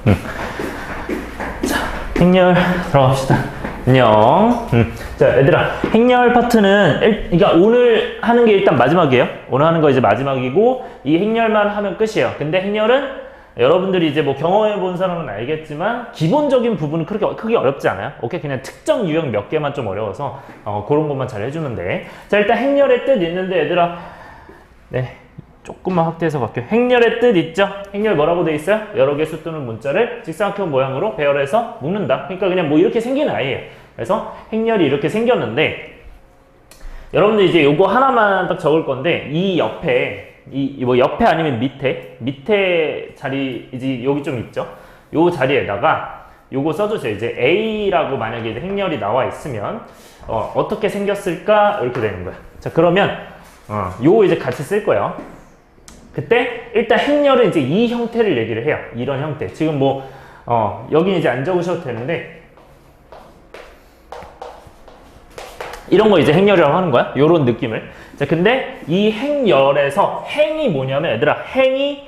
자, 행렬 들어갑시다. 안녕. 자, 얘들아, 행렬 파트는 그러니까 오늘 하는 게 일단 마지막이에요. 오늘 하는 거 이제 마지막이고 이 행렬만 하면 끝이에요. 근데 행렬은 여러분들이 이제 뭐 경험해 본 사람은 알겠지만 기본적인 부분은 그렇게 크게 어렵지 않아요. 오케이, 그냥 특정 유형 몇 개만 좀 어려워서 그런 것만 잘 해주면 돼. 자, 일단 행렬의 뜻 있는데 얘들아, 네, 조금만 확대해서 갈게요. 행렬의 뜻 있죠? 행렬 뭐라고 돼 있어요? 여러 개 수 또는 문자를 직사각형 모양으로 배열해서 묶는다. 그러니까 그냥 뭐 이렇게 생긴 아이예요. 그래서 행렬이 이렇게 생겼는데 여러분들 이제 요거 하나만 딱 적을 건데 이 옆에 뭐 옆에 아니면 밑에 자리 이제 여기 좀 있죠? 요 자리에다가 요거 써주세요. 이제 A라고 만약에 이제 행렬이 나와 있으면 어떻게 생겼을까 이렇게 되는 거야. 자, 그러면 요거 이제 같이 쓸 거예요. 그때 일단 행렬은 이제 이 형태를 얘기를 해요. 이런 형태. 지금 뭐 여기 이제 안 적으셔도 되는데 이런 거 이제 행렬이라고 하는 거야. 요런 느낌을. 자, 근데 이 행렬에서 행이 뭐냐면 얘들아, 행이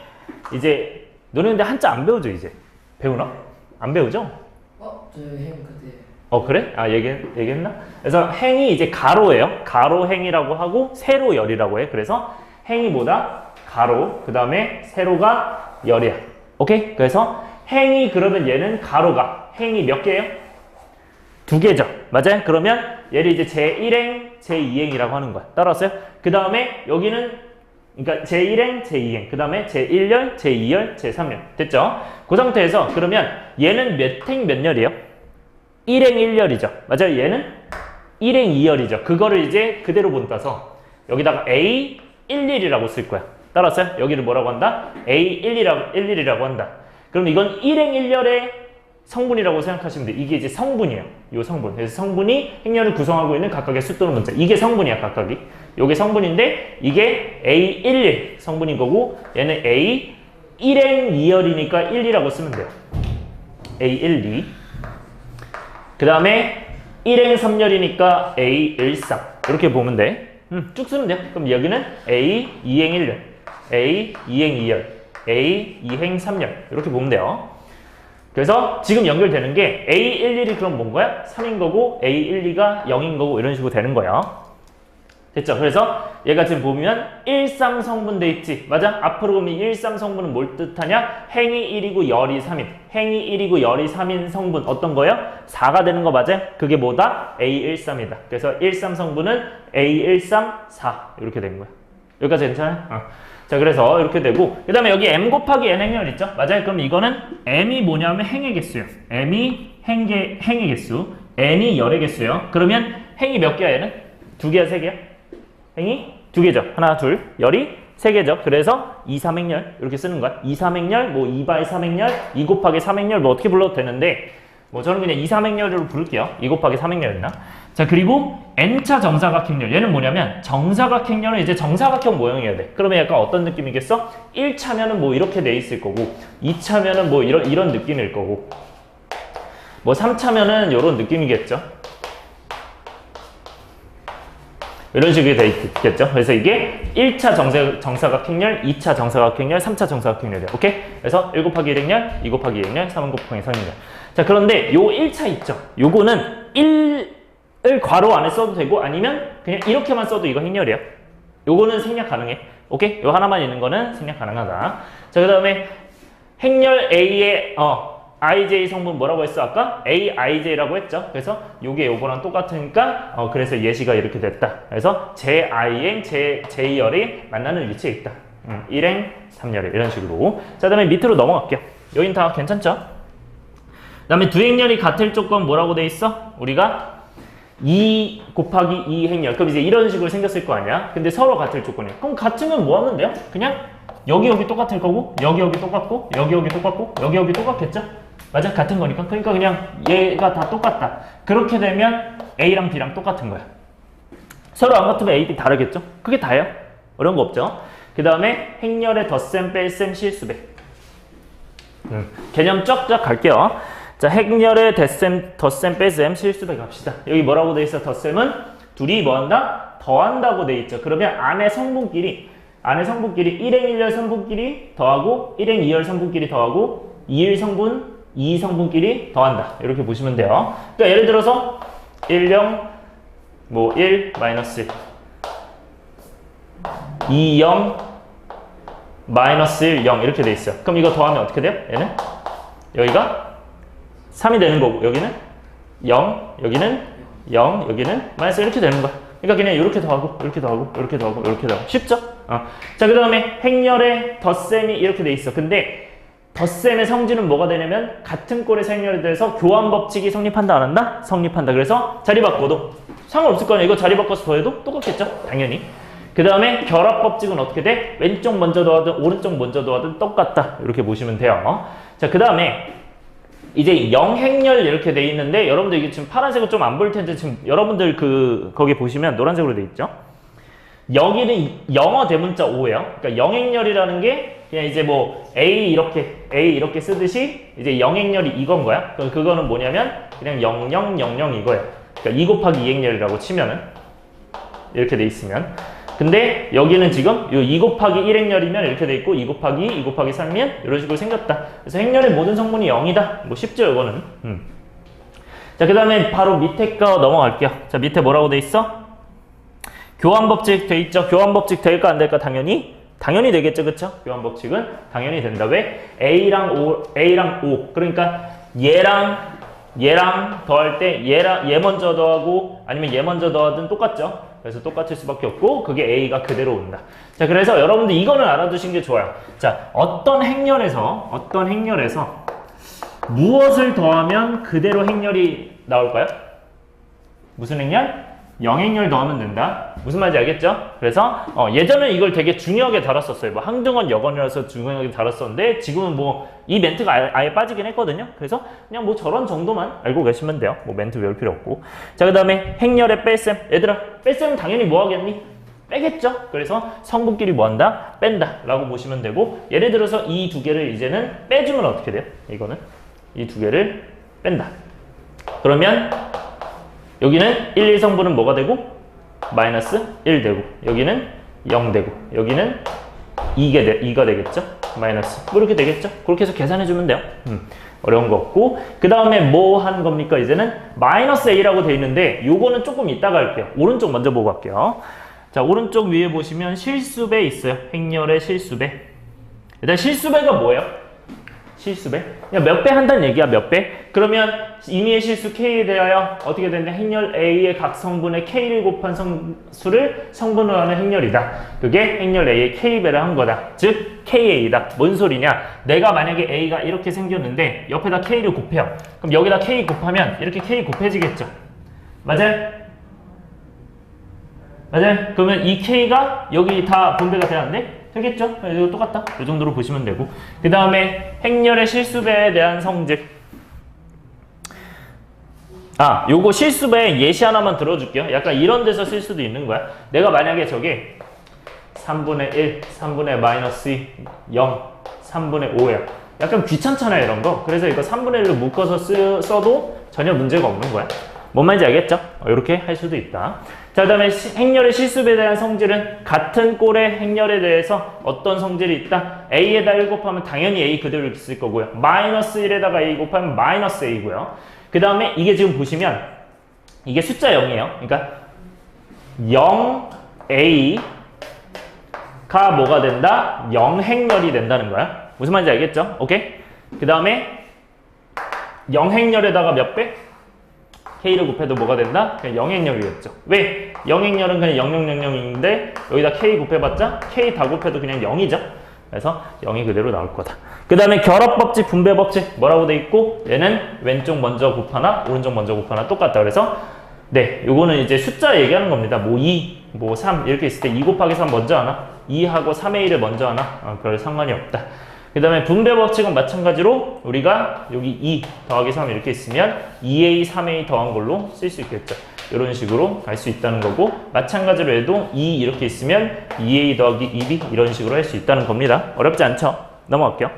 이제 너네들 한자 안 배우죠 이제? 배우나? 안 배우죠? 저 행 그때. 그래? 얘기했나? 그래서 행이 이제 가로예요. 가로행이라고 하고 세로열이라고 해. 그래서 행이 뭐다? 가로, 그 다음에 세로가 열이야. 오케이? 그래서 행이 그러면 얘는 가로가 행이 몇 개예요? 2개죠. 맞아요? 그러면 얘를 이제 제1행, 제2행이라고 하는 거야. 따라왔어요? 그 다음에 여기는 그러니까 제1행, 제2행, 그 다음에 제1열, 제2열, 제3열. 됐죠? 그 상태에서 그러면 얘는 몇 행 몇 열이에요? 1행 1열이죠. 맞아요? 얘는 1행 2열이죠. 그거를 이제 그대로 본따서 여기다가 A11이라고 쓸 거야. 따라왔어요? 여기를 뭐라고 한다? A11이라고 한다. 그럼 이건 1행 1열의 성분이라고 생각하시면 돼. 이게 이제 성분이에요. 요 성분. 그래서 성분이 행렬을 구성하고 있는 각각의 수 또는 문자. 이게 성분이야, 각각이. 요게 성분인데 이게 A11 성분인 거고 얘는 A1행 2열이니까 1이라고 쓰면 돼요. A12. 그 다음에 1행 3열이니까 A13. 이렇게 보면 돼. 쭉 쓰면 돼요. 그럼 여기는 A 2행 1열, A 2행 2열, A 2행 3열. 이렇게 보면 돼요. 그래서 지금 연결되는 게 A11이 그럼 뭔 거야? 3인 거고 A12가 0인 거고 이런 식으로 되는 거예요. 됐죠? 그래서 얘가 지금 보면 13 성분 돼 있지? 맞아? 앞으로 보면 13 성분은 뭘 뜻하냐? 행이 1이고 열이 3인. 행이 1이고 열이 3인 성분 어떤 거예요? 4가 되는 거 맞아요? 그게 뭐다? A13이다. 그래서 13 성분은 A13, 4 이렇게 된 거야. 여기까지 괜찮아요? 자, 그래서 이렇게 되고 그 다음에 여기 m 곱하기 n 행렬 있죠? 맞아요? 그럼 이거는 m이 뭐냐면 행의 개수예요. m이 행의 개수, n이 열의 개수예요. 그러면 행이 몇 개야 얘는? 2개야 3개야? 행이 2개죠. 하나, 둘, 열이 3개죠. 그래서 2, 3행렬 이렇게 쓰는 거야. 2, 3행렬, 뭐 2바의 3행렬, 2 곱하기 3행렬 뭐 어떻게 불러도 되는데 뭐 저는 그냥 2, 3행렬로 부를게요. 2 곱하기 3행렬이나. 자, 그리고 n차 정사각행렬. 얘는 뭐냐면 정사각행렬은 이제 정사각형 모형이어야 돼. 그러면 약간 어떤 느낌이겠어? 1차면은 뭐 이렇게 돼 있을 거고 2차면은 뭐 이런 느낌일 거고 뭐 3차면은 이런 느낌이겠죠. 이런 식으로 돼 있겠죠. 그래서 이게 1차 정사각행렬, 2차 정사각행렬, 3차 정사각행렬이야. 오케이? 그래서 1 곱하기 1행렬, 2 곱하기 2행렬, 3 곱하기 3행렬. 자, 그런데 요 1차 있죠. 요거는 1을 괄호 안에 써도 되고 아니면 그냥 이렇게만 써도 이거 행렬이에요. 요거는 생략 가능해. 오케이? 요 하나만 있는 거는 생략 가능하다. 자, 그 다음에 행렬 A의 IJ 성분 뭐라고 했어 아까? AIJ라고 했죠. 그래서 요게 요거랑 똑같으니까 그래서 예시가 이렇게 됐다. 그래서 JI행, J열이 만나는 위치에 있다. 1행, 3열이 이런 식으로. 자, 그 다음에 밑으로 넘어갈게요. 여긴 다 괜찮죠? 그 다음에 두 행렬이 같을 조건 뭐라고 돼 있어? 우리가 2 곱하기 2 행렬. 그럼 이제 이런 식으로 생겼을 거 아니야? 근데 서로 같을 조건이야. 그럼 같으면 뭐 하면 돼요? 그냥 여기 똑같을 거고 여기 똑같고 여기 똑같고 여기 똑같겠죠? 맞아? 같은 거니까. 그러니까 그냥 얘가 다 똑같다. 그렇게 되면 A랑 B랑 똑같은 거야. 서로 안 같으면 A, B 다르겠죠? 그게 다예요. 어려운 거 없죠? 그 다음에 행렬의 덧셈, 뺄셈, 실수배. 개념 쫙쫙 갈게요. 자, 행렬의 덧셈, 뺄셈, 실수배 갑시다. 여기 뭐라고 돼 있어? 덧셈은 둘이 뭐 한다? 더한다고 돼 있죠. 그러면 안에 성분끼리 1행 1열 성분끼리 더하고 1행 2열 성분끼리 더하고 21 성분, 2 성분끼리 더한다. 이렇게 보시면 돼요. 그러니까 예를 들어서 1, 0, 뭐 1, 마이너스 1, 2, 0, 마이너스 1, 0 이렇게 돼 있어요. 그럼 이거 더하면 어떻게 돼요? 얘는 여기가 3이 되는 거고 여기는 0, 여기는 0, 여기는 마이너스 이렇게 되는 거야. 그러니까 그냥 이렇게 더하고 이렇게 더하고 이렇게 더하고 이렇게 더하고 쉽죠? 자, 그 다음에 행렬의 덧셈이 이렇게 돼 있어. 근데 덧셈의 성질은 뭐가 되냐면 같은 꼴의 행렬에 대해서 교환 법칙이 성립한다 안 한다? 성립한다. 그래서 자리 바꿔도 상관없을 거 아니야. 이거 자리 바꿔서 더해도 똑같겠죠? 당연히. 그 다음에 결합 법칙은 어떻게 돼? 왼쪽 먼저 더하든 오른쪽 먼저 더하든 똑같다. 이렇게 보시면 돼요. 자, 그 다음에 이제 영행렬 이렇게 돼 있는데 여러분들 이게 지금 파란색은 좀 안 보일 텐데 지금 여러분들 거기 보시면 노란색으로 돼 있죠? 여기는 영어 대문자 O예요. 그러니까 영행렬이라는 게 그냥 이제 뭐 A 이렇게 쓰듯이 이제 영행렬이 이건 거야. 그럼 그거는 뭐냐면 그냥 0000 이거예요. 그러니까 2 곱하기 2행렬이라고 치면은 이렇게 돼 있으면. 근데 여기는 지금 요 2 곱하기 1행렬이면 이렇게 돼 있고 2 곱하기 2 곱하기 3이면 이런 식으로 생겼다. 그래서 행렬의 모든 성분이 0이다. 뭐 쉽죠, 이거는. 자, 그 다음에 바로 밑에 거 넘어갈게요. 자, 밑에 뭐라고 돼 있어? 교환 법칙 돼 있죠? 교환 법칙 될까 안 될까? 당연히 되겠죠, 그쵸? 교환 법칙은 당연히 된다. 왜? A랑 O. 그러니까 얘랑 더할 때 얘 먼저 더하고 아니면 얘 먼저 더하든 똑같죠? 그래서 똑같을 수밖에 없고 그게 A가 그대로 온다. 자, 그래서 여러분들 이거는 알아두신 게 좋아요. 자, 어떤 행렬에서 무엇을 더하면 그대로 행렬이 나올까요? 무슨 행렬? 영행렬 더하면 된다. 무슨 말인지 알겠죠? 그래서 예전에 이걸 되게 중요하게 다뤘었어요. 뭐 항등원 여건이라서 중요하게 다뤘었는데 지금은 뭐 이 멘트가 아예 빠지긴 했거든요. 그래서 그냥 뭐 저런 정도만 알고 계시면 돼요. 뭐 멘트 외울 필요 없고. 자, 그 다음에 행렬의 뺄셈. 얘들아, 뺄셈은 당연히 뭐 하겠니? 빼겠죠? 그래서 성분끼리 뭐 한다? 뺀다 라고 보시면 되고, 예를 들어서 이 두 개를 이제는 빼주면 어떻게 돼요? 이거는 이 두 개를 뺀다. 그러면 여기는 1, 1성분은 뭐가 되고? 마이너스 1 되고, 여기는 0 되고, 여기는 2가 되겠죠? 마이너스. 뭐 이렇게 되겠죠? 그렇게 해서 계산해주면 돼요. 어려운 거 없고. 그 다음에 뭐 하는 겁니까? 이제는 마이너스 A라고 돼 있는데, 요거는 조금 이따가 할게요. 오른쪽 먼저 보고 갈게요. 자, 오른쪽 위에 보시면 실수배 있어요. 행렬의 실수배. 일단 실수배가 뭐예요? 실수배? 그냥 몇 배 한다는 얘기야, 몇 배? 그러면 임의의 실수 K에 대하여 어떻게 되냐? 행렬 A의 각 성분의 K를 곱한 수를 성분으로 하는 행렬이다. 그게 행렬 A의 K배를 한 거다. 즉, KA다. 뭔 소리냐? 내가 만약에 A가 이렇게 생겼는데 옆에다 K를 곱해요. 그럼 여기다 K 곱하면 이렇게 K 곱해지겠죠? 맞아요? 맞아요? 그러면 이 K가 여기 다 분배가 되는데 되겠죠? 이거 똑같다. 이 정도로 보시면 되고. 그 다음에 행렬의 실수배에 대한 성질. 요거 실수배 예시 하나만 들어줄게요. 약간 이런 데서 쓸 수도 있는 거야. 내가 만약에 저게 3분의 1, 3분의 마이너스 2, 0, 3분의 5야. 약간 귀찮잖아요, 이런 거. 그래서 이거 3분의 1로 묶어서 써도 전혀 문제가 없는 거야. 뭔 말인지 알겠죠? 이렇게 할 수도 있다. 자, 그 다음에 행렬의 실수배에 대한 성질은 같은 꼴의 행렬에 대해서 어떤 성질이 있다? A에다 1 곱하면 당연히 A 그대로 있을 거고요. 마이너스 1에다가 A 곱하면 마이너스 A고요. 그 다음에 이게 지금 보시면 이게 숫자 0이에요. 그러니까 0A가 뭐가 된다? 0행렬이 된다는 거야. 무슨 말인지 알겠죠? 오케이? 그 다음에 0행렬에다가 몇 배? K를 곱해도 뭐가 된다? 그냥 0행렬이겠죠. 왜? 0행렬은 그냥 0000인데 여기다 K 곱해봤자 K 다 곱해도 그냥 0이죠. 그래서 0이 그대로 나올 거다. 그 다음에 결합법칙, 분배법칙 뭐라고 돼 있고, 얘는 왼쪽 먼저 곱하나 오른쪽 먼저 곱하나 똑같다. 그래서 네, 요거는 이제 숫자 얘기하는 겁니다. 뭐 2, 뭐 3 이렇게 있을 때 2 곱하기 3 먼저 하나, 2하고 3의 1을 먼저 하나, 별 상관이 없다. 그 다음에 분배법칙은 마찬가지로 우리가 여기 2 더하기 3 이렇게 있으면 2A, 3A 더한 걸로 쓸 수 있겠죠. 이런 식으로 갈 수 있다는 거고, 마찬가지로 해도 2 이렇게 있으면 2A 더하기 2B 이런 식으로 할 수 있다는 겁니다. 어렵지 않죠? 넘어갈게요.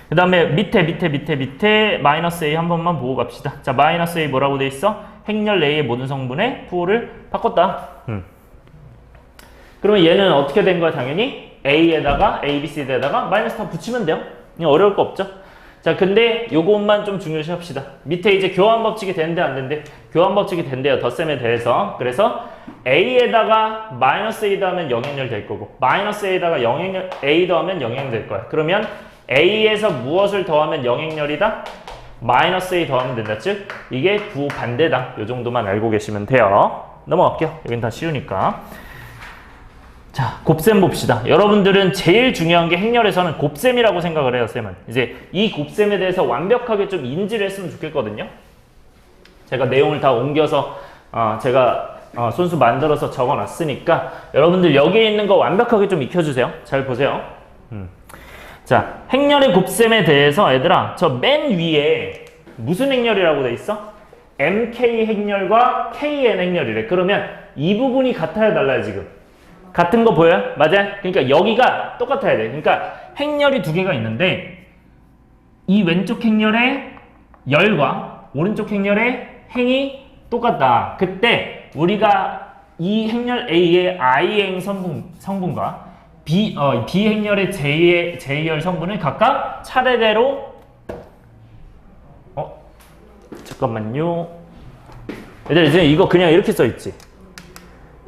그 다음에 밑에 마이너스 A 한 번만 보고 갑시다. 자, 마이너스 A 뭐라고 돼 있어? 행렬 A의 모든 성분의 부호를 바꿨다. 그러면 얘는 어떻게 된 거야? 당연히 A에다가 A, B, C에다가 마이너스 다 붙이면 돼요. 그냥 어려울 거 없죠. 자, 근데 요것만 좀 중요시 합시다. 밑에 이제 교환 법칙이 되는데 안 된대. 교환 법칙이 된대요. 덧셈에 대해서. 그래서 a에다가 마이너스 a 더하면 영행렬 될 거고 마이너스 a에다가 영행렬 a 더하면 영행렬 될 거야. 그러면 a에서 무엇을 더하면 영행렬이다? 마이너스 a 더하면 된다. 즉 이게 부반대다. 요 정도만 알고 계시면 돼요. 넘어갈게요. 여긴 다 쉬우니까. 자, 곱셈 봅시다. 여러분들은 제일 중요한 게 행렬에서는 곱셈이라고 생각을 해요, 쌤은. 이제 이 곱셈에 대해서 완벽하게 좀 인지를 했으면 좋겠거든요. 제가 내용을 다 옮겨서 제가 손수 만들어서 적어놨으니까 여러분들 여기에 있는 거 완벽하게 좀 익혀주세요. 잘 보세요. 자, 행렬의 곱셈에 대해서 얘들아, 저 맨 위에 무슨 행렬이라고 돼 있어? MK 행렬과 KN 행렬이래. 그러면 이 부분이 같아야 달라요, 지금. 같은 거 보여요? 맞아요? 그러니까 여기가 똑같아야 돼. 그러니까 행렬이 두 개가 있는데 이 왼쪽 행렬의 열과 오른쪽 행렬의 행이 똑같다. 그때 우리가 이 행렬 A의 I행 성분과 B 행렬의 J열 성분을 각각 차례대로 잠깐만요. 얘들아 지금 이거 그냥 이렇게 써있지?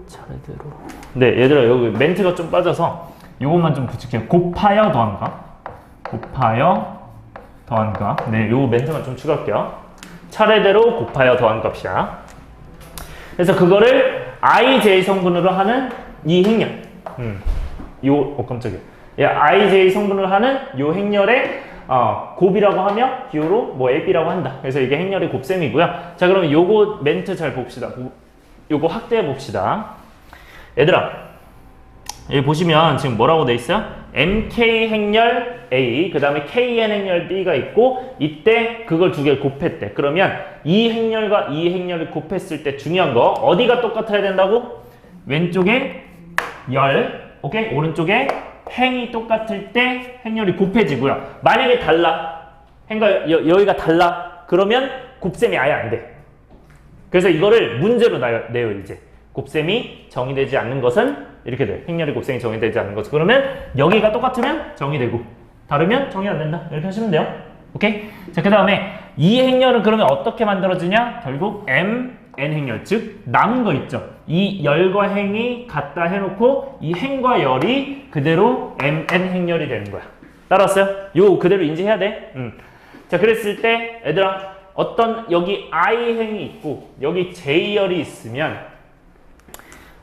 차례대로. 네, 얘들아 여기 멘트가 좀 빠져서 요것만 좀 붙일게요. 곱하여 더한가? 곱하여 더한가? 네, 요 멘트만 좀 추가할게요. 차례대로 곱하여 더한 값이야. 그래서 그거를 IJ 성분으로 하는 이 행렬. 깜짝이야. IJ 성분으로 하는 요 행렬의 곱이라고 하며 기호로 뭐 AB라고 한다. 그래서 이게 행렬의 곱셈이고요. 자, 그러면 요거 멘트 잘 봅시다. 요거 확대해 봅시다. 얘들아, 여기 보시면 지금 뭐라고 돼 있어요? MK 행렬 A, 그 다음에 KN 행렬 B가 있고 이때 그걸 두 개를 곱했대. 그러면 이 행렬과 이 행렬을 곱했을 때 중요한 거 어디가 똑같아야 된다고? 왼쪽에 열, 오케이? 오른쪽에 행이 똑같을 때 행렬이 곱해지고요. 만약에 달라, 여기가 달라, 그러면 곱셈이 아예 안 돼. 그래서 이거를 문제로 내요, 이제. 곱셈이 정의되지 않는 것은 이렇게 돼. 행렬의 곱셈이 정의되지 않는 것. 그러면 여기가 똑같으면 정의되고 다르면 정의 안 된다. 이렇게 하시면 돼요. 오케이? 자, 그 다음에 이 행렬은 그러면 어떻게 만들어지냐? 결국 M, N 행렬. 즉 남은 거 있죠. 이 열과 행이 같다 해놓고 이 행과 열이 그대로 M, N 행렬이 되는 거야. 따라왔어요? 요 그대로 인지해야 돼. 자, 그랬을 때 얘들아 어떤 여기 I 행이 있고 여기 J 열이 있으면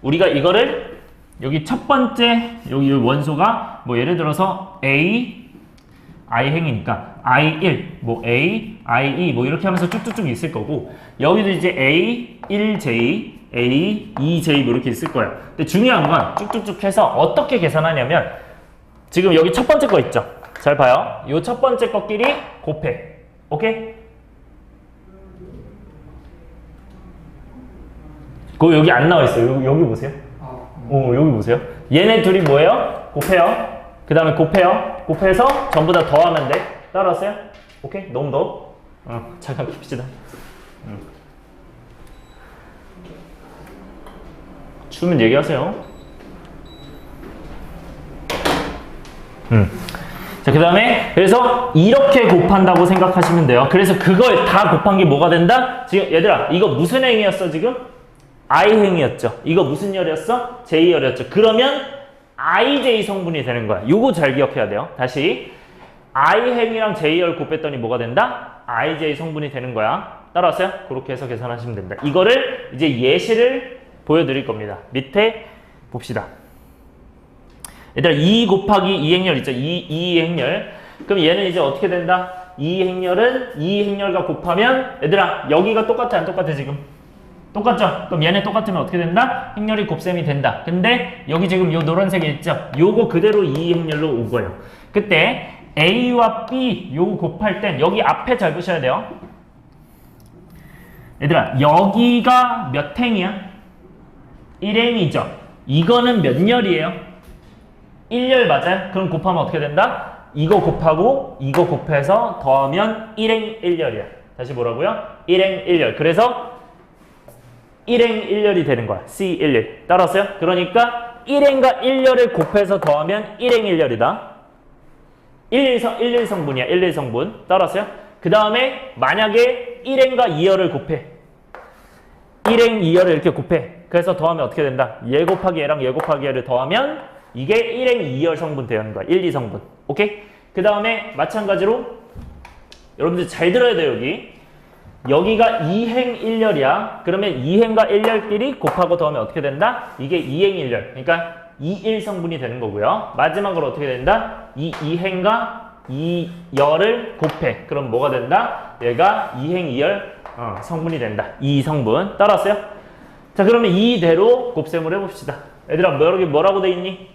우리가 이거를 여기 첫 번째 여기 원소가 뭐 예를 들어서 A I 행이니까 I1 뭐 A I2 뭐 이렇게 하면서 쭉쭉쭉 있을 거고 여기도 이제 A1J A2J 뭐 이렇게 있을 거예요. 근데 중요한 건 쭉쭉쭉 해서 어떻게 계산하냐면 지금 여기 첫 번째 거 있죠. 잘 봐요. 요 첫 번째 거끼리 곱해. 오케이? 그거 여기 안 나와 있어요. 여기 보세요. 여기 보세요. 얘네 둘이 뭐예요? 곱해요. 그 다음에 곱해요. 곱해서 전부 다 더하면 돼. 따라왔어요? 오케이? 너무 더워? 잠깐 킵시다. 추우면 얘기하세요. 자, 그 다음에 그래서 이렇게 곱한다고 생각하시면 돼요. 그래서 그걸 다 곱한 게 뭐가 된다? 지금 얘들아 이거 무슨 행이었어 지금? I행이었죠. 이거 무슨 열이었어? J열이었죠. 그러면 IJ 성분이 되는 거야. 요거 잘 기억해야 돼요. 다시 I행이랑 J열 곱했더니 뭐가 된다? IJ 성분이 되는 거야. 따라왔어요? 그렇게 해서 계산하시면 됩니다. 이거를 이제 예시를 보여드릴 겁니다. 밑에 봅시다. 얘들아 2 곱하기 2행렬 있죠? 2 행렬. 그럼 얘는 이제 어떻게 된다? 2행렬은 2행렬과 곱하면 얘들아 여기가 똑같아 안 똑같아 지금? 똑같죠? 그럼 얘네 똑같으면 어떻게 된다? 행렬이 곱셈이 된다. 근데 여기 지금 요 노란색이 있죠? 요거 그대로 이 행렬로 온 거예요. 그때 A와 B 요거 곱할 땐 여기 앞에 잘 보셔야 돼요. 얘들아 여기가 몇 행이야? 1행이죠? 이거는 몇 열이에요? 1열 맞아요? 그럼 곱하면 어떻게 된다? 이거 곱하고 이거 곱해서 더하면 1행 1열이야. 다시 뭐라고요? 1행 1열. 그래서 1행 1열이 되는 거야. C11. 따라왔어요? 그러니까 1행과 1열을 곱해서 더하면 1행 1열이다. 11성분이야. 11성분. 따라왔어요? 그 다음에 만약에 1행과 2열을 곱해. 1행 2열을 이렇게 곱해. 그래서 더하면 어떻게 된다? 얘 곱하기 얘랑 얘 곱하기 얘를 더하면 이게 1행 2열 성분 되는 거야. 1, 2성분. 오케이? 그 다음에 마찬가지로 여러분들 잘 들어야 돼요. 여기가 2행 1열이야. 그러면 2행과 1열끼리 곱하고 더하면 어떻게 된다? 이게 2행 1열. 그러니까 2, 1성분이 되는 거고요. 마지막으로 어떻게 된다? 이 2행과 2열을 곱해. 그럼 뭐가 된다? 얘가 2행 2열 성분이 된다. 2성분. 따라왔어요? 자, 그러면 이대로 곱셈을 해봅시다. 얘들아, 여기 뭐라고 돼 있니?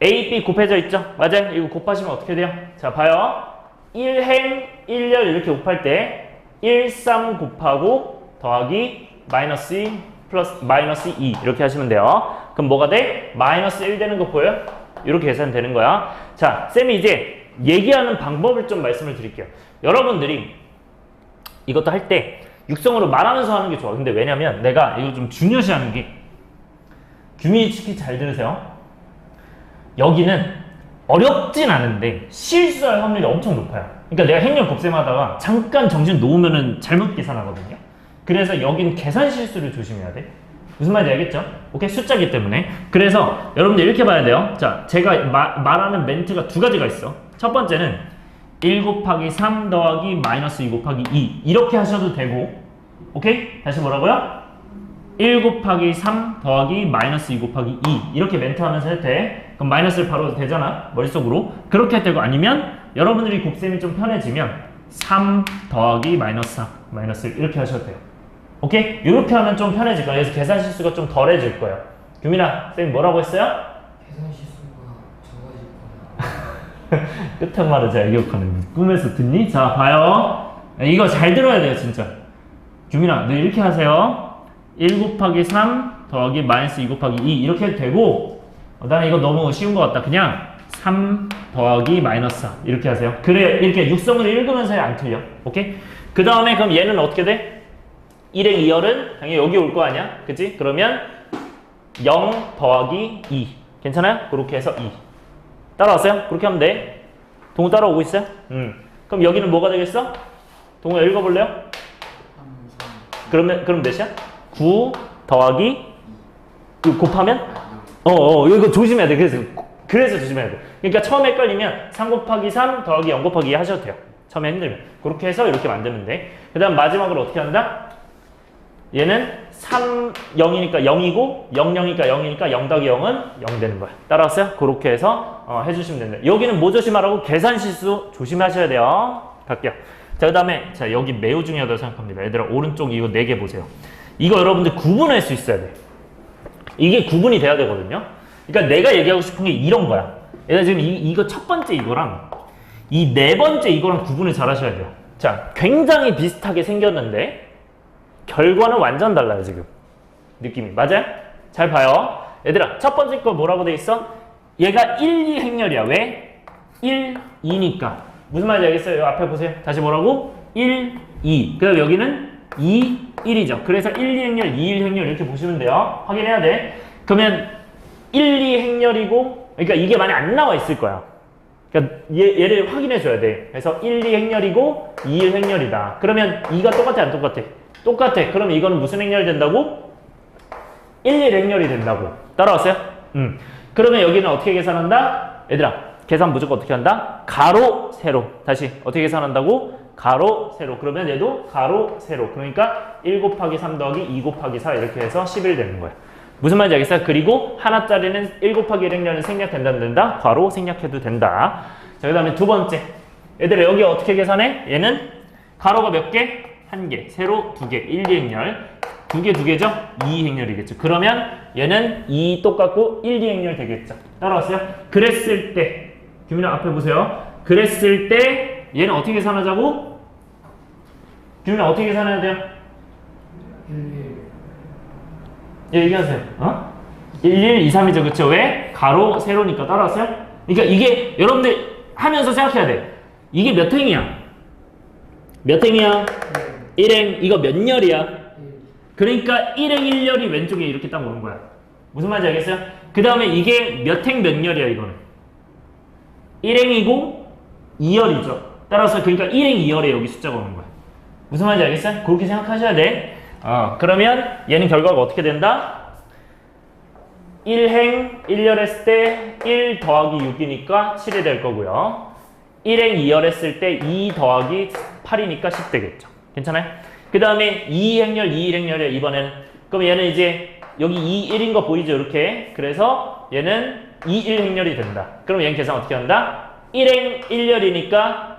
A, B 곱해져 있죠? 맞아요? 이거 곱하시면 어떻게 돼요? 자, 봐요. 1행 1열 이렇게 곱할 때 1, 3 곱하고 더하기 마이너스 2 플러스 마이너스 2 이렇게 하시면 돼요. 그럼 뭐가 돼? 마이너스 1 되는 거 보여요? 이렇게 계산되는 거야. 자, 쌤이 이제 얘기하는 방법을 좀 말씀을 드릴게요. 여러분들이 이것도 할 때 육성으로 말하면서 하는 게 좋아. 근데 왜냐면 내가 이거 좀 중요시하는 게 규민이 특히 잘 들으세요. 여기는 어렵진 않은데 실수할 확률이 엄청 높아요. 그러니까 내가 행렬 곱셈하다가 잠깐 정신 놓으면은 잘못 계산하거든요. 그래서 여기는 계산 실수를 조심해야 돼. 무슨 말인지 알겠죠? 오케이? 숫자기 때문에. 그래서 여러분들 이렇게 봐야 돼요. 자, 제가 말하는 멘트가 두 가지가 있어. 첫 번째는 1 곱하기 3 더하기 마이너스 2 곱하기 2 이렇게 하셔도 되고, 오케이? 다시 뭐라고요? 1 곱하기 3 더하기 마이너스 2 곱하기 2 이렇게 멘트 하면서 해도 돼. 그럼 마이너스를 바로 되잖아, 머릿속으로. 그렇게 해도 되고, 아니면 여러분들이 곱셈이 좀 편해지면 3 더하기 마이너스 4 마이너스 1 이렇게 하셔도 돼요. 오케이? 이렇게 하면 좀 편해질 거야. 그래서 계산 실수가 좀 덜해질 거예요. 규민아, 쌤이 뭐라고 했어요? 계산 실수가 적어질 거야. 끝한 말은 잘 기억하는. 꿈에서 듣니? 자, 봐요. 이거 잘 들어야 돼요, 진짜. 규민아, 너 이렇게 하세요. 1 곱하기 3 더하기 마이너스 2 곱하기 2 이렇게 해도 되고, 나는 이거 너무 쉬운 것 같다. 그냥 3 더하기 마이너스 4 이렇게 하세요. 그래, 이렇게 육성을 읽으면서 안 틀려. 오케이? 그 다음에 그럼 얘는 어떻게 돼? 1행 2열은 당연히 여기 올 거 아니야? 그치? 그러면 0 더하기 2 괜찮아요? 그렇게 해서 2 따라왔어요? 그렇게 하면 돼. 동우 따라오고 있어요? 그럼 여기는 뭐가 되겠어? 동우야 읽어볼래요? 그럼 몇이야? 9 더하기 곱하면? 이거 조심해야 돼. 그래서 조심해야 돼. 그러니까 처음에 헷갈리면 3 곱하기 3 더하기 0 곱하기 2 하셔도 돼요. 처음에 힘들면. 그렇게 해서 이렇게 만들면 돼. 그 다음 마지막으로 어떻게 한다? 얘는 3, 0이니까 0이고 0, 0이니까 0이니까 0 더하기 0은 0 되는 거야. 따라왔어요? 그렇게 해서 해주시면 됩니다. 여기는 뭐 조심하라고? 계산 실수 조심하셔야 돼요. 갈게요. 자, 그 다음에 자 여기 매우 중요하다고 생각합니다. 얘들아, 오른쪽 이거 4개 보세요. 이거 여러분들 구분할 수 있어야 돼. 이게 구분이 돼야 되거든요. 그러니까 내가 얘기하고 싶은 게 이런 거야. 얘들아, 지금 이거 첫 번째 이거랑 이 네 번째 이거랑 구분을 잘 하셔야 돼요. 자, 굉장히 비슷하게 생겼는데 결과는 완전 달라요, 지금. 느낌이. 맞아요? 잘 봐요. 얘들아, 첫 번째 거 뭐라고 돼 있어? 얘가 1, 2 행렬이야. 왜? 1, 2니까. 무슨 말인지 알겠어요? 요 앞에 보세요. 다시 뭐라고? 1, 2. 그 다음 여기는 2, 1이죠. 그래서 1, 2 행렬, 2, 1 행렬 이렇게 보시면 돼요. 확인해야 돼. 그러면 1, 2 행렬이고, 그러니까 이게 많이 안 나와 있을 거야. 그러니까 얘를 확인해 줘야 돼. 그래서 1, 2 행렬이고 2, 1 행렬이다. 그러면 2가 똑같아, 안 똑같아? 똑같아. 그러면 이거는 무슨 행렬이 된다고? 1, 1 행렬이 된다고. 따라왔어요? 그러면 여기는 어떻게 계산한다? 얘들아, 계산 무조건 어떻게 한다? 가로, 세로. 다시 어떻게 계산한다고? 가로, 세로. 그러면 얘도 가로, 세로. 그러니까 1 곱하기 3 더하기 2 곱하기 4 이렇게 해서 11 되는 거야. 무슨 말인지 알겠어요? 그리고 하나짜리는 1 곱하기 1 행렬은 생략된다, 안 된다? 괄호 생략해도 된다. 자, 그 다음에 두 번째. 얘들아, 여기 어떻게 계산해? 얘는 가로가 몇 개? 1개. 세로 2개. 1, 2 행렬. 2개, 2개죠? 2 행렬이겠죠. 그러면 얘는 2 똑같고 1, 2 행렬 되겠죠. 따라왔어요? 그랬을 때, 규민아 앞에 보세요. 그랬을 때 얘는 어떻게 계산하자고? 규민아 어떻게 계산해야 돼요? 1, 1. 예, 얘기하세요. 1, 1, 2, 3이죠. 그쵸? 왜? 가로, 세로니까. 따라왔어요? 그러니까 이게 여러분들 하면서 생각해야 돼. 이게 몇 행이야? 몇 행이야? 1행. 이거 몇 열이야? 그러니까 1행 1열이 왼쪽에 이렇게 딱 오는 거야. 무슨 말인지 알겠어요? 그 다음에 이게 몇 행 몇 열이야, 이거는? 1행이고 2열이죠. 따라서 그러니까 1행 2열에 여기 숫자가 오는 거야. 무슨 말인지 알겠어요? 그렇게 생각하셔야 돼. 그러면 얘는 결과가 어떻게 된다? 1행 1열 했을 때 1 더하기 6이니까 7이 될 거고요. 1행 2열 했을 때 2 더하기 8이니까 10 되겠죠. 괜찮아요? 그 다음에 2행열 2일행열이야 이번에는. 그럼 얘는 이제 여기 2, 1인 거 보이죠? 이렇게. 그래서 얘는 2, 1행열이 된다. 그럼 얘는 계산 어떻게 한다? 1행 1열이니까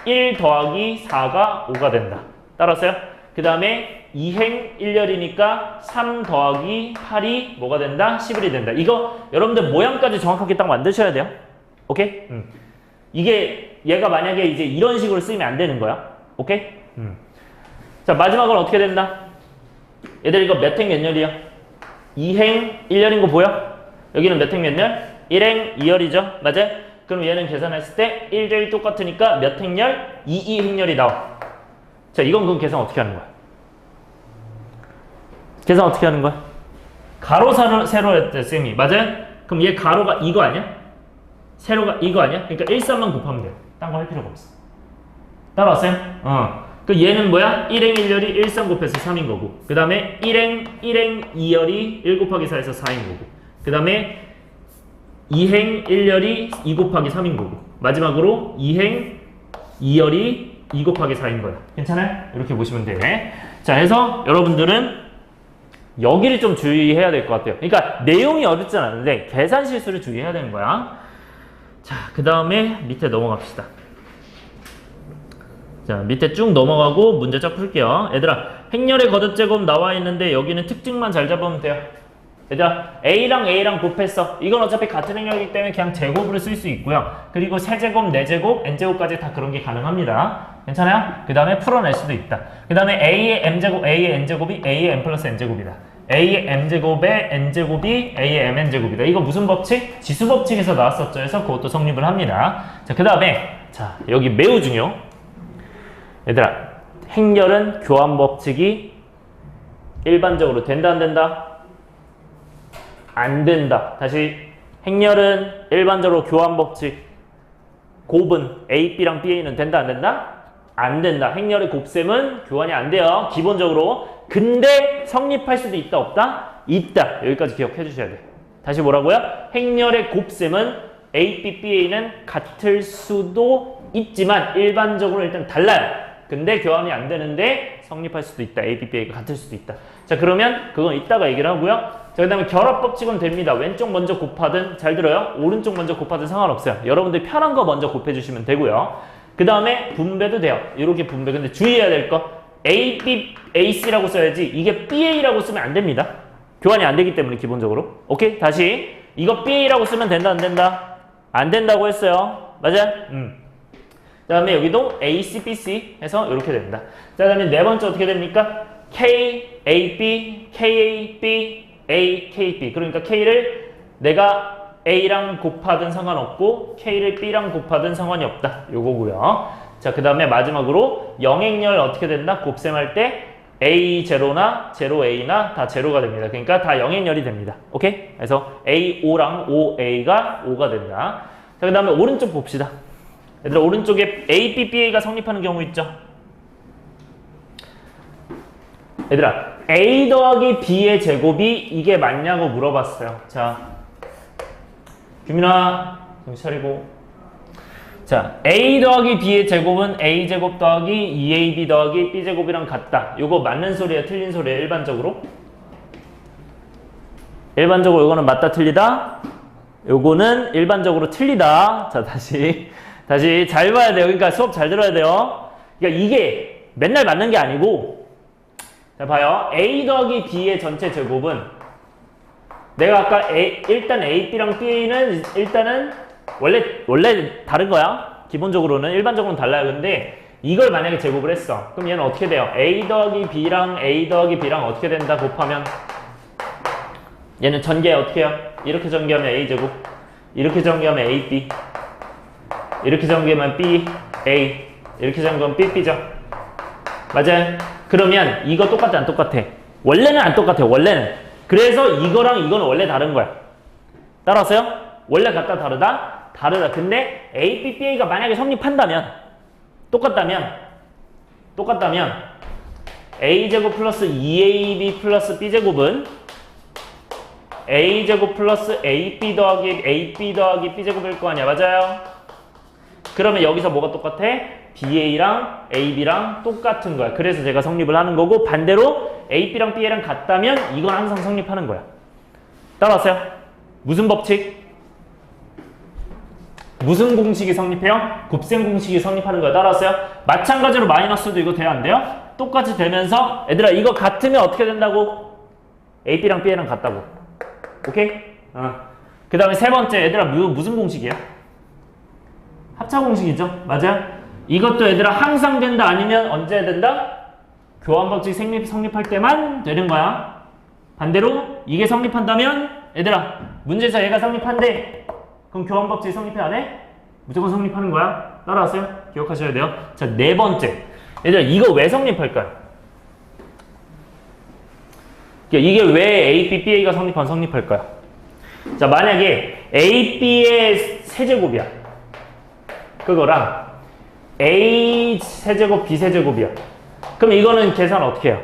1 더하기 4가 5가 된다. 따라서요? 그 다음에 2행 1열이니까 3 더하기 8이 뭐가 된다? 11이 된다. 이거 여러분들 모양까지 정확하게 딱 만드셔야 돼요. 오케이? 이게 얘가 만약에 이제 이런 식으로 쓰이면 안 되는 거야. 오케이? 자, 마지막으로 어떻게 된다? 얘들 이거 몇 행 몇 열이야? 2행 1열인 거 보여? 여기는 몇 행 몇 열? 1행 2열이죠? 맞아요? 그럼 얘는 계산했을 때 1, 1 똑같으니까 몇 행열? 2, 2행열이 나와. 자, 이건 그럼 계산 어떻게 하는 거야? 계산 어떻게 하는 거야? 가로, 세로 했대, 쌤이. 맞아요? 그럼 얘 가로가 이거 아니야? 세로가 이거 아니야? 그러니까 1, 3만 곱하면 돼. 딴 거 할 필요가 없어. 따라왔어요? 그 얘는 뭐야? 1행 1열이 1, 3 곱해서 3인 거고. 그 다음에 1행 2열이 1 곱하기 4에서 4인 거고. 그 다음에 2행 1열이 2 곱하기 3인 거고. 마지막으로 2행 2열이 2 곱하기 4인 거야. 괜찮아요? 이렇게 보시면 돼. 자, 해서 여러분들은 여기를 좀 주의해야 될 것 같아요. 그러니까 내용이 어렵진 않은데 계산 실수를 주의해야 되는 거야. 자, 그 다음에 밑에 넘어갑시다. 자, 밑에 쭉 넘어가고 문제 쫙 풀게요. 얘들아, 행렬의 거듭제곱 나와 있는데 여기는 특징만 잘 잡으면 돼요. 얘들아, A랑 곱했어. 이건 어차피 같은 행렬이기 때문에 그냥 제곱으로 쓸 수 있고요. 그리고 세제곱, 네제곱, n제곱까지 다 그런 게 가능합니다. 괜찮아요? 그 다음에 풀어낼 수도 있다. 그 다음에 A의 m제곱, A의 n제곱이 A의 m 플러스 n제곱이다. A의 m제곱에 n제곱이 A의 mn제곱이다. 이거 무슨 법칙? 지수법칙에서 나왔었죠. 그래서 그것도 성립을 합니다. 자, 그 다음에 자, 여기 매우 중요. 얘들아, 행렬은 교환법칙이 일반적으로 된다 안 된다? 안 된다. 다시, 행렬은 일반적으로 교환법칙 곱은 A, B랑 BA는 된다 안 된다? 안 된다. 행렬의 곱셈은 교환이 안 돼요. 기본적으로. 근데 성립할 수도 있다 없다? 있다. 여기까지 기억해 주셔야 돼. 다시 뭐라고요? 행렬의 곱셈은 A, B, BA는 같을 수도 있지만 일반적으로 일단 달라요. 근데 교환이 안 되는데 성립할 수도 있다. A, B, B가 같을 수도 있다. 자, 그러면 그건 이따가 얘기를 하고요. 자, 그 다음에 결합법칙은 됩니다. 왼쪽 먼저 곱하든, 잘 들어요? 오른쪽 먼저 곱하든 상관없어요. 여러분들 편한 거 먼저 곱해주시면 되고요. 그 다음에 분배도 돼요. 이렇게 분배. 근데 주의해야 될 거. A, B, AC라고 써야지 이게 BA라고 쓰면 안 됩니다. 교환이 안 되기 때문에 기본적으로. 오케이? 다시. 이거 BA라고 쓰면 된다 안 된다? 안 된다고 했어요. 맞아요? 그 다음에 여기도 AC, BC 해서 이렇게 됩니다. 자, 그 다음에 네 번째 어떻게 됩니까? K, AB, KAB, A, KB. 그러니까 K를 내가 A랑 곱하든 상관없고 K를 B랑 곱하든 상관이 없다. 요거고요. 자, 그 다음에 마지막으로 영행렬 어떻게 된다? 곱셈할 때 A0나 0A나 다 제로가 됩니다. 그러니까 다 영행렬이 됩니다. 오케이? 그래서 A5랑 5A가 5가 된다. 자, 그 다음에 오른쪽 봅시다. 얘들아, 오른쪽에 A, B, BA가 성립하는 경우 있죠? 얘들아, A 더하기 B의 제곱이 이게 맞냐고 물어봤어요. 자, 규민아, 정신 차리고. 자, A 더하기 B의 제곱은 A제곱 더하기 2AB 더하기 B제곱이랑 같다. 요거 맞는 소리야, 틀린 소리야, 일반적으로? 일반적으로 요거는 맞다, 틀리다? 요거는 일반적으로 틀리다. 자, 다시 잘 봐야 돼요. 그러니까 수업 잘 들어야 돼요. 그러니까 이게 맨날 맞는 게 아니고, 자, 봐요. A 더하기 B의 전체 제곱은 내가 아까 일단 A, B랑 B는 일단은 원래 다른 거야. 기본적으로는 일반적으로는 달라요. 근데 이걸 만약에 제곱을 했어. 그럼 얘는 어떻게 돼요? A 더하기 B랑 A 더하기 B랑 어떻게 된다? 곱하면 얘는 전개 어떻게 해요? 이렇게 전개하면 A제곱, 이렇게 전개하면 AB, 이렇게 전개하면 B, A, 이렇게 전개하면 B, B죠. 맞아요? 그러면 이거 똑같아 안 똑같아? 원래는 안 똑같아. 원래는. 그래서 이거랑 이거는 원래 다른 거야. 따라서요? 원래 같다 다르다? 다르다. 근데 ABBA가 만약에 성립한다면 똑같다면 A제곱 플러스 2AB 플러스 B제곱은 A제곱 플러스 AB 더하기 B제곱일 거 아니야. 맞아요? 그러면 여기서 뭐가 똑같아? BA랑 AB랑 똑같은 거야. 그래서 제가 성립을 하는 거고, 반대로 AB랑 BA랑 같다면 이건 항상 성립하는 거야. 따라왔어요? 무슨 법칙? 무슨 공식이 성립해요? 곱셈 공식이 성립하는 거야. 따라왔어요? 마찬가지로 마이너스도 이거 돼야 안 돼요? 똑같이 되면서 얘들아 이거 같으면 어떻게 된다고? AB랑 BA랑 같다고. 오케이? 그 다음에 세 번째 얘들아 무슨 공식이야? 합차 공식이죠? 맞아요? 이것도 얘들아 항상 된다 아니면 언제 된다? 교환 법칙 성립할 때만 되는 거야. 반대로 이게 성립한다면 얘들아 문제에서 얘가 성립한대. 그럼 교환 법칙 성립해 안 해? 무조건 성립하는 거야. 따라왔어요? 기억하셔야 돼요. 자, 네 번째. 얘들아 이거 왜 성립할까요? 이게 왜 AB, BA가 성립할까요? 자, 만약에 AB의 세제곱이야. 그거랑 A 세제곱, B 세제곱이야. 그럼 이거는 계산 어떻게 해요?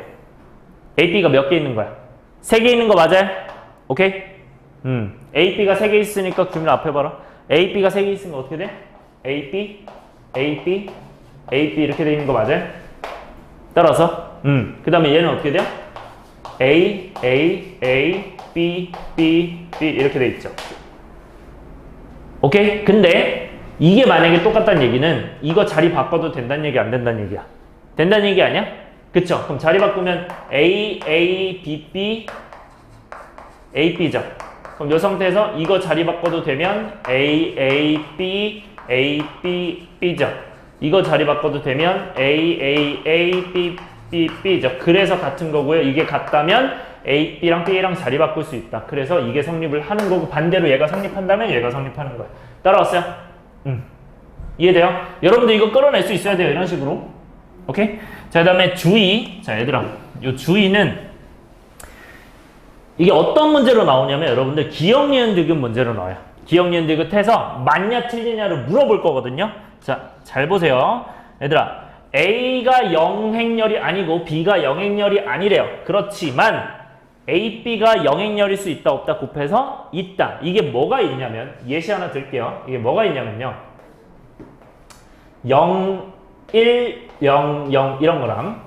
AB가 몇 개 있는 거야? 3개 있는 거 맞아요? 오케이? AB가 3개 있으니까 규민 앞에 봐라. AB가 3개 있으면 어떻게 돼? AB, AB, AB 이렇게 돼 있는 거 맞아요? 따라서 그 다음에 얘는 어떻게 돼요? A, A, A, B, B, B 이렇게 돼 있죠. 오케이? 근데 이게 만약에 똑같다는 얘기는 이거 자리 바꿔도 된다는 얘기 안 된다는 얘기야. 된다는 얘기 아니야? 그쵸? 그럼 자리 바꾸면 A, A, B, B, A, B죠. 그럼 이 상태에서 이거 자리 바꿔도 되면 A, A, B, A, B, B죠. 이거 자리 바꿔도 되면 A, A, A, B, B, B죠. 그래서 같은 거고요. 이게 같다면 A, B랑 B랑 자리 바꿀 수 있다. 그래서 이게 성립을 하는 거고 반대로 얘가 성립한다면 얘가 성립하는 거야. 따라왔어요? 이해돼요? 여러분들 이거 끌어낼 수 있어야 돼요. 이런 식으로. 오케이? 자, 그 다음에 주의. 자, 얘들아. 요 주의는 이게 어떤 문제로 나오냐면 여러분들 기억, 니은, 디귿 문제로 나와요. 기억, 니은, 디귿 해서 맞냐 틀리냐를 물어볼 거거든요. 자, 잘 보세요. 얘들아, A가 영행렬이 아니고 B가 영행렬이 아니래요. 그렇지만 A, B가 영행렬일 수 있다 없다 곱해서 있다. 이게 뭐가 있냐면 예시 하나 드릴게요. 이게 뭐가 있냐면요. 0, 1, 0, 0 이런 거랑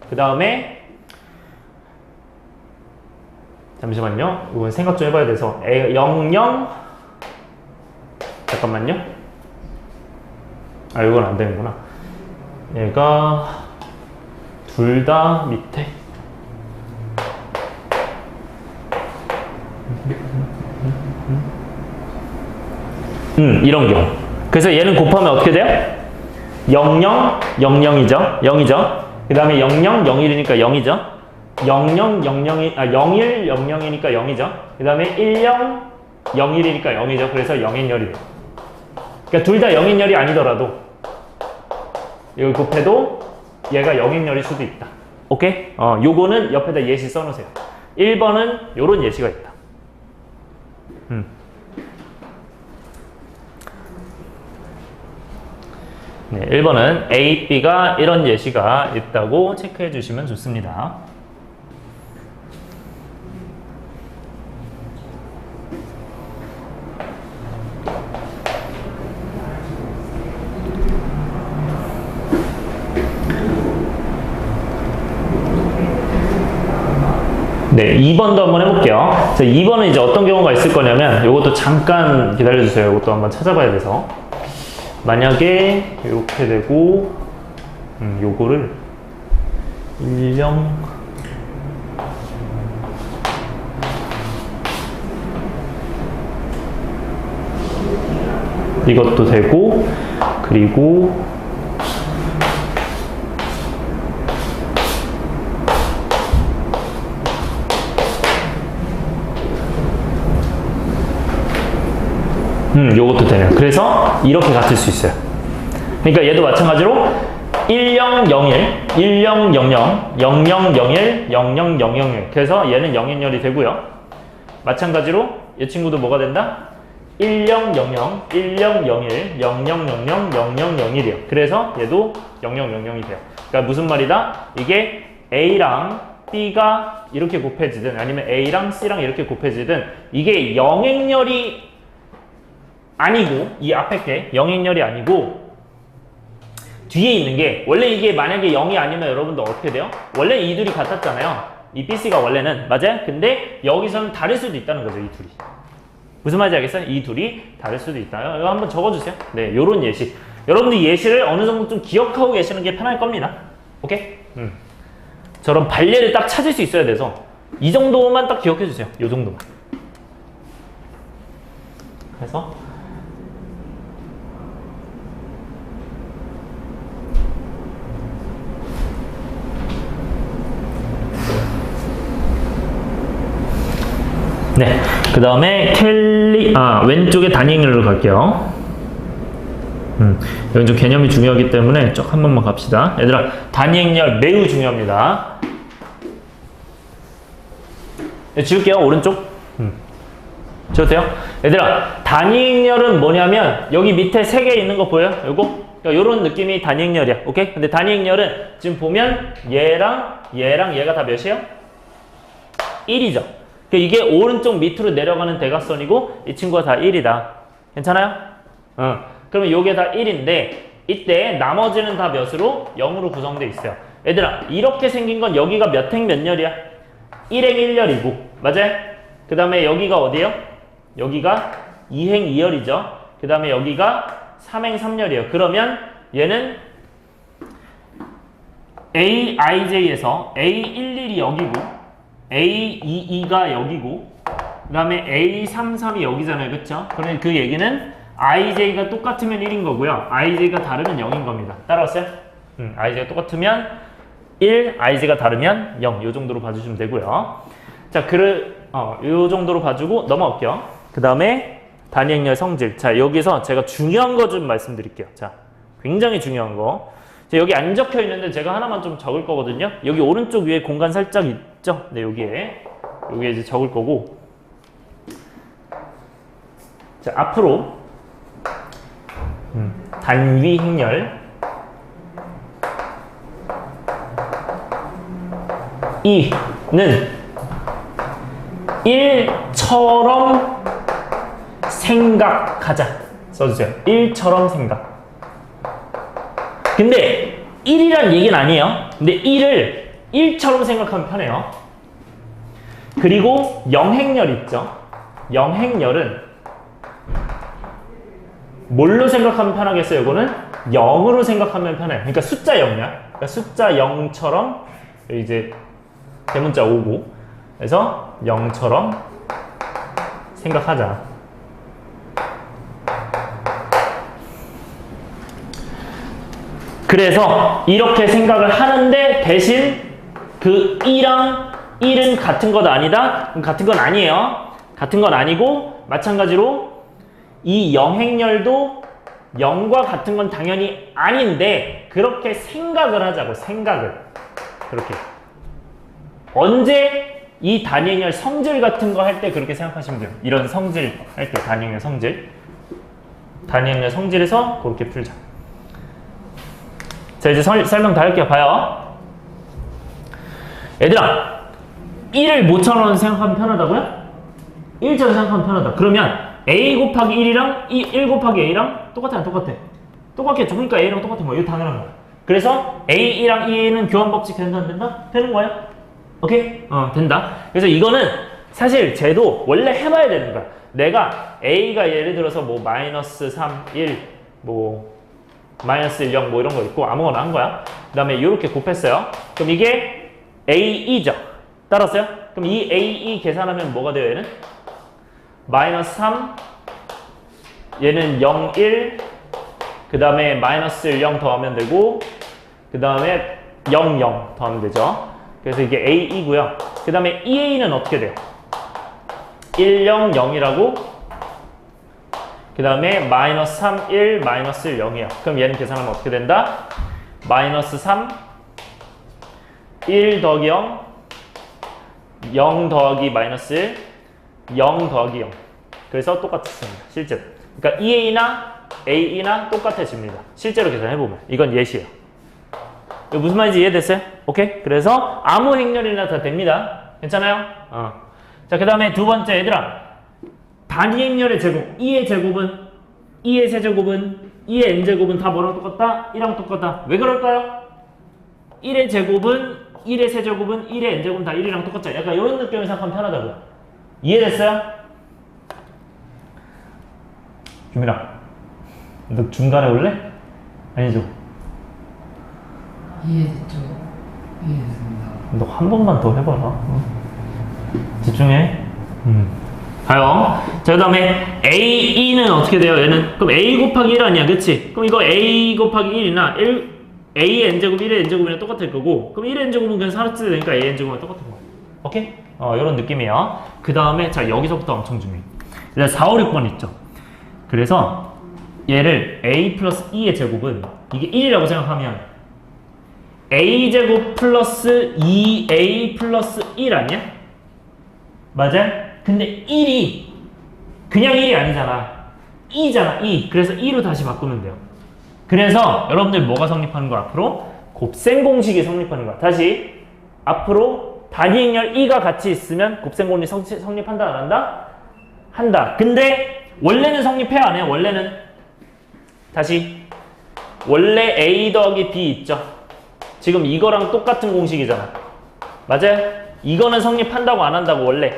그 다음에 잠시만요. 이건 생각 좀 해봐야 돼서 0, 0 잠깐만요. 아, 이건 안 되는구나. 얘가 둘 다 밑에 이런 경우. 그래서 얘는 곱하면 어떻게 돼요? 0, 0, 0, 0이죠. 0이죠. 그 다음에 0, 0, 0, 1이니까 0이죠. 0, 0, 0, 0이, 0, 1, 0, 0이니까 0이죠. 그 다음에 1, 0, 0, 1이니까 0이죠. 그래서 영행렬이 돼요. 그러니까 둘 다 영행렬이 아니더라도 이걸 곱해도 얘가 영행렬일 수도 있다. 오케이? 요거는 옆에다 예시 써놓으세요. 1번은 요런 예시가 있다. 네, 1번은 A, B가 이런 예시가 있다고 체크해 주시면 좋습니다. 네, 2번도 한번 해볼게요. 자, 2번은 이제 어떤 경우가 있을 거냐면 요것도 잠깐 기다려주세요. 요것도 한번 찾아봐야 돼서. 만약에 이렇게 되고 요거를 1, 0 이것도 되고 그리고 요것도 되네요. 그래서 이렇게 같을 수 있어요. 그러니까 얘도 마찬가지로 1001, 1000, 0001, 00001 그래서 얘는 영행렬이 되고요. 마찬가지로 이 친구도 뭐가 된다? 1000, 1001, 0000, 0001이에요. 그래서 얘도 0000이 돼요. 그러니까 무슨 말이다? 이게 A랑 B가 이렇게 곱해지든 아니면 A랑 C랑 이렇게 곱해지든 이게 영행열이 아니고 이 앞에 게 영행열이 아니고 뒤에 있는 게 원래 이게 만약에 0이 아니면 여러분들 어떻게 돼요? 원래 이 둘이 같았잖아요. 이 BC가 원래는 맞아요? 근데 여기서는 다를 수도 있다는 거죠. 이 둘이. 무슨 말인지 알겠어요? 이 둘이 다를 수도 있다. 이거 한번 적어주세요. 네, 요런 예시. 여러분들 예시를 어느 정도 좀 기억하고 계시는 게 편할 겁니다. 오케이? 저런 발례를 딱 찾을 수 있어야 돼서 이 정도만 딱 기억해 주세요. 요 정도만. 그래서 네, 그 다음에 왼쪽에 단위행렬로 갈게요. 이건 좀 개념이 중요하기 때문에 쭉 한 번만 갑시다. 얘들아, 단위행렬 매우 중요합니다. 네, 지울게요, 오른쪽. 지워도 돼요? 얘들아, 단위행렬은 뭐냐면 여기 밑에 3개 있는 거 보여요? 요거? 그러니까 요런 느낌이 단위행렬이야. 오케이? 근데 단위행렬은 지금 보면 얘랑 얘가 다 몇이에요? 1이죠. 이게 오른쪽 밑으로 내려가는 대각선이고 이 친구가 다 1이다. 괜찮아요? 그러면 요게 다 1인데 이때 나머지는 다 몇으로? 0으로 구성되어 있어요. 얘들아, 이렇게 생긴 건 여기가 몇 행 몇 열이야? 1행 1열이고 맞아요? 그 다음에 여기가 어디예요? 여기가 2행 2열이죠. 그 다음에 여기가 3행 3열이에요. 그러면 얘는 AIJ에서 A11이 여기고 A22가 여기고 그 다음에 A33이 여기잖아요. 그쵸? 그러면 그 얘기는 IJ가 똑같으면 1인 거고요. IJ가 다르면 0인 겁니다. 따라왔어요? IJ가 똑같으면 1, IJ가 다르면 0. 요 정도로 봐주시면 되고요. 자, 요 정도로 봐주고 넘어갈게요. 그 다음에 단위행렬 성질. 자, 여기서 제가 중요한 거 좀 말씀드릴게요. 자, 굉장히 중요한 거. 자, 여기 안 적혀 있는데 제가 하나만 좀 적을 거거든요. 여기 오른쪽 위에 공간 살짝 있죠? 네, 여기에 이제 적을 거고. 자, 앞으로 단위 행렬 이는 1처럼 생각하자. 써주세요. 1처럼 생각. 근데 1이란 얘기는 아니에요. 근데 1을 1처럼 생각하면 편해요. 그리고 영행렬 있죠. 영행렬은 뭘로 생각하면 편하겠어요? 이거는 0으로 생각하면 편해요. 그러니까 숫자 0이야. 그러니까 숫자 0처럼 이제 대문자 5고 그래서 0처럼 생각하자. 그래서 이렇게 생각을 하는데 대신 그 2랑 1은 같은 것 아니다? 같은 건 아니에요. 같은 건 아니고 마찬가지로 이 영행렬도 0과 같은 건 당연히 아닌데 그렇게 생각을 하자고. 생각을 그렇게 언제 이 단위행렬 성질 같은 거 할 때 그렇게 생각하시면 돼요. 이런 성질 할 때 단위행렬 성질에서 그렇게 풀자. 자, 이제 설명 다 할게요. 봐요. 얘들아, 1을 뭐처럼 생각하면 편하다고요? 1처럼 생각하면 편하다. 그러면 A 곱하기 1이랑 1 곱하기 A랑 똑같아. 똑같겠죠. 그러니까 A랑 똑같은 거야. 이거 당연한 거야. 그래서 A1랑 E는 교환 법칙 된다 안 된다? 되는 거예요. 오케이? 된다. 그래서 이거는 사실 쟤도 원래 해봐야 되는 거야. 내가 A가 예를 들어서 뭐 마이너스 3, 1, 뭐 마이너스 1, 0 뭐 이런 거 있고 아무거나 한 거야. 그 다음에 이렇게 곱했어요. 그럼 이게 A2죠. 따랐어요? 그럼 이 A2 계산하면 뭐가 돼요? 얘는? 마이너스 3, 얘는 0, 1, 그 다음에 마이너스 1, 0 더하면 되고 그 다음에 0, 0 더하면 되죠. 그래서 이게 A2고요. 그 다음에 EA는 어떻게 돼요? 1, 0, 0이라고 그 다음에 마이너스 3, 1, 마이너스 1, 0이에요. 그럼 얘는 계산하면 어떻게 된다? 마이너스 3, 1 더하기 0, 0 더하기 마이너스 1, 0 더하기 0. 그래서 똑같습니다. 실제로. 그러니까 EA나 AE나 똑같아집니다. 실제로 계산해보면. 이건 예시예요. 이거 무슨 말인지 이해됐어요? 오케이? 그래서 아무 행렬이나 다 됩니다. 괜찮아요? 자, 그 다음에 두 번째, 얘들아. 단위 행렬의 제곱. 2의 제곱은, 2의 세제곱은, 2의 n제곱은 다 뭐랑 똑같다? 1랑 똑같다. 왜 그럴까요? 1의 제곱은, 1의 세제곱은, 1의 n제곱은 다 1이랑 똑같죠. 약간 이런 느낌을 생각하면 편하다고요. 이해됐어요? 규민아, 너 중간에 올래? 아니죠? 이해됐죠? 이해됐습니다. 너 한 번만 더 해봐라. 집중해. 가요. 자, 그 다음에 AE는 어떻게 돼요? 얘는 그럼 A 곱하기 1 아니야, 그치? 그럼 이거 A 곱하기 1이나 A의 n제곱 1의 n제곱이랑 똑같을 거고, 그럼 1의 n제곱은 그냥 사라지게 되니까 A n제곱이랑 똑같은 거야. 오케이? 이런 느낌이에요. 그 다음에 자, 여기서부터 엄청 중요해. 일단 4, 5, 6번 있죠. 그래서 얘를 A 플러스 E의 제곱은 이게 1이라고 생각하면 A제곱 플러스 2A 플러스 1 아니야? 맞아? 근데 1이 그냥 1이 아니잖아. 2잖아, 2. 그래서 2로 다시 바꾸면 돼요. 그래서 여러분들 뭐가 성립하는 거야? 앞으로 곱셈 공식이 성립하는 거야. 다시 앞으로 단위 행렬 2가 같이 있으면 곱셈 공식 성립한다, 안 한다? 한다. 근데 원래는 성립해야 안 해요? 원래는 다시 원래 A 더하기 B 있죠? 지금 이거랑 똑같은 공식이잖아. 맞아요? 이거는 성립한다고 안 한다고 원래.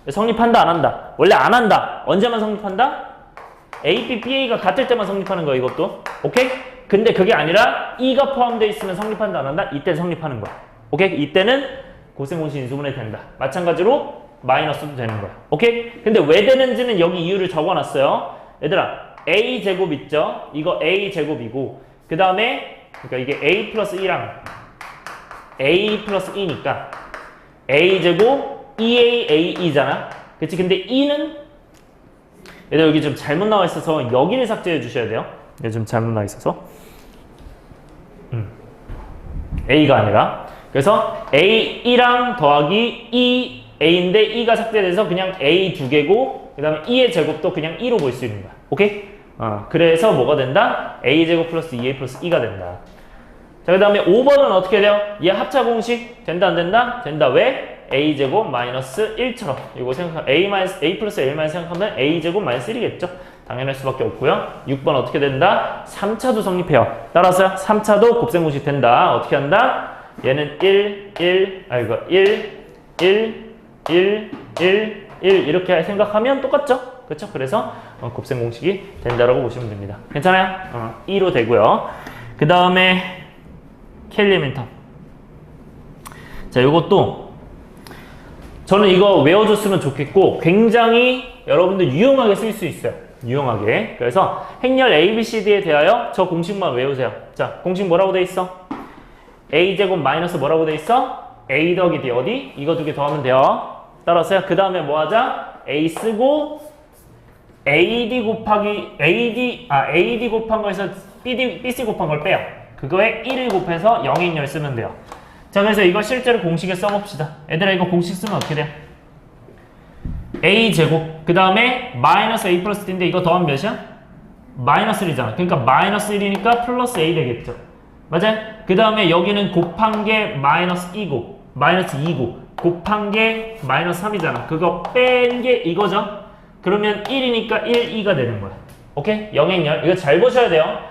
성립한다 안 한다. 원래 안 한다. 언제만 성립한다? A, B, BA가 같을 때만 성립하는 거야, 이것도. 오케이? 근데 그게 아니라 E가 포함되어 있으면 성립한다 안 한다? 이때 성립하는 거야. 오케이? 이때는 고생 공식 인수분해 된다. 마찬가지로 마이너스도 되는 거야. 오케이? 근데 왜 되는지는 여기 이유를 적어놨어요. 얘들아, A 제곱 있죠? 이거 A 제곱이고, 그 다음에 그러니까 이게 A 플러스 2랑 A 플러스 2니까 A 제곱 2A AE잖아. 그치? 근데 2는 얘들 여기 좀 잘못 나와 있어서 여기를 삭제해 주셔야 돼요. 여기 좀 잘못 나와 있어서 A가 아니라, 그래서 A1랑 더하기 2A인데 2가 삭제돼서 그냥 A 두 개고, 그 다음에 2의 제곱도 그냥 2로 볼 수 있는 거야. 오케이? 그래서 뭐가 된다? A제곱 플러스 2A 플러스 2가 된다. 자, 그 다음에 5번은 어떻게 돼요? 얘 합차 공식 된다 안 된다? 된다. 왜? A제곱 마이너스 1처럼 이거 생각, A 플러스 L 생각하면 A제곱 마이너스 1이겠죠? 당연할 수밖에 없고요. 6번 어떻게 된다? 3차도 성립해요. 따라서요, 3차도 곱셈 공식 된다. 어떻게 한다? 얘는 1 이렇게 생각하면 똑같죠? 그렇죠? 그래서 곱셈 공식이 된다라고 보시면 됩니다. 괜찮아요? 2로 되고요. 그 다음에 켈리멘텀. 자, 이것도 저는 이거 외워줬으면 좋겠고 굉장히 여러분들 유용하게 쓸 수 있어요. 유용하게. 그래서 행렬 ABCD에 대하여 저 공식만 외우세요. 자, 공식 뭐라고 돼 있어? A제곱 마이너스 뭐라고 돼 있어? A 더하기 D 어디? 이거 두 개 더하면 돼요. 따라서요. 그 다음에 뭐 하자? A 쓰고 AD 곱한 거에서 BC 곱한 걸 빼요. 그거에 1을 곱해서 영행렬 쓰면 돼요. 자, 그래서 이거 실제로 공식에 써봅시다. 얘들아, 이거 공식 쓰면 어떻게 돼요? A 제곱, 그 다음에 마이너스 A 플러스 D인데 이거 더하면 몇이야? 마이너스 1이잖아. 그러니까 마이너스 1이니까 플러스 A 되겠죠. 맞아요? 그 다음에 여기는 곱한 게 마이너스 2고 마이너스 2고 곱한 게 마이너스 3이잖아. 그거 뺀 게 이거죠. 그러면 1이니까 1, 2가 되는 거야. 오케이? 영행렬. 이거 잘 보셔야 돼요.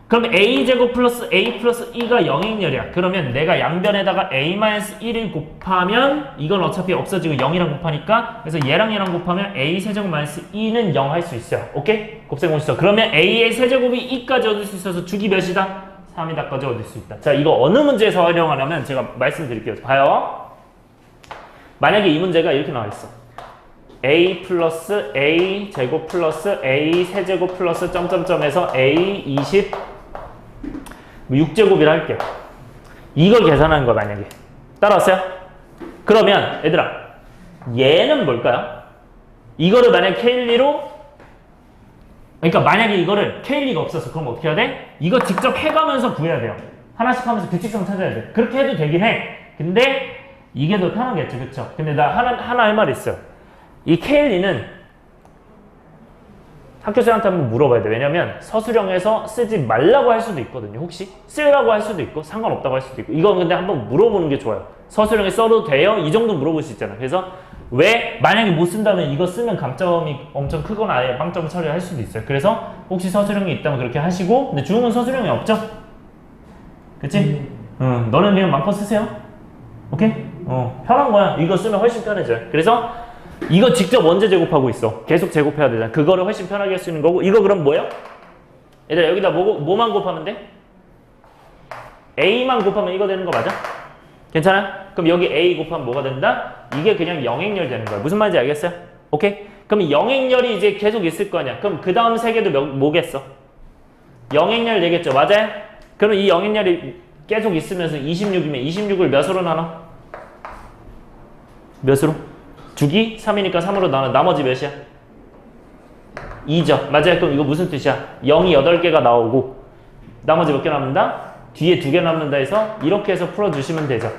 그럼 A제곱 플러스 A 플러스 2가 영행렬이야. 그러면 내가 양변에다가 A-1을 곱하면 이건 어차피 없어지고 0이랑 곱하니까, 그래서 얘랑 곱하면 A 세제곱 마이너스 2는 0 할 수 있어요. 오케이? 곱셈 공식. 그러면 A의 세제곱이 2까지 얻을 수 있어서 주기 몇이다? 3이다까지 얻을 수 있다. 자, 이거 어느 문제에서 활용하냐면 제가 말씀드릴게요. 봐요. 만약에 이 문제가 이렇게 나와 있어. A 플러스 A 제곱 플러스 A 세제곱 플러스 점점점에서 A 20 6제곱이라 할게요. 이걸 계산하는 거야, 만약에. 따라왔어요? 그러면 얘들아, 얘는 뭘까요? 이거를 만약에 K1로, 그러니까 만약에 이거를 K1가 없었어. 그럼 어떻게 해야 돼? 이거 직접 해가면서 구해야 돼요. 하나씩 하면서 규칙성 찾아야 돼. 그렇게 해도 되긴 해. 근데 이게 더 편하겠죠, 그쵸? 근데 나 하나 할 말 있어요. 이 K1은 학교생한테 한번 물어봐야 돼. 왜냐면 서술형에서 쓰지 말라고 할 수도 있거든요. 혹시 쓰라고 할 수도 있고 상관없다고 할 수도 있고. 이건 근데 한번 물어보는 게 좋아요. 서술형에 써도 돼요? 이 정도 물어볼 수 있잖아. 그래서 왜 만약에 못 쓴다면 이거 쓰면 감점이 엄청 크거나 아예 빵점 처리할 수도 있어요. 그래서 혹시 서술형이 있다면 그렇게 하시고, 근데 중국은 서술형이 없죠? 그치? 너는 그냥 마음껏 쓰세요. 오케이? 편한 거야. 이거 쓰면 훨씬 편해져요. 그래서 이거 직접 원제 제곱하고 있어. 계속 제곱해야 되잖아. 그거를 훨씬 편하게 할 수 있는 거고. 이거 그럼 뭐예요? 얘들아 여기다 뭐만 곱하면 돼? A만 곱하면 이거 되는 거 맞아? 괜찮아? 그럼 여기 A 곱하면 뭐가 된다? 이게 그냥 영행렬 되는 거야. 무슨 말인지 알겠어요? 오케이? 그럼 영행렬이 이제 계속 있을 거 아니야. 그럼 그 다음 세 개도 뭐겠어? 영행렬 되겠죠. 맞아요? 그럼 이 영행렬이 계속 있으면서 26이면 26을 몇으로 나눠? 몇으로? 주기 3이니까 3으로 나눠. 나머지 몇이야? 2죠. 맞아요. 그럼 이거 무슨 뜻이야? 0이 8개가 나오고 나머지 몇 개 남는다? 뒤에 2개 남는다 해서 이렇게 해서 풀어주시면 되죠.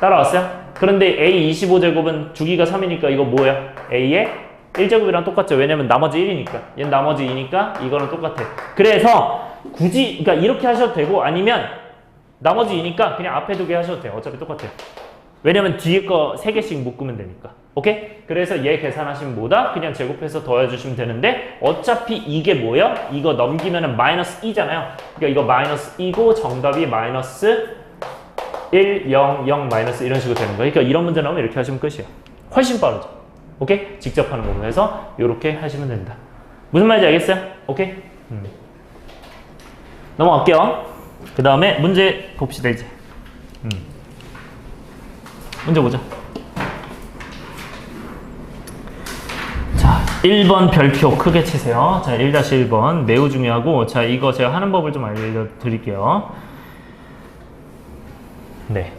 따라왔어요? 그런데 A 25제곱은 주기가 3이니까 이거 뭐야? A의 1제곱이랑 똑같죠. 왜냐면 나머지 1이니까. 얘는 나머지 2니까 이거랑 똑같아. 그래서 굳이 그러니까 이렇게 하셔도 되고 아니면 나머지 2니까 그냥 앞에 2개 하셔도 돼요. 어차피 똑같아요. 왜냐면 뒤에 거 3개씩 묶으면 되니까. 오케이? 그래서 얘 계산하시면 뭐다? 그냥 제곱해서 더해주시면 되는데 어차피 이게 뭐야? 이거 넘기면은 마이너스 2잖아요. 그러니까 이거 마이너스 2고 정답이 마이너스 1, 0, 0, 마이너스 이런 식으로 되는 거예요. 그러니까 이런 문제 나오면 이렇게 하시면 끝이에요. 훨씬 빠르죠. 오케이? 직접 하는 부분에서 이렇게 하시면 된다. 무슨 말인지 알겠어요? 오케이? 넘어갈게요. 그 다음에 문제 봅시다 이제. 문제 보자. 자, 1번 별표 크게 치세요. 자, 1-1번 매우 중요하고 자, 이거 제가 하는 법을 좀 알려드릴게요. 네.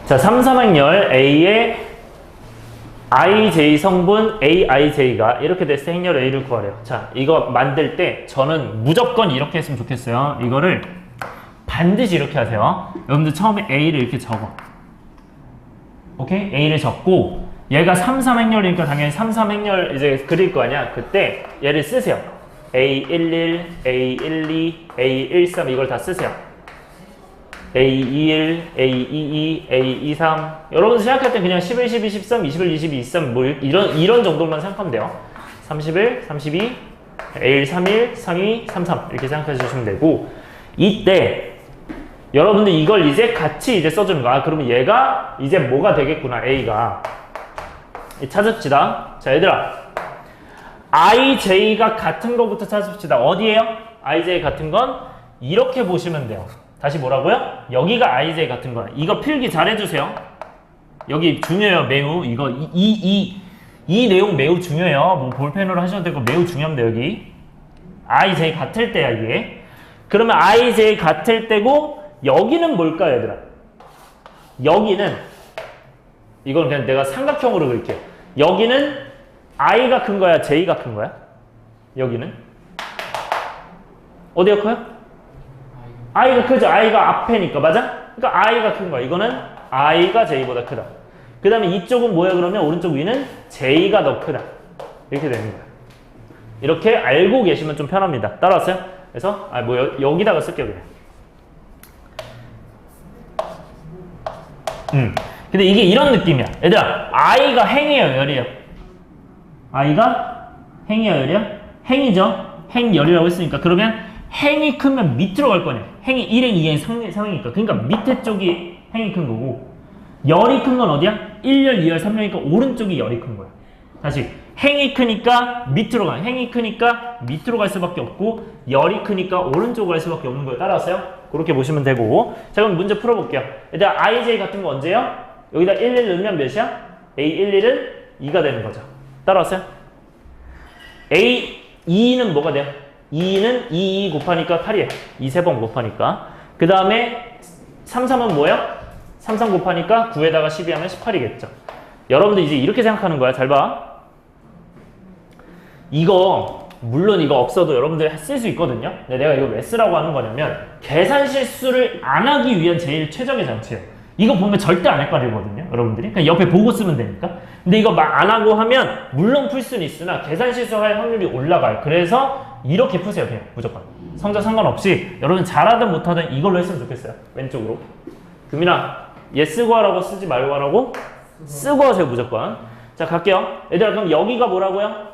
자, 3삼행렬 A의 IJ 성분 AIJ가 이렇게 됐을 때 행렬 A를 구하래요. 자, 이거 만들 때 저는 무조건 이렇게 했으면 좋겠어요. 이거를 반드시 이렇게 하세요. 여러분들 처음에 A를 이렇게 적어. 오케이? A를 적고 얘가 3삼행렬이니까 당연히 3삼행렬 이제 그릴 거 아니야. 그때 얘를 쓰세요. A11, A12, A13 이걸 다 쓰세요. A21, A22, A23 여러분 생각할 때 그냥 11, 12, 13, 21, 22, 23 뭐 이런 정도만 생각하면 돼요. 31, 32, A31, 32, 33 이렇게 생각해 주시면 되고 이때 여러분들 이걸 이제 같이 이제 써주는 거야. 그러면 얘가 이제 뭐가 되겠구나. A가 찾읍시다. 자 얘들아 IJ가 같은 거부터 찾읍시다. 어디에요? IJ 같은 건 이렇게 보시면 돼요. 다시 뭐라고요? 여기가 IJ 같은 거야. 이거 필기 잘 해주세요. 여기 중요해요. 매우 이거 이 내용 매우 중요해요. 뭐 볼펜으로 하셔도 되고 매우 중요합니다. 여기 IJ 같을 때야 이게. 그러면 IJ 같을 때고 여기는 뭘까요 얘들아? 여기는 이건 그냥 내가 삼각형으로 그릴게요. 여기는 I가 큰 거야? J가 큰 거야? 여기는? 어디가 커요? I가 크죠? I가 앞에니까 맞아? 그러니까 I가 큰 거야. 이거는 I가 J보다 크다. 그 다음에 이쪽은 뭐야 그러면 오른쪽 위는 J가 더 크다. 이렇게 되는 거야. 이렇게 알고 계시면 좀 편합니다. 따라왔어요? 그래서 여기다가 쓸게요 그냥. 근데 이게 이런 느낌이야. 얘들아, I가 행이에요, 열이에요? I가 행이에요, 열이에요? 행이죠? 행열이라고 했으니까. 그러면 행이 크면 밑으로 갈 거냐? 행이 1행, 2행, 3행이니까. 그러니까 밑에 쪽이 행이 큰 거고, 열이 큰 건 어디야? 1열, 2열, 3열이니까 오른쪽이 열이 큰 거야. 다시. 행이 크니까 밑으로 가. 행이 크니까 밑으로 갈 수밖에 없고, 열이 크니까 오른쪽으로 갈 수밖에 없는 거예요. 따라왔어요? 그렇게 보시면 되고. 자, 그럼 문제 풀어볼게요. 일단 IJ 같은 거 언제요? 여기다 11 넣으면 몇이야? A11은 2가 되는 거죠. 따라왔어요? A2는 뭐가 돼요? 2는 2 곱하니까 8이에요. 2 3번 곱하니까. 그 다음에 33은 뭐예요? 33 곱하니까 9에다가 12 하면 18이겠죠. 여러분들 이제 이렇게 생각하는 거야. 잘 봐. 이거 물론 이거 없어도 여러분들 쓸 수 있거든요. 근데 내가 이거 왜 쓰라고 하는 거냐면 계산 실수를 안 하기 위한 제일 최적의 장치예요. 이거 보면 절대 안 헷갈리거든요, 여러분들이. 그냥 옆에 보고 쓰면 되니까. 근데 이거 막 안 하고 하면 물론 풀 수는 있으나 계산 실수할 확률이 올라가요. 그래서 이렇게 푸세요, 그냥 무조건. 성적 상관없이 여러분 잘하든 못하든 이걸로 했으면 좋겠어요. 왼쪽으로. 금민아, 얘 쓰고 하라고 쓰지 말고 하라고? 쓰고 하세요, 무조건. 자, 갈게요. 얘들아, 그럼 여기가 뭐라고요?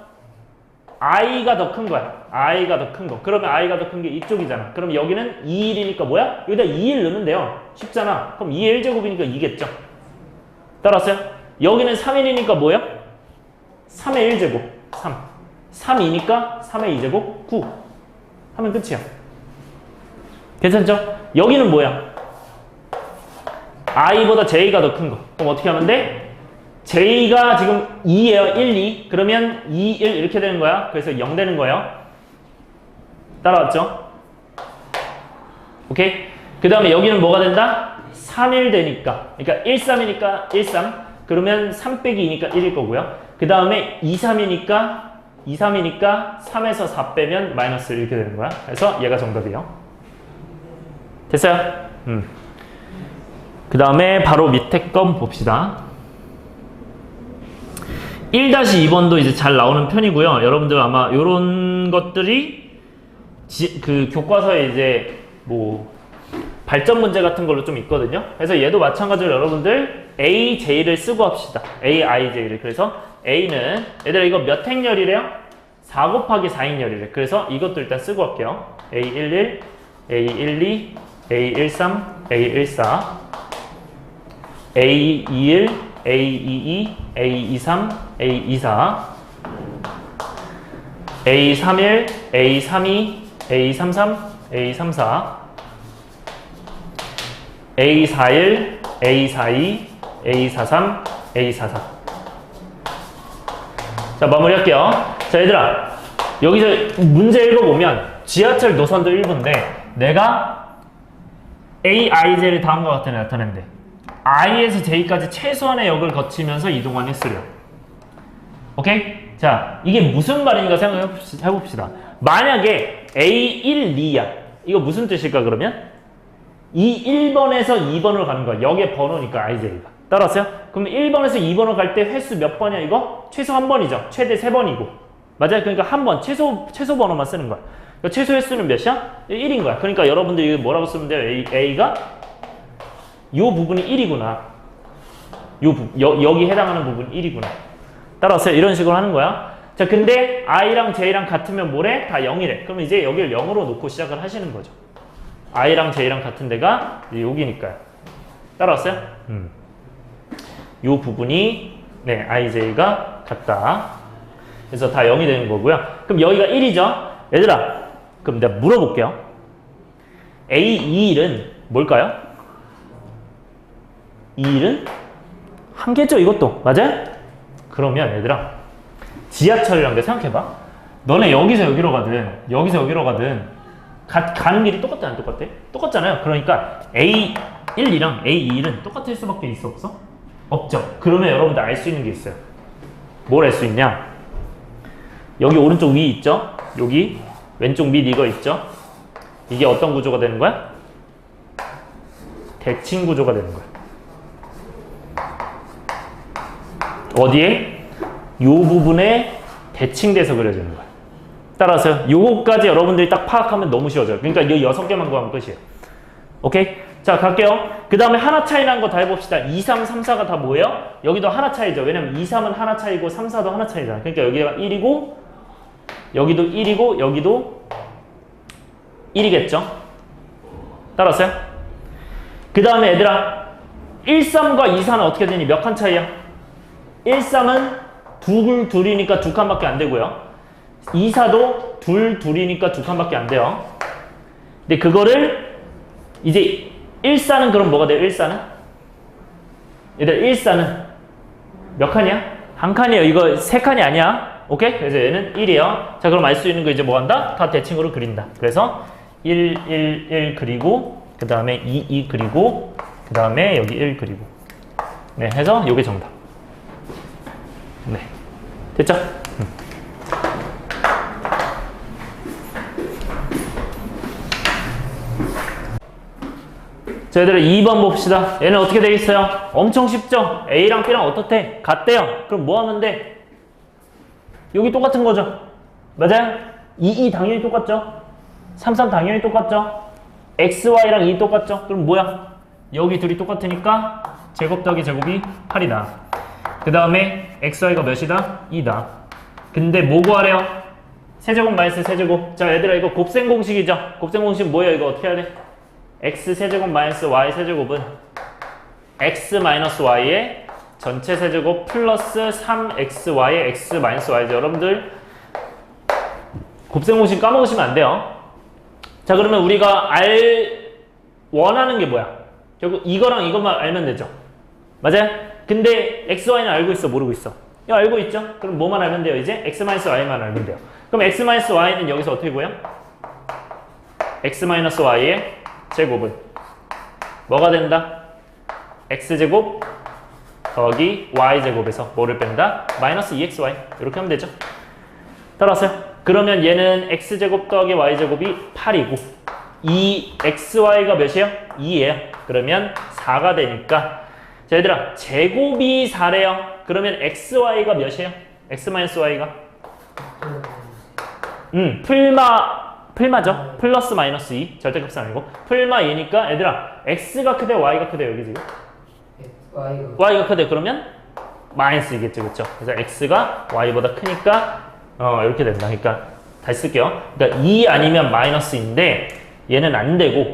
i가 더 큰 거야. i가 더 큰 거. 그러면 i가 더 큰 게 이쪽이잖아. 그럼 여기는 2일이니까 뭐야? 여기다 2일 넣으면 돼요. 쉽잖아. 그럼 2의 1제곱이니까 2겠죠. 따라왔어요? 여기는 3일이니까 뭐야? 3의 1제곱. 3. 3이니까 3의 2제곱. 9. 하면 끝이야. 괜찮죠? 여기는 뭐야? i보다 j가 더 큰 거. 그럼 어떻게 하면 돼? j가 지금 2예요. 1, 2. 그러면 2, 1 이렇게 되는 거야. 그래서 0 되는 거예요. 따라왔죠? 오케이? 그 다음에 여기는 뭐가 된다? 3일 되니까. 그러니까 1, 3이니까 1, 3. 그러면 3 빼기 2니까 1일 거고요. 그 다음에 2, 3이니까 3에서 4 빼면 마이너스 이렇게 되는 거야. 그래서 얘가 정답이에요. 됐어요? 그 다음에 바로 밑에 건 봅시다. 1-2번도 이제 잘 나오는 편이고요. 여러분들 아마 이런 것들이 그 교과서에 이제 뭐 발전 문제 같은 걸로 좀 있거든요. 그래서 얘도 마찬가지로 여러분들 A, J를 쓰고 합시다. A, I, J를. 그래서 A는 얘들아 이거 몇 행렬이래요? 4 곱하기 4행렬이래. 그래서 이것도 일단 쓰고 할게요. A11, A12, A13, A14, A21, A22, A23, A24, A31, A32, A33, A34, A41, A42, A43, A44. 자, 마무리할게요. 자, 얘들아. 여기서 문제 읽어보면 지하철 노선도 1부인데 내가 A, I, J를 다음과 같이 나타낸대. I에서 J까지 최소한의 역을 거치면서 이동한 횟수요. 오케이? 자, 이게 무슨 말인가 생각해봅시다. 만약에 A1, 2야. 이거 무슨 뜻일까 그러면? 이 1번에서 2번으로 가는 거야. 역의 번호니까 IJ가. 따라왔어요? 그러면 1번에서 2번으로 갈 때 횟수 몇 번이야 이거? 최소 한 번이죠. 최대 3번이고. 맞아요? 그러니까 한 번, 최소 번호만 쓰는 거야. 그러니까 최소 횟수는 몇이야? 1인 거야. 그러니까 여러분들이 이거 뭐라고 쓰면 돼요? A가 요 부분이 1이구나. 여기 해당하는 부분이 1이구나. 따라왔어요? 이런 식으로 하는 거야. 자, 근데 I랑 J랑 같으면 뭐래? 다 0이래. 그럼 이제 여기를 0으로 놓고 시작을 하시는 거죠. I랑 J랑 같은 데가 여기니까요. 따라왔어요? 요 부분이 네, I, J가 같다. 그래서 다 0이 되는 거고요. 그럼 여기가 1이죠? 얘들아, 그럼 내가 물어볼게요. A, 2일은 뭘까요? 2일은 한 개죠, 이것도. 맞아요? 그러면 얘들아, 지하철이란 게 생각해봐. 너네 여기서 여기로 가든 여기서 여기로 가든 가는 길이 똑같아 안 똑같아? 똑같잖아요. 그러니까 A12랑 A21은 똑같을 수밖에 있어 없어? 없죠. 그러면 여러분들 알 수 있는 게 있어요. 뭘 알 수 있냐? 여기 오른쪽 위 있죠? 여기 왼쪽 밑 이거 있죠? 이게 어떤 구조가 되는 거야? 대칭 구조가 되는 거야. 어디에? 요 부분에 대칭돼서 그려지는 거야. 따라서요. 요거까지 여러분들이 딱 파악하면 너무 쉬워져요. 그러니까 이 6개만 구하면 끝이에요. 오케이? 자, 갈게요. 그 다음에 하나 차이 난 거 다 해봅시다. 2, 3, 3, 4가 다 뭐예요? 여기도 하나 차이죠. 왜냐면 2, 3은 하나 차이고 3, 4도 하나 차이잖아. 그러니까 여기가 1이고 여기도 1이고 여기도 1이겠죠? 따라왔어요? 그 다음에 얘들아 1, 3과 2, 4는 어떻게 되니? 몇 칸 차이야? 1, 3은 둘이니까 2칸밖에 안 되고요. 2, 4도 둘이니까 2칸밖에 안 돼요. 근데 그거를 이제 1, 4는 그럼 뭐가 돼요? 1, 4는? 얘들 1, 4는 몇 칸이야? 한 칸이에요. 이거 3칸이 아니야. 오케이? 그래서 얘는 1이에요. 자, 그럼 알 수 있는 거 이제 뭐 한다? 다 대칭으로 그린다. 그래서 1, 1, 1 그리고 그 다음에 2, 2 그리고 그 다음에 여기 1 그리고 네, 해서 요게 정답. 네. 됐죠? 자, 얘들아 2번 봅시다. 얘는 어떻게 돼 있어요? 엄청 쉽죠? A랑 B랑 어떻대? 같대요. 그럼 뭐 하면 돼? 여기 똑같은 거죠? 맞아요? 2 당연히 똑같죠? 3 당연히 똑같죠? XY랑 2 똑같죠? 그럼 뭐야? 여기 둘이 똑같으니까 제곱 더하기 제곱이 8이다. 그 다음에 XY가 몇이다? 2다. 근데 뭐 구하래요? 세제곱 마이너스 세제곱. 자, 얘들아 이거 곱셈 공식이죠? 곱셈 공식 뭐예요? 이거 어떻게 해야 돼? X 세제곱 마이너스 Y 세제곱은 X 마이너스 Y의 전체 세제곱 플러스 3XY의 X 마이너스 Y죠. 여러분들 곱셈 공식 까먹으시면 안 돼요. 자, 그러면 우리가 원하는 게 뭐야? 결국 이거랑 이것만 알면 되죠. 맞아요? 근데 XY는 알고 있어? 모르고 있어? 이거 알고 있죠? 그럼 뭐만 알면 돼요? 이제 X-Y만 알면 돼요. 그럼 X-Y는 여기서 어떻게 구해요? X-Y의 제곱은 뭐가 된다? X제곱 더하기 Y제곱에서 뭐를 뺀다? 마이너스 2XY 이렇게 하면 되죠. 따라왔어요? 그러면 얘는 X제곱 더하기 Y제곱이 8이고 이 XY가 몇이에요? 2예요. 그러면 4가 되니까 자, 얘들아 제곱이 4래요. 그러면 XY가 몇이에요? X-Y가? 풀마죠? 플러스 마이너스 2 절대값은 아니고 풀마 2니까 얘들아 X가 크대 Y가 크대 여기 지금? Y가 크대. 그러면 마이너스 2겠죠. 그쵸? 그래서 X가 Y보다 크니까 이렇게 된다. 그러니까 다시 쓸게요. 그러니까 2 아니면 마이너스인데 얘는 안 되고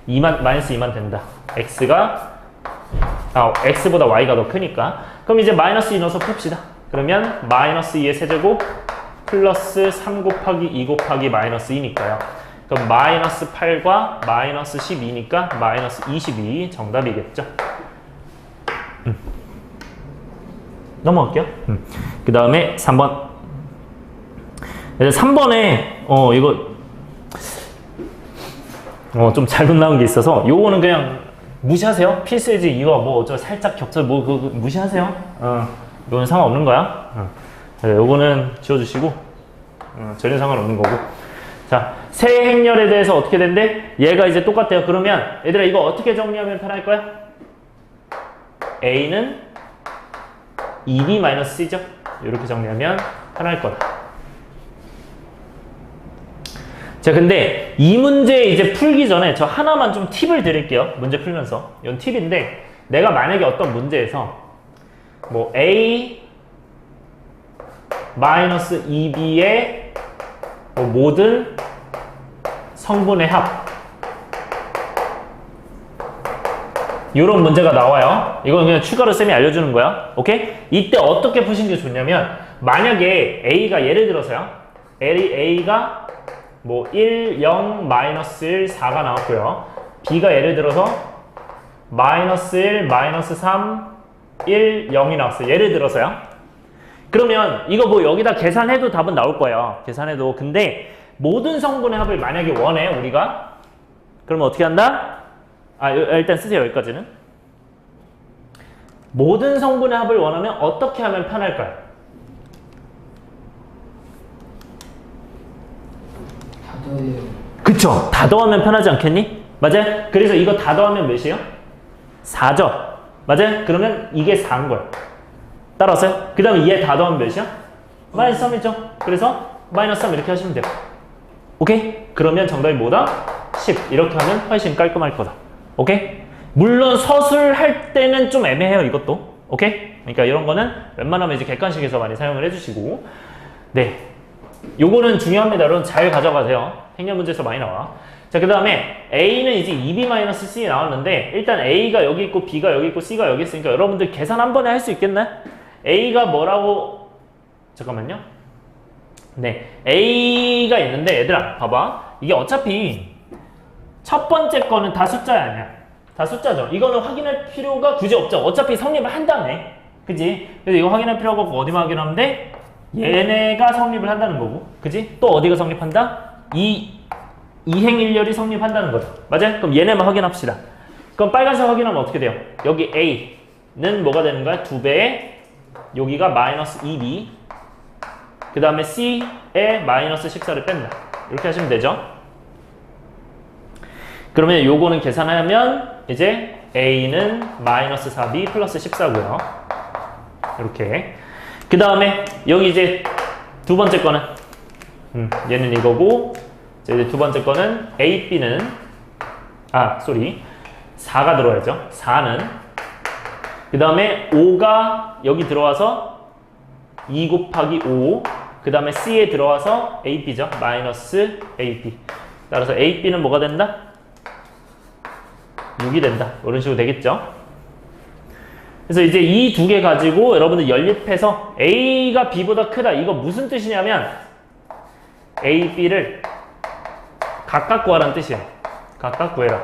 마이너스 2만 된다. X보다 Y가 더 크니까. 그럼 이제 마이너스 2 넣어서 풉시다. 그러면 마이너스 2의 세제곱 플러스 3 곱하기 2 곱하기 마이너스 2니까요. 그럼 마이너스 8과 마이너스 12니까 마이너스 22 정답이겠죠. 넘어갈게요. 그 다음에 3번. 3번에 이거 좀 잘못 나온 게 있어서 요거는 그냥 무시하세요. 필수예지 이거 뭐 살짝 겹쳐 그거 무시하세요. 이거는 상관없는 거야. 요거는 지워주시고 전혀 상관없는 거고. 자, 세 행렬에 대해서 어떻게 된대? 얘가 이제 똑같대요. 그러면 얘들아 이거 어떻게 정리하면 편할 거야? A는 2B-C죠? 이렇게 정리하면 편할 거다. 자, 근데 이 문제 이제 풀기 전에 저 하나만 좀 팁을 드릴게요. 문제 풀면서. 이건 팁인데 내가 만약에 어떤 문제에서 뭐 A 마이너스 2B의 뭐 모든 성분의 합 이런 문제가 나와요. 이건 그냥 추가로 쌤이 알려주는 거야. 오케이? 이때 어떻게 푸시는 게 좋냐면 만약에 A가 예를 들어서요. A가 뭐 1, 0, 마이너스 1, 4가 나왔고요. B가 예를 들어서 마이너스 1, 마이너스 3, 1, 0이 나왔어요. 예를 들어서요. 그러면 이거 뭐 여기다 계산해도 답은 나올 거예요. 계산해도. 근데 모든 성분의 합을 만약에 원해 우리가 그러면 어떻게 한다? 일단 쓰세요. 여기까지는. 모든 성분의 합을 원하면 어떻게 하면 편할까요? 그쵸? 다 더하면 편하지 않겠니? 맞아요? 그래서 이거 다 더하면 몇이에요? 4죠? 맞아요? 그러면 이게 4인 거예요. 따라왔어요? 그 다음에 얘 다 더하면 몇이야? 마이너스 3이죠? 그래서 마이너스 3 이렇게 하시면 돼요. 오케이? 그러면 정답이 뭐다? 10 이렇게 하면 훨씬 깔끔할 거다. 오케이? 물론 서술할 때는 좀 애매해요. 이것도. 오케이? 그러니까 이런 거는 웬만하면 이제 객관식에서 많이 사용을 해주시고 네. 요거는 중요합니다. 여러분 잘 가져가세요. 행렬 문제에서 많이 나와. 자, 그 다음에 A는 이제 2B-C 나왔는데 일단 A가 여기 있고 B가 여기 있고 C가 여기 있으니까 여러분들 계산 한 번에 할 수 있겠나요? A가 뭐라고 잠깐만요. 네, A가 있는데 얘들아 봐봐. 이게 어차피 첫 번째 거는 다 숫자야 아니야? 다 숫자죠. 이거는 확인할 필요가 굳이 없죠. 어차피 성립을 한다며. 그지? 그래서 이거 확인할 필요가 없고 어디만 확인하면 돼? 얘네가 성립을 한다는 거고. 그지? 또 어디가 성립한다? 이행일렬이 성립한다는 거죠. 맞아요? 그럼 얘네만 확인합시다. 그럼 빨간색 확인하면 어떻게 돼요? 여기 A는 뭐가 되는 거야? 2배에 여기가 마이너스 2B 그 다음에 C에 마이너스 14를 뺀다. 이렇게 하시면 되죠. 그러면 요거는 계산하면 이제 a는 마이너스 4b 플러스 14고요. 이렇게. 그 다음에 여기 이제 두 번째 거는 얘는 이거고, 이제 두 번째 거는 a, b는 4가 들어와야죠. 4는 그 다음에 5가 여기 들어와서 2 곱하기 5, 그 다음에 c에 들어와서 ab죠. 마이너스 ab. 따라서 a, b는 뭐가 된다? 6이 된다. 이런 식으로 되겠죠. 그래서 이제 이 두 개 가지고 여러분들 연립해서 a가 b보다 크다. 이거 무슨 뜻이냐면 a, b를 각각 구하라는 뜻이에요. 각각 구해라.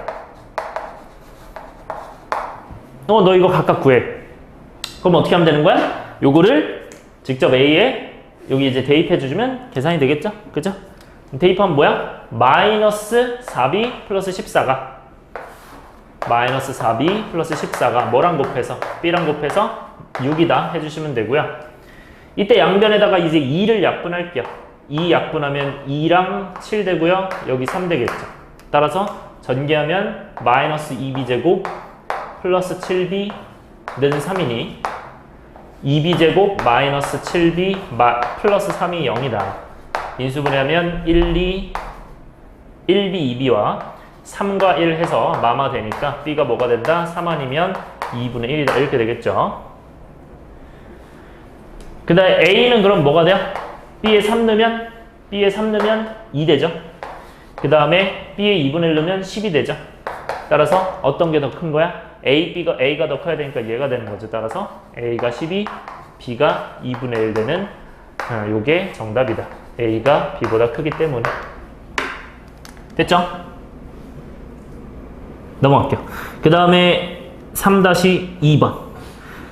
너 이거 각각 구해. 그럼 어떻게 하면 되는 거야? 요거를 직접 a에 여기 이제 대입해 주시면 계산이 되겠죠? 그죠? 대입하면 뭐야? 마이너스 4b 플러스 14가 마이너스 4b 플러스 14가 뭐랑 곱해서? b랑 곱해서 6이다 해주시면 되고요. 이때 양변에다가 이제 2를 약분할게요. 2 약분하면 2랑 7 되고요. 여기 3 되겠죠. 따라서 전개하면 마이너스 2b제곱 플러스 7b는 3이니 2b제곱 마이너스 7b 플러스 3이 0이다. 인수분해하면 1, 2b와 3과 1 해서 마마 되니까 b가 뭐가 된다? 3 아니면 2분의 1이다. 이렇게 되겠죠. 그 다음에 a는 그럼 뭐가 돼요? b에 3 넣으면 2 되죠. 그 다음에 b에 2분의 1 넣으면 10이 되죠. 따라서 어떤 게 더 큰 거야? a가 더 커야 되니까 얘가 되는 거죠. 따라서 a가 12, b가 2분의 1 되는 요게 정답이다. a가 b보다 크기 때문에. 됐죠? 넘어갈게요. 그 다음에 3-2번.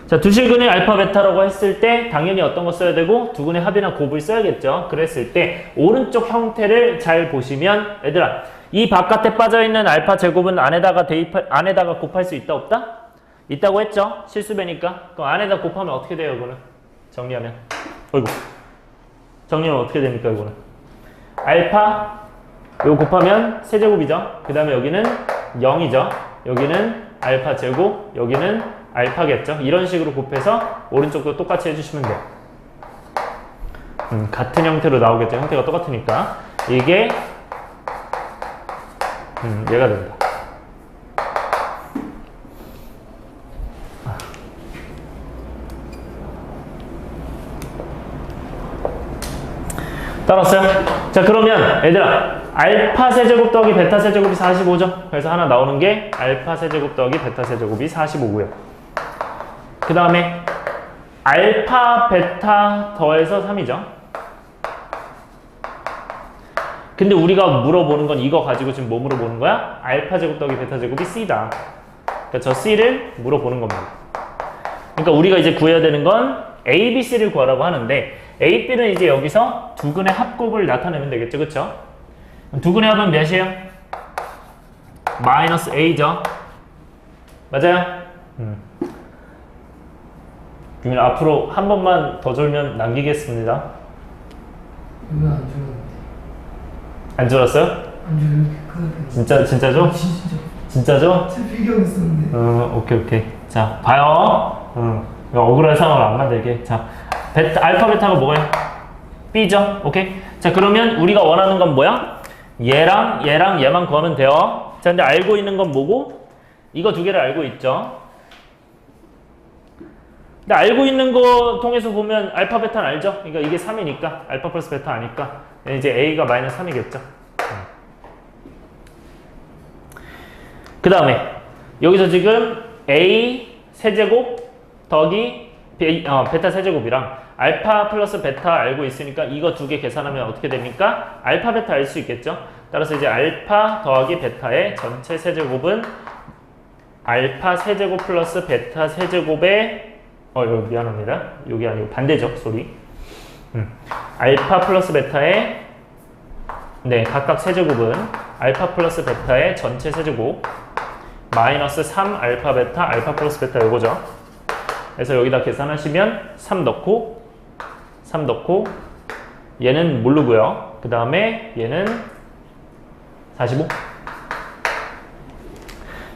자, 두실근의 알파, 베타라고 했을 때 당연히 어떤 거 써야 되고 두근의 합이나 곱을 써야겠죠. 그랬을 때 오른쪽 형태를 잘 보시면 얘들아, 이 바깥에 빠져있는 알파 제곱은 안에다가 곱할 수 있다 없다? 있다고 했죠. 실수배니까. 그럼 안에다 곱하면 어떻게 돼요? 이거는 정리하면 정리하면 어떻게 됩니까? 이거는 알파 이거 곱하면 세제곱이죠. 그 다음에 여기는 0이죠. 여기는 알파 제곱, 여기는 알파겠죠. 이런 식으로 곱해서 오른쪽도 똑같이 해주시면 돼요. 같은 형태로 나오겠죠. 형태가 똑같으니까. 이게 얘가 된다. 따랐어요? 자, 그러면 얘들아, 알파 세제곱 더하기 베타 세제곱이 45죠. 그래서 하나 나오는 게 알파 세제곱 더하기 베타 세제곱이 45고요. 그 다음에 알파 베타 더해서 3이죠. 근데 우리가 물어보는 건 이거 가지고 지금 뭐 물어보는 거야? 알파 제곱 더하기 베타 제곱이 c다. 그러니까 저 c를 물어보는 겁니다. 그러니까 우리가 이제 구해야 되는 건 a, b, c를 구하라고 하는데 a, b는 이제 여기서 두근의 합곱을 나타내면 되겠죠. 그쵸? 두근의 합은 몇이에요? 마이너스 a죠. 맞아요? 그러면 앞으로 한 번만 더 졸면 남기겠습니다. 이거 안 좋은데. 안 졸았어요? 안 좋은데. 진짜죠? 진짜. 진짜죠? 제 비교했었는데. 오케이. 자, 봐요. 억울한 상황을 안 만들게. 자, 알파, 베타가 뭐예요? B죠? 오케이? 자, 그러면 우리가 원하는 건 뭐야? 얘랑 얘만 구하면 돼요. 자, 근데 알고 있는 건 뭐고? 이거 두 개를 알고 있죠? 근데 알고 있는 거 통해서 보면 알파, 베타는 알죠? 그러니까 이게 3이니까 알파 플러스 베타 아니까 이제 A가 마이너스 3이겠죠? 그 다음에 여기서 지금 A 세제곱 더하기 베타 세제곱이랑 알파 플러스 베타 알고 있으니까 이거 두 개 계산하면 어떻게 됩니까? 알파 베타 알 수 있겠죠? 따라서 이제 알파 더하기 베타의 전체 세제곱은 알파 세제곱 플러스 베타 세제곱의 여기 미안합니다. 여기 아니고 반대죠. 소리. 알파 플러스 베타의 각각 세제곱은 알파 플러스 베타의 전체 세제곱 마이너스 3 알파 베타 알파 플러스 베타 이거죠. 그래서 여기다 계산하시면 3 넣고 얘는 모르고요. 그 다음에 얘는 45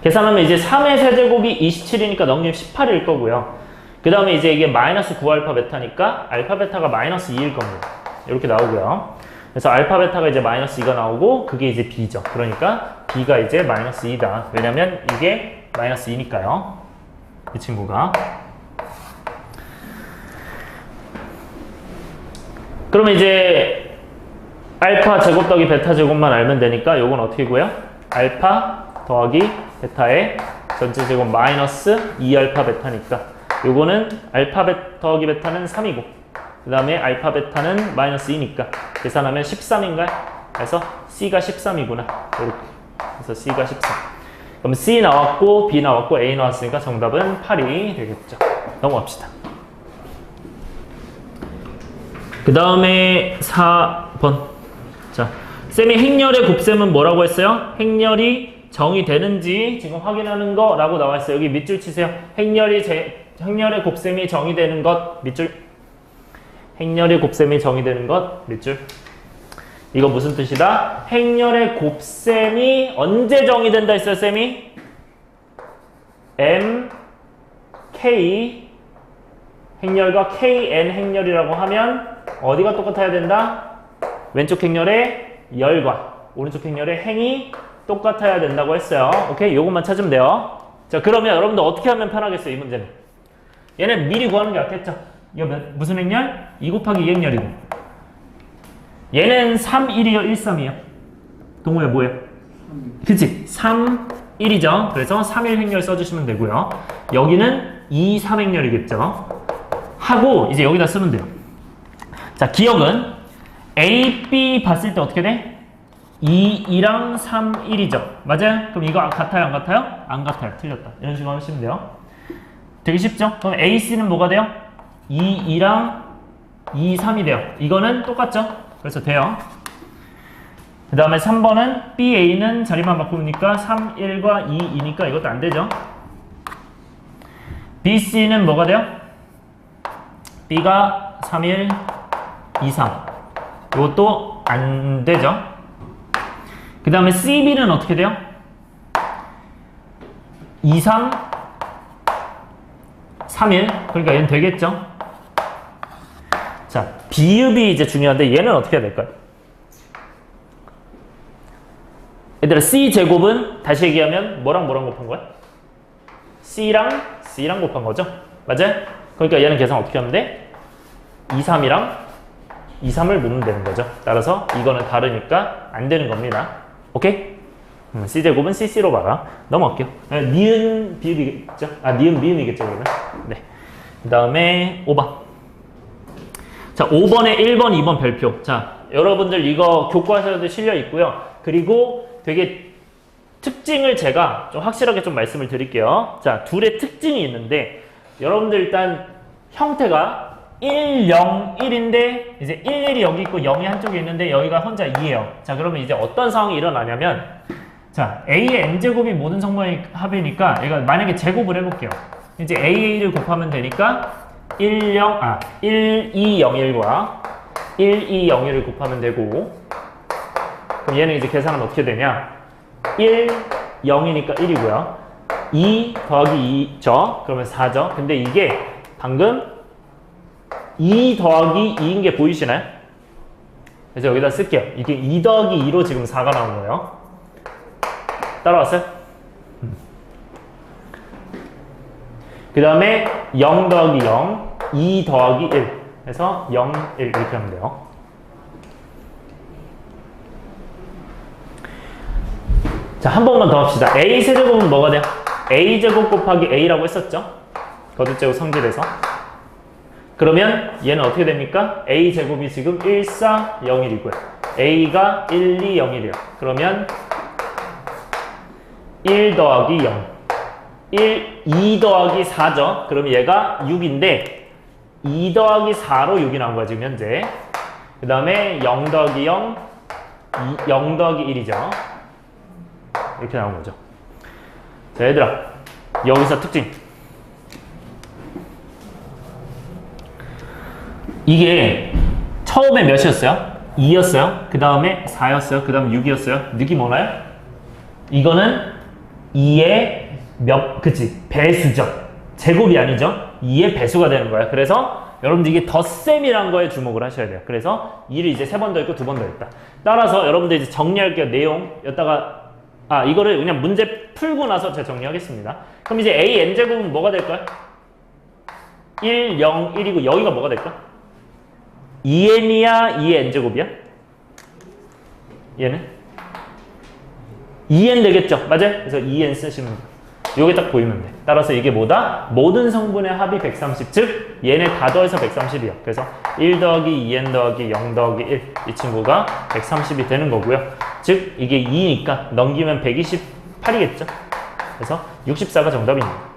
계산하면 이제 3의 세제곱이 27이니까 넘기면 18일 거고요. 그 다음에 이제 이게 마이너스 9알파 베타니까 알파 베타가 마이너스 2일 겁니다. 이렇게 나오고요. 그래서 알파 베타가 이제 마이너스 2가 나오고 그게 이제 b죠. 그러니까 b가 이제 마이너스 2다. 왜냐면 이게 마이너스 2니까요. 이 친구가. 그러면 이제 알파 제곱 더하기 베타 제곱만 알면 되니까 요건 어떻게 구해요? 알파 더하기 베타의 전체 제곱 마이너스 2알파 베타니까 요거는 알파 더하기 베타는 3이고 그 다음에 알파 베타는 마이너스 2니까 계산하면 13인가요? 그래서 C가 13이구나. 이렇게. 그래서 C가 13. 그럼 C 나왔고 B 나왔고 A 나왔으니까 정답은 8이 되겠죠. 넘어갑시다. 그 다음에 4번. 자, 쌤이 행렬의 곱셈은 뭐라고 했어요? 행렬이 정이 되는지 지금 확인하는 거라고 나와 있어요. 여기 밑줄 치세요. 행렬의 곱셈이 정이 되는 것 밑줄. 행렬의 곱셈이 정이 되는 것 밑줄. 이거 무슨 뜻이다? 행렬의 곱셈이 언제 정이 된다 했어요, 쌤이? M, K 행렬과 KN 행렬이라고 하면 어디가 똑같아야 된다? 왼쪽 행렬의 열과 오른쪽 행렬의 행이 똑같아야 된다고 했어요. 오케이? 요것만 찾으면 돼요. 자, 그러면 여러분들 어떻게 하면 편하겠어요, 이 문제는? 얘는 미리 구하는 게 낫겠죠? 이거 무슨 행렬? 2 곱하기 2 행렬이고. 얘는 3, 1이요, 1, 3이요? 동호야 뭐예요? 그치? 3, 1이죠. 그래서 3, 1 행렬 써주시면 되고요. 여기는 2, 3 행렬이겠죠. 하고 이제 여기다 쓰면 돼요. 자, 기억은 A, B 봤을 때 어떻게 돼? 2, 2랑 3, 1이죠. 맞아요? 그럼 이거 같아요, 안 같아요? 안 같아요. 틀렸다. 이런 식으로 하시면 돼요. 되게 쉽죠? 그럼 A, C는 뭐가 돼요? 2, 2랑 2, 3이 돼요. 이거는 똑같죠? 그래서 돼요. 그 다음에 3번은 B, A는 자리만 바꾸니까 3, 1과 2, 2니까 이것도 안 되죠. B, C는 뭐가 돼요? B가 3, 1, 2, 3. 이것도 안 되죠. 그 다음에 C, B는 어떻게 돼요? 2, 3, 3, 1. 그러니까 얘는 되겠죠. 자, 비읍이 이제 중요한데 얘는 어떻게 해야 될까요? 얘들아, C제곱은 다시 얘기하면 뭐랑 곱한 거야? C랑 곱한 거죠? 맞아요? 그러니까 얘는 계산 어떻게 하면 돼? 2, 3이랑 2, 3을 묻으면 되는 거죠. 따라서 이거는 다르니까 안 되는 겁니다. 오케이? C제곱은 CC로 봐라. 넘어갈게요. 니은 비읍이겠죠? 니은 미음이겠죠, 그러면? 네. 그 다음에 5번. 자, 5번에 1번, 2번 별표. 자, 여러분들 이거 교과서에도 실려 있고요. 그리고 되게 특징을 제가 좀 확실하게 좀 말씀을 드릴게요. 자, 둘의 특징이 있는데 여러분들 일단 형태가 1, 0, 1인데 이제 1, 1이 여기 있고 0이 한쪽에 있는데 여기가 혼자 2예요. 자, 그러면 이제 어떤 상황이 일어나냐면 자, A의 N제곱이 모든 성분의 합이니까 얘가 만약에 제곱을 해볼게요. 이제 AA를 곱하면 되니까 1, 2, 0, 1과 1, 2, 0, 1을 곱하면 되고 그럼 얘는 이제 계산은 어떻게 되냐 1, 0이니까 1이고요 2 더하기 2죠 그러면 4죠 근데 이게 방금 2 더하기 2인 게 보이시나요? 그래서 여기다 쓸게요 이게 2 더하기 2로 지금 4가 나온 거예요 따라왔어요? 그 다음에 0 더하기 0 2 더하기 1 해서 0, 1 이렇게 하면 돼요. 자, 한 번만 더 합시다. A 세제곱은 뭐가 돼요? A제곱 곱하기 A라고 했었죠? 거듭제곱 성질에서. 그러면 얘는 어떻게 됩니까? A제곱이 지금 1, 4, 0, 1이고요. A가 1, 2, 0, 1이에요. 그러면 1 더하기 0 2 더하기 4죠. 그럼 얘가 6인데 2 더하기 4로 6이 나온 거야 지금 현재. 그 다음에 0 더하기 0 0 더하기 1이죠. 이렇게 나온 거죠. 자, 얘들아 여기서 특징 이게 처음에 몇이었어요? 2였어요. 그 다음에 4였어요. 그 다음에 6이었어요. 느낌 오나요? 이거는 2의 그치, 배수죠. 제곱이 아니죠. 2의 배수가 되는 거야. 그래서 여러분들 이게 덧셈이란 거에 주목을 하셔야 돼요. 그래서 2를 이제 3번 더했고 2번 더했다. 따라서 여러분들 이제 정리할게요. 내용. 여기다가 이거를 그냥 문제 풀고 나서 제가 정리하겠습니다. 그럼 이제 a n제곱은 뭐가 될까요? 1, 0, 1이고 여기가 뭐가 될까? 2n이야? 2의 n제곱이야? 얘는? 2n 되겠죠? 맞아요? 그래서 2n 쓰시면 돼요. 요게 딱 보이면 돼. 따라서 이게 뭐다? 모든 성분의 합이 130, 즉 얘네 다 더해서 130이요. 그래서 1 더하기 2n 더하기 0 더하기 1, 이 친구가 130이 되는 거고요. 즉 이게 2니까 넘기면 128이겠죠. 그래서 64가 정답입니다.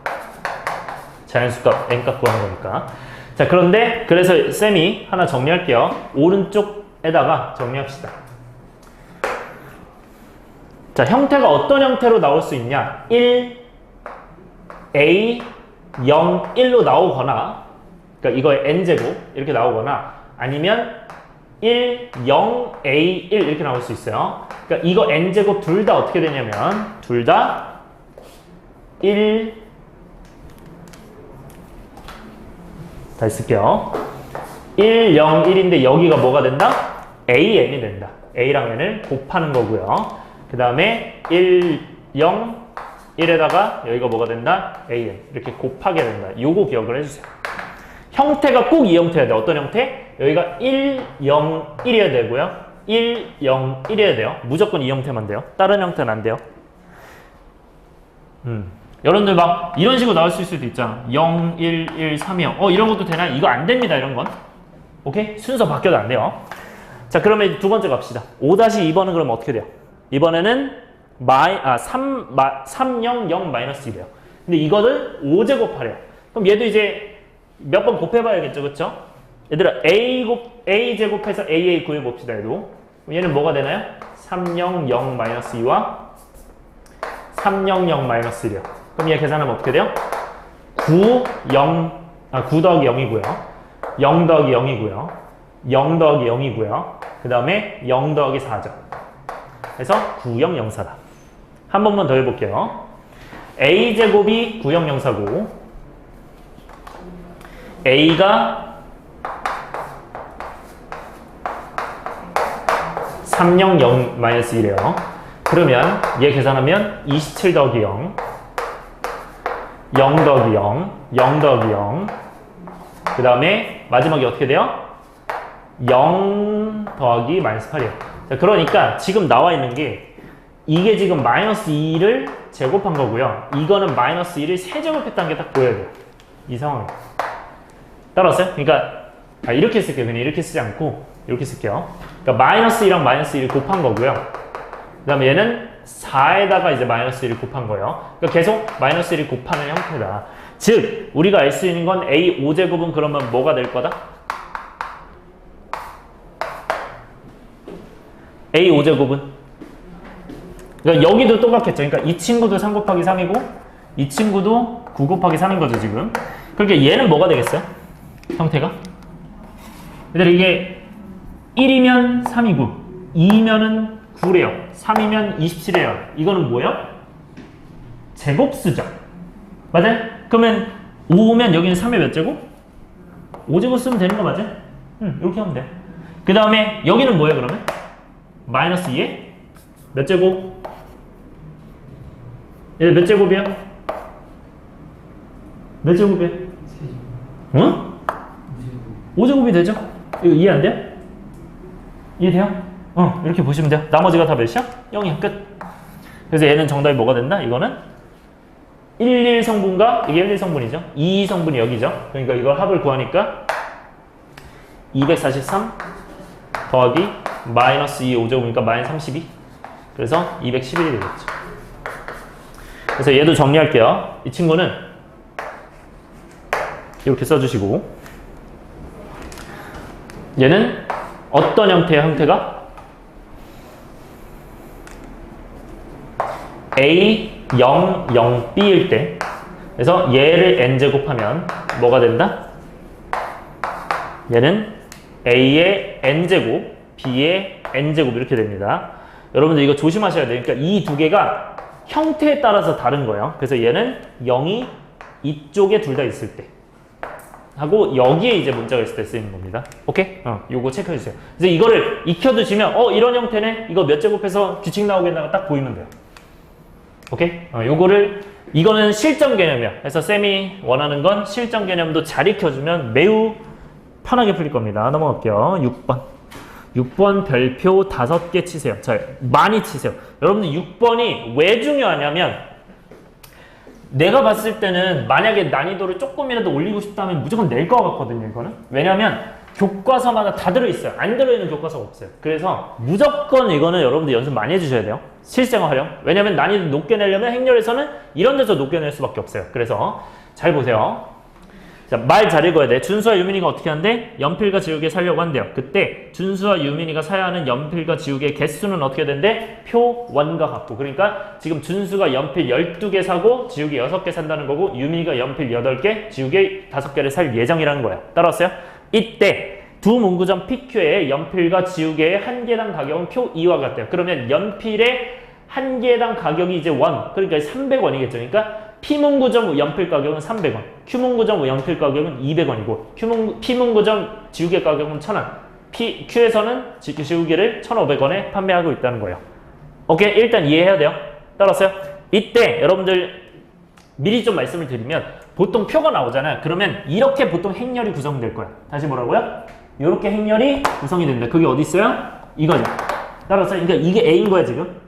자연수값 n값 구하는 거니까. 자, 그런데 그래서 쌤이 하나 정리할게요. 오른쪽에다가 정리합시다. 자, 형태가 어떤 형태로 나올 수 있냐? 1, a, 0, 1로 나오거나, 그러니까 이거의 n제곱 이렇게 나오거나, 아니면 1, 0, a, 1 이렇게 나올 수 있어요. 그러니까 이거 n제곱 둘 다 어떻게 되냐면 둘 다 1, 다시 쓸게요. 1, 0, 1인데 여기가 뭐가 된다? an이 된다. a랑 n을 곱하는 거고요. 그 다음에 1, 0, 1에다가 여기가 뭐가 된다? an. 이렇게 곱하게 된다. 요거 기억을 해주세요. 형태가 꼭 이 형태여야 돼. 어떤 형태? 여기가 1, 0, 1이어야 되고요. 1, 0, 1이어야 돼요. 무조건 이 형태만 돼요. 다른 형태는 안 돼요. 여러분들 막 이런 식으로 나올 수 있을 수도 있잖아. 0, 1, 1, 3이요. 이런 것도 되나? 이거 안 됩니다. 이런 건. 오케이? 순서 바뀌어도 안 돼요. 자, 그러면 두 번째 갑시다. 5-2번은 그럼 어떻게 돼요? 이번에는 3, 0, 0, 마이너스 1이에요. 근데 이거를 5제곱 하래요. 그럼 얘도 이제 몇 번 곱해봐야겠죠, 그쵸? 얘들아, a 제곱해서 AA 구해봅시다, 얘도. 그럼 얘는 뭐가 되나요? 3, 0, 0, 마이너스 2와 3, 0, 0, 마이너스 1이요. 그럼 얘 계산하면 어떻게 돼요? 9 더하기 0이고요. 0 더하기 0이고요. 0 더하기 0이고요. 그 다음에 0 더하기 4죠. 그래서 9004다. 한 번만 더 해볼게요. a제곱이 9004고 a가 300-1이래요. 그러면 얘 계산하면 27 더하기 0, 0 더하기 0, 0 더하기 0, 그 다음에 마지막에 어떻게 돼요? 0 더하기 마이너스 8이에요. 자, 그러니까 지금 나와 있는 게 이게 지금 마이너스 2를 제곱한 거고요. 이거는 마이너스 1을 세제곱했다는 게 딱 보여야 돼요. 이 상황에. 따라왔어요? 그러니까 이렇게 쓸게요. 그냥 이렇게 쓰지 않고 이렇게 쓸게요. 그러니까 마이너스 2랑 마이너스 1을 곱한 거고요. 그 다음에 얘는 4에다가 이제 마이너스 1을 곱한 거예요. 그러니까 계속 마이너스 1을 곱하는 형태다. 즉 우리가 알 수 있는 건 a 5제곱은 그러면 뭐가 될 거다? a 5제곱은 그러니까 여기도 똑같겠죠. 그러니까 이 친구도 3 곱하기 3이고 이 친구도 9 곱하기 3인 거죠 지금. 그러니까 얘는 뭐가 되겠어요? 형태가? 얘들아 이게 1이면 3이고 2면은 9래요. 3이면 27이에요. 이거는 뭐예요? 제곱수죠. 맞아요? 그러면 5면 여기는 3의 몇 제곱? 5제곱 쓰면 되는 거 맞아요? 이렇게 하면 돼. 그 다음에 여기는 뭐예요 그러면? 마이너스 2에 몇 제곱? 얘 몇 제곱이야? 몇 제곱이야? 응? 5제곱이 되죠? 이거 이해 안 돼요? 이해돼요? 이렇게 보시면 돼요. 나머지가 다 몇이야? 0이야. 끝. 그래서 얘는 정답이 뭐가 된다? 이거는 11성분과 이게 11성분이죠. 22성분이 여기죠. 그러니까 이걸 합을 구하니까 243 더하기 마이너스 2 5제곱이니까 마이너스 32. 그래서 211이 되겠죠. 그래서 얘도 정리할게요. 이 친구는 이렇게 써주시고 얘는 어떤 형태의 형태가? A 0, 0, B일 때 그래서 얘를 n제곱하면 뭐가 된다? 얘는 A의 n제곱, B의 n제곱 이렇게 됩니다. 여러분들 이거 조심하셔야 돼요. 그러니까 이 두 개가 형태에 따라서 다른 거예요. 그래서 얘는 0이 이쪽에 둘 다 있을 때 하고 여기에 이제 문자가 있을 때 쓰이는 겁니다. 오케이? 요거 체크해 주세요. 그래서 이거를 익혀두시면 이런 형태네? 이거 몇 제곱해서 규칙 나오겠나 딱 보이면 돼요. 오케이? 이거는 실전 개념이야. 그래서 쌤이 원하는 건 실전 개념도 잘 익혀주면 매우 편하게 풀릴 겁니다. 넘어갈게요. 6번 별표 5개 치세요. 자, 많이 치세요. 여러분들 6번이 왜 중요하냐면 내가 봤을 때는 만약에 난이도를 조금이라도 올리고 싶다면 무조건 낼 것 같거든요, 이거는. 왜냐면 교과서마다 다 들어있어요. 안 들어있는 교과서가 없어요. 그래서 무조건 이거는 여러분들 연습 많이 해주셔야 돼요. 실생활 활용. 왜냐면 난이도 높게 내려면 행렬에서는 이런 데서 높게 낼 수밖에 없어요. 그래서 잘 보세요. 자, 말 잘 읽어야 돼. 준수와 유민이가 어떻게 한대? 연필과 지우개 사려고 한대요. 그때 준수와 유민이가 사야 하는 연필과 지우개의 개수는 어떻게 된대? 표 1과 같고. 그러니까 지금 준수가 연필 12개 사고 지우개 6개 산다는 거고 유민이가 연필 8개, 지우개 5개를 살 예정이라는 거예요. 따라왔어요? 이때 두 문구점 PQ의 연필과 지우개의 한 개당 가격은 표 2와 같대요. 그러면 연필의 한 개당 가격이 이제 1, 그러니까 300원이겠죠. 그러니까 P문구점 연필 가격은 300원, Q문구점 연필 가격은 200원이고 P문구점 지우개 가격은 1000원, Q에서는 지우개를 1500원에 판매하고 있다는 거예요. 오케이? 일단 이해해야 돼요. 따라왔어요? 이때 여러분들 미리 좀 말씀을 드리면 보통 표가 나오잖아요. 그러면 이렇게 보통 행렬이 구성될 거예요. 다시 뭐라고요? 이렇게 행렬이 구성이 된다. 그게 어디 있어요? 이거죠. 따라왔어요? 그러니까 이게 A인 거야 지금.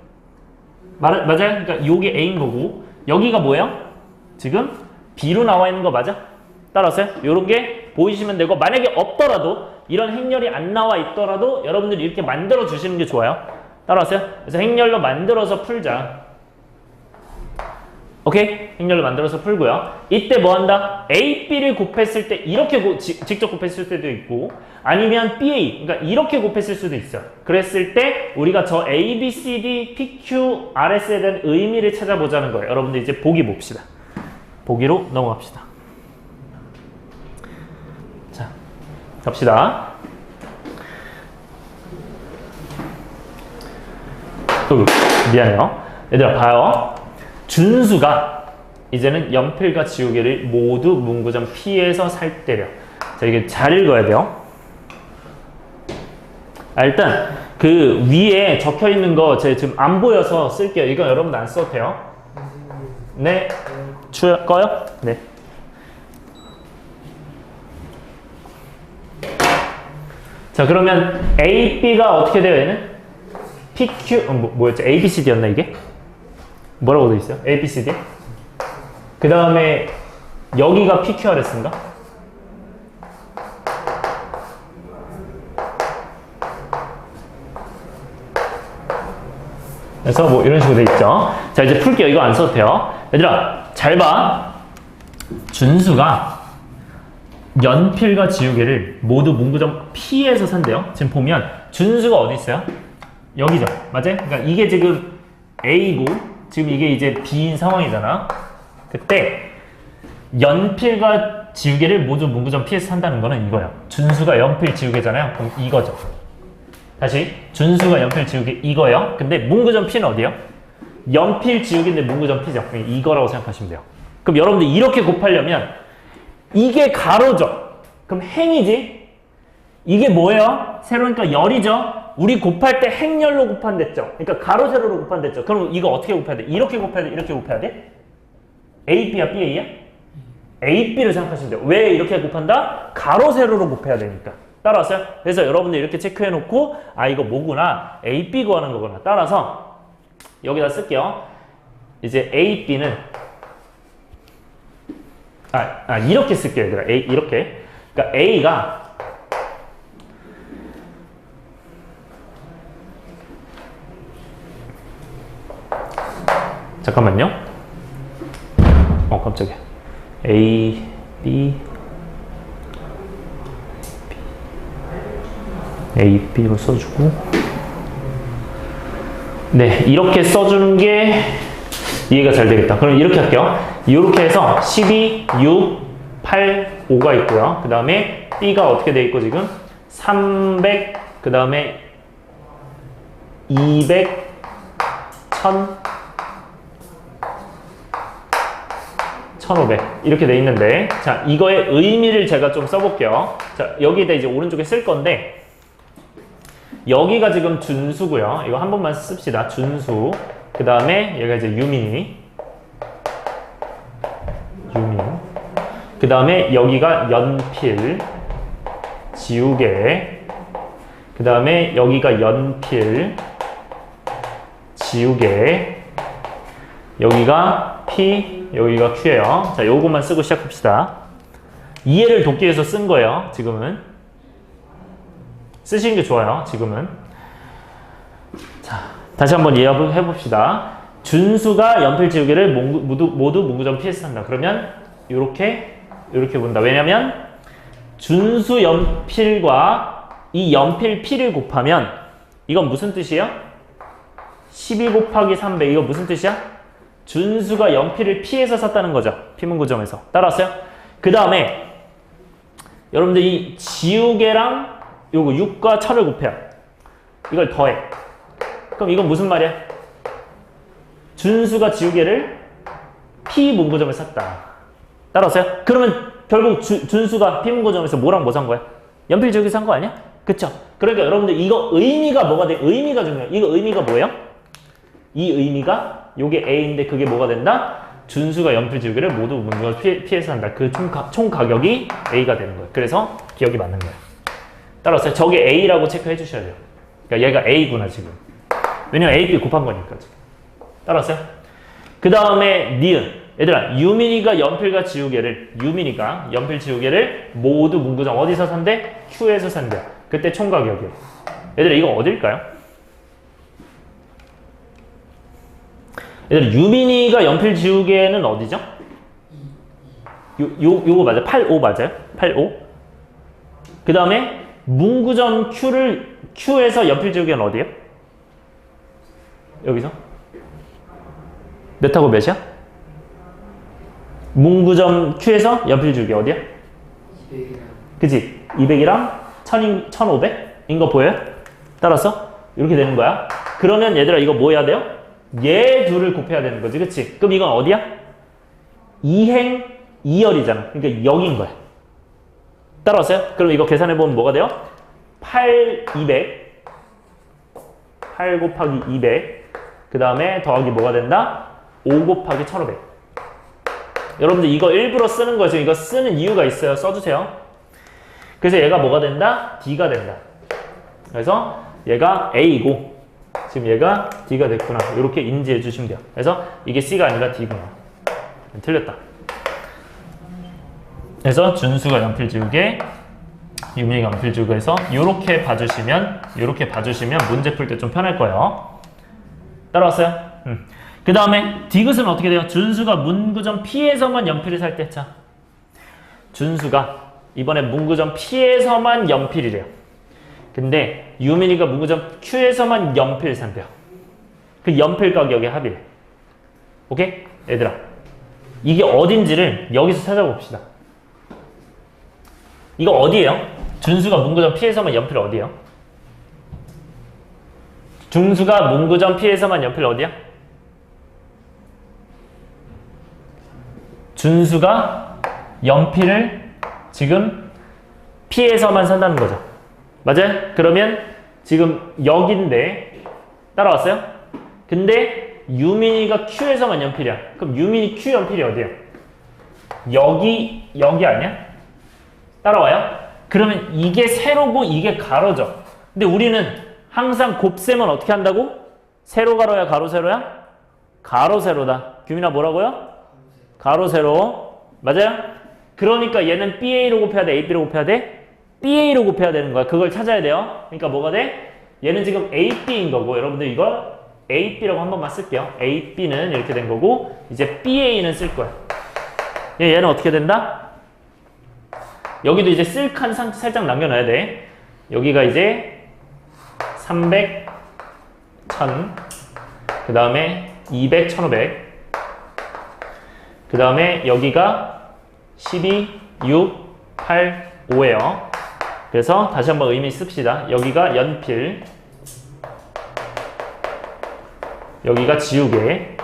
맞아요? 그러니까 이게 A인 거고 여기가 뭐예요? 지금 B로 나와 있는 거 맞아? 따라왔어요? 요런 게 보이시면 되고 만약에 없더라도 이런 행렬이 안 나와 있더라도 여러분들이 이렇게 만들어 주시는 게 좋아요. 따라왔어요? 그래서 행렬로 만들어서 풀자. 오케이? 행렬로 만들어서 풀고요. 이때 뭐 한다? A, B를 곱했을 때 이렇게 직접 곱했을 때도 있고 아니면 BA, 그러니까 이렇게 곱했을 수도 있어요. 그랬을 때 우리가 저 A, B, C, D, P, Q, RS에 대한 의미를 찾아보자는 거예요. 여러분들 이제 보기 봅시다. 보기로 넘어갑시다. 자, 갑시다. 미안해요. 얘들아 봐요. 준수가 이제는 연필과 지우개를 모두 문구점 P에서 살 때려. 자, 이게 잘 읽어야 돼요. 일단 그 위에 적혀 있는 거 제가 지금 안 보여서 쓸게요. 이건 여러분 안 써도 돼요. 네. 꺼요? 네. 자, 그러면 A, B가 어떻게 돼요, 얘는? P, Q, 뭐였죠? A, B, C, D였나, 이게? 뭐라고 돼 있어요? A, B, C, D? 그 다음에 여기가 P, Q, R, S인가? 그래서 뭐 이런 식으로 돼 있죠. 자, 이제 풀게요. 이거 안 써도 돼요. 얘들아, 잘 봐. 준수가 연필과 지우개를 모두 문구점 P에서 산대요. 지금 보면 준수가 어디 있어요? 여기죠. 맞아요? 그러니까 이게 지금 A고 지금 이게 이제 B인 상황이잖아. 그때 연필과 지우개를 모두 문구점 P에서 산다는 거는 이거예요. 준수가 연필 지우개잖아요. 그럼 이거죠. 다시 준수가 연필 지우개 이거예요. 근데 문구점 P는 어디예요? 연필 지우개인데 문구점 P죠. 이거라고 생각하시면 돼요. 그럼 여러분들 이렇게 곱하려면 이게 가로죠. 그럼 행이지. 이게 뭐예요? 세로니까 열이죠. 우리 곱할 때 행열로 곱한댔죠. 그러니까 가로 세로로 곱한댔죠. 그럼 이거 어떻게 곱해야 돼? 이렇게 곱해야 돼? 이렇게 곱해야 돼? A, B야? B, A야? A, B를 생각하시면 돼요. 왜 이렇게 곱한다? 가로 세로로 곱해야 되니까. 따라왔어요? 그래서 여러분들 이렇게 체크해 놓고 아 이거 뭐구나. A, B 구하는 거구나. 따라서 여기다 쓸게요. 이제 A, B는 이렇게 쓸게요. 얘들아. A, 이렇게. 그러니까 A가 잠깐만요. 깜짝이야. A, B, A, B로 써주고 네, 이렇게 써주는 게 이해가 잘 되겠다. 그럼 이렇게 할게요. 이렇게 해서 12, 6, 8, 5가 있고요. 그 다음에 B가 어떻게 돼 있고 지금 300, 그 다음에 200, 1000, 1500 이렇게 돼 있는데, 자, 이거의 의미를 제가 좀 써볼게요. 자, 여기다 이제 오른쪽에 쓸 건데, 여기가 지금 준수고요. 이거 한 번만 씁시다. 준수. 그 다음에 여기가 이제 유민. 그 다음에 여기가 연필, 지우개. 그 다음에 여기가 연필, 지우개. 여기가 P, 여기가 Q예요. 자, 요것만 쓰고 시작합시다. 이해를 돕기 위해서 쓴 거예요. 지금은 쓰시는 게 좋아요. 지금은. 자, 다시 한번 이해해 봅시다. 준수가 연필, 지우개를 모두 문구점 P에서 산다. 그러면 이렇게 본다. 왜냐면 준수 연필과 이 연필 P를 곱하면 이건 무슨 뜻이에요? 12 곱하기 300. 이거 무슨 뜻이야? 준수가 연필을 P에서 샀다는 거죠. P문구점에서. 따라왔어요? 그 다음에 여러분들 이 지우개랑 요거 6과 1000을 곱해요. 이걸 더해. 그럼 이건 무슨 말이야? 준수가 지우개를 P문구점에 샀다. 따라왔어요? 그러면 결국 준수가 P문구점에서 뭐랑 뭐 산 거야? 연필 지우개 산 거 아니야? 그쵸? 그러니까 여러분들 이거 의미가 뭐가 돼? 의미가 중요해요. 이거 의미가 뭐예요? 이 의미가 요게 A인데 그게 뭐가 된다? 준수가 연필 지우개를 모두 문구점 P에서 산다. 그 총 가격이 A가 되는 거예요. 그래서 기억이 맞는 거예요. 따라서 저게 A라고 체크해 주셔야 돼요. 그러니까 얘가 A구나 지금. 왜냐면 A, B 곱한 거니까 지금. 따라왔어요? 그 다음에 니은. 얘들아, 유민이가 연필 지우개를 모두 문구점 어디서 산대? Q에서 산대. 그때 총 가격이에요. 얘들아, 이거 어딜까요? 얘들아, 유민이가 연필 지우개는 어디죠? 요거 맞아요? 85 맞아요? 85? 그 다음에 문구점 Q에서 연필 지우개는 어디에요? 여기서? 몇하고 몇이야? 문구점 Q에서 연필 지우개 어디야? 200이랑 그치? 200이랑 1500인 거 보여요? 따라서 이렇게 되는 거야. 그러면 얘들아 이거 뭐 해야 돼요? 얘 둘을 곱해야 되는 거지. 그치? 그럼 이건 어디야? 2행 2열이잖아. 그러니까 여기인 거야. 따라왔어요? 그럼 이거 계산해보면 뭐가 돼요? 8 곱하기 200. 그 다음에 더하기 뭐가 된다? 5 곱하기 1500. 여러분들 이거 일부러 쓰는 거죠. 이거 쓰는 이유가 있어요. 써주세요. 그래서 얘가 뭐가 된다? D가 된다. 그래서 얘가 A이고 지금 얘가 D가 됐구나. 이렇게 인지해 주시면 돼요. 그래서 이게 C가 아니라 D구나. 틀렸다. 그래서 준수가 연필 지우개, 유민이가 연필 지우개에서 이렇게 봐주시면 문제 풀 때 좀 편할 거예요. 따라왔어요? 그 다음에 디귿은 어떻게 돼요? 준수가 문구점 P에서만 연필을 살 때. 자, 준수가 이번에 문구점 P에서만 연필이래요. 근데 유민이가 문구점 Q에서만 연필 산대요. 그 연필 가격의 합일. 오케이? 얘들아, 이게 어딘지를 여기서 찾아봅시다. 이거 어디예요? 준수가 문구점 P에서만 연필 어디예요? 준수가 문구점 P에서만 연필 어디야? 준수가 연필을 지금 P에서만 산다는 거죠. 맞아요? 그러면 지금 여기인데 따라왔어요? 근데 유민이가 Q에서만 연필이야. 그럼 유민이 Q 연필이 어디야? 여기 아니야? 따라와요? 그러면 이게 세로고 이게 가로죠. 근데 우리는 항상 곱셈은 어떻게 한다고? 세로 가로야 가로 세로야? 가로 세로다. 규민아 뭐라고요? 가로 세로. 맞아요? 그러니까 얘는 BA로 곱해야 돼? AB로 곱해야 돼? BA로 곱해야 되는 거야. 그걸 찾아야 돼요. 그러니까 뭐가 돼? 얘는 지금 AB인 거고 여러분들 이걸 AB라고 한 번만 쓸게요. AB는 이렇게 된 거고 이제 BA는 쓸 거야. 얘는 어떻게 된다? 여기도 이제 쓸 칸 살짝 남겨놔야 돼. 여기가 이제 300, 1000, 그 다음에 200, 1500, 그 다음에 여기가 12, 6, 8, 5예요. 그래서 다시 한번 의미 씁시다. 여기가 연필, 여기가 지우개,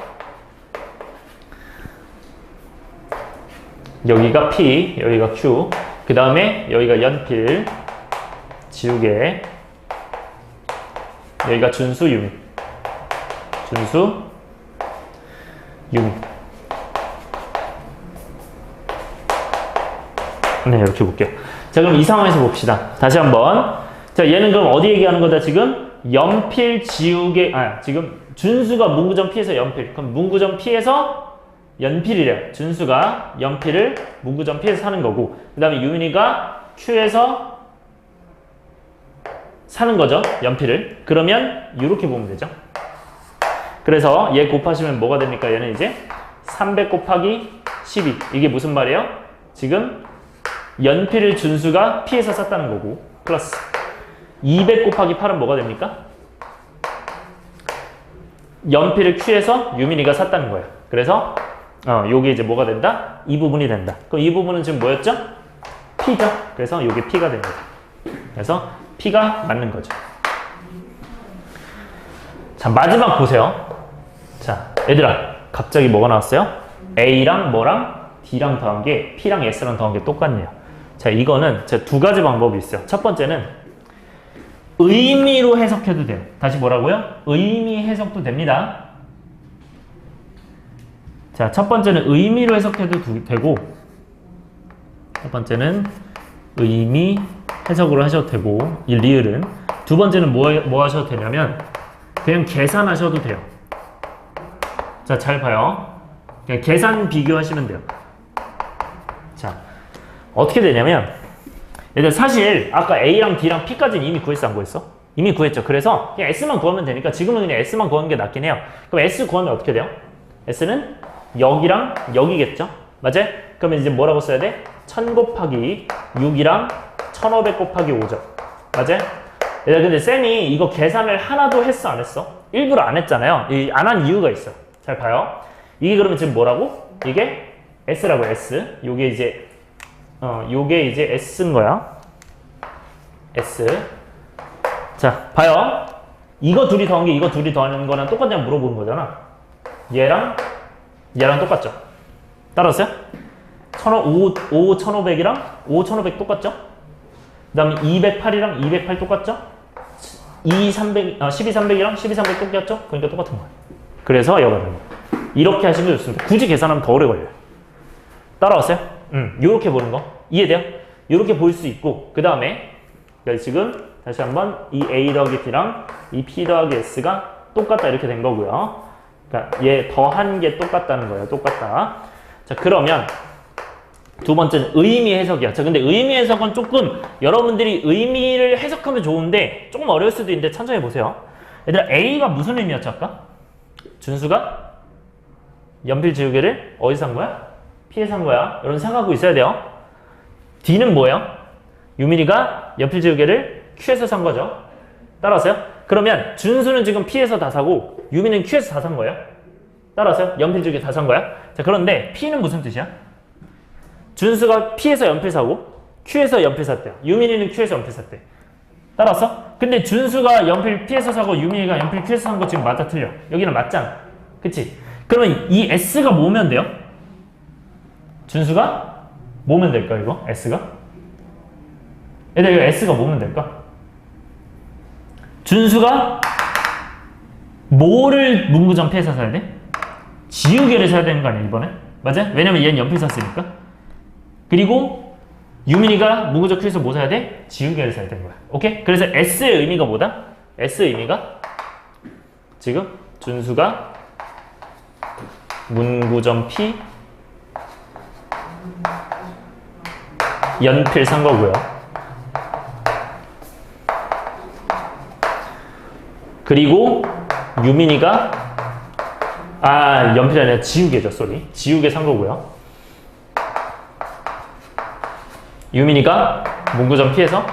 여기가 P, 여기가 Q. 그 다음에 여기가 연필, 지우개. 여기가 준수, 유미. 준수, 유미. 네, 이렇게 볼게요. 자, 그럼 이 상황에서 봅시다. 다시 한번. 자, 얘는 그럼 어디 얘기하는 거다, 지금? 연필, 지우개, 지금 준수가 문구점 P에서 연필. 그럼 문구점 P에서 연필이래요. 준수가 연필을 문구점 P에서 사는 거고, 그 다음에 유민이가 Q에서 사는 거죠. 연필을. 그러면 이렇게 보면 되죠. 그래서 얘 곱하시면 뭐가 됩니까? 얘는 이제 300 곱하기 12. 이게 무슨 말이에요? 지금 연필을 준수가 P에서 샀다는 거고, 플러스 200 곱하기 8은 뭐가 됩니까? 연필을 Q에서 유민이가 샀다는 거예요. 그래서 요게 이제 뭐가 된다? 이 부분이 된다. 그럼 이 부분은 지금 뭐였죠? P죠. 그래서 요게 P가 됩니다. 그래서 P가 맞는 거죠. 자, 마지막 보세요. 자, 얘들아, 갑자기 뭐가 나왔어요? A랑 뭐랑 D랑 더한 게 P랑 S랑 더한 게 똑같네요. 자, 이거는 제가 두 가지 방법이 있어요. 첫 번째는 의미로 해석해도 돼요. 다시 뭐라고요? 의미 해석도 됩니다. 자, 첫 번째는 의미로 해석해도 되고, 첫 번째는 의미 해석으로 하셔도 되고, 이 리을은. 두 번째는 뭐 하셔도 되냐면 그냥 계산하셔도 돼요. 자, 잘 봐요. 그냥 계산 비교하시면 돼요. 자, 어떻게 되냐면 얘들 사실 아까 A랑 D랑 P까지는 이미 구했어, 안 구했어? 이미 구했죠. 그래서 그냥 S만 구하면 되니까 지금은 그냥 S만 구하는 게 낫긴 해요. 그럼 S 구하면 어떻게 돼요? S는 여기랑 여기겠죠? 맞아요? 그러면 이제 뭐라고 써야 돼? 1000 곱하기 6이랑 1500 곱하기 5죠. 맞아요? 얘들 근데 쌤이 이거 계산을 하나도 했어, 안 했어? 일부러 안 했잖아요. 안 한 이유가 있어. 잘 봐요. 이게 그러면 지금 뭐라고? 이게 S라고, S. 요게 이제 S인 거야. S. 자, 봐요. 이거 둘이 더한 게 이거 둘이 더하는 거랑 똑같냐고 물어보는 거잖아. 얘랑 똑같죠? 따라왔어요? 1500이랑 1500 똑같죠? 그 다음에 208이랑 208 똑같죠? 12300이랑 12300 똑같죠? 그러니까 똑같은 거예요. 그래서 여가 되는 거예요. 이렇게 하시면 좋습니다. 굳이 계산하면 더 오래 걸려요. 따라왔어요? 요렇게 보는 거. 이해돼요? 요렇게 볼 수 있고, 그 다음에 지금 다시 한번 이 A 더하기 B랑 이 P 더하기 S가 똑같다 이렇게 된 거고요. 그러니까 얘 더한 게 똑같다는 거예요. 똑같다. 자, 그러면 두 번째는 의미 해석이야. 자, 근데 의미 해석은 조금 여러분들이 의미를 해석하면 좋은데 조금 어려울 수도 있는데 천천히 보세요. 얘들아, A가 무슨 의미였죠 아까? 준수가 연필 지우개를 어디서 산 거야? P에서 산 거야. 여러분 생각하고 있어야 돼요. D는 뭐예요? 유민이가 연필 지우개를 Q에서 산 거죠. 따라왔어요? 그러면 준수는 지금 P에서 다 사고 유민은 Q에서 다 산 거예요. 따라왔어요? 연필 지우개 다 산 거야. 자, 그런데 P는 무슨 뜻이야? 준수가 P에서 연필 사고 Q에서 연필 샀대요. 유민이는 Q에서 연필 샀대. 따라왔어? 근데 준수가 연필 P에서 사고 유민이가 연필 Q에서 산 거 지금 맞다 틀려? 여기는 맞잖아. 그치? 그러면 이 S가 뭐면 돼요? 준수가 뭐면 될까 이거? S가? 얘들 이거 S가 뭐면 될까? 준수가 뭐를 문구점 P에서 사야 돼? 지우개를 사야 되는 거 아니야 이번에? 맞아? 왜냐면 얘는 연필 샀으니까. 그리고 유민이가 문구점 Q에서 뭐 사야 돼? 지우개를 사야 되는 거야. 오케이? 그래서 S의 의미가 뭐다? S의 의미가 지금 준수가 문구점 P 연필 산 거고요. 그리고 유민이가 연필이 아니라 지우개죠. 쏘리. 지우개 산 거고요. 유민이가 문구점 P에서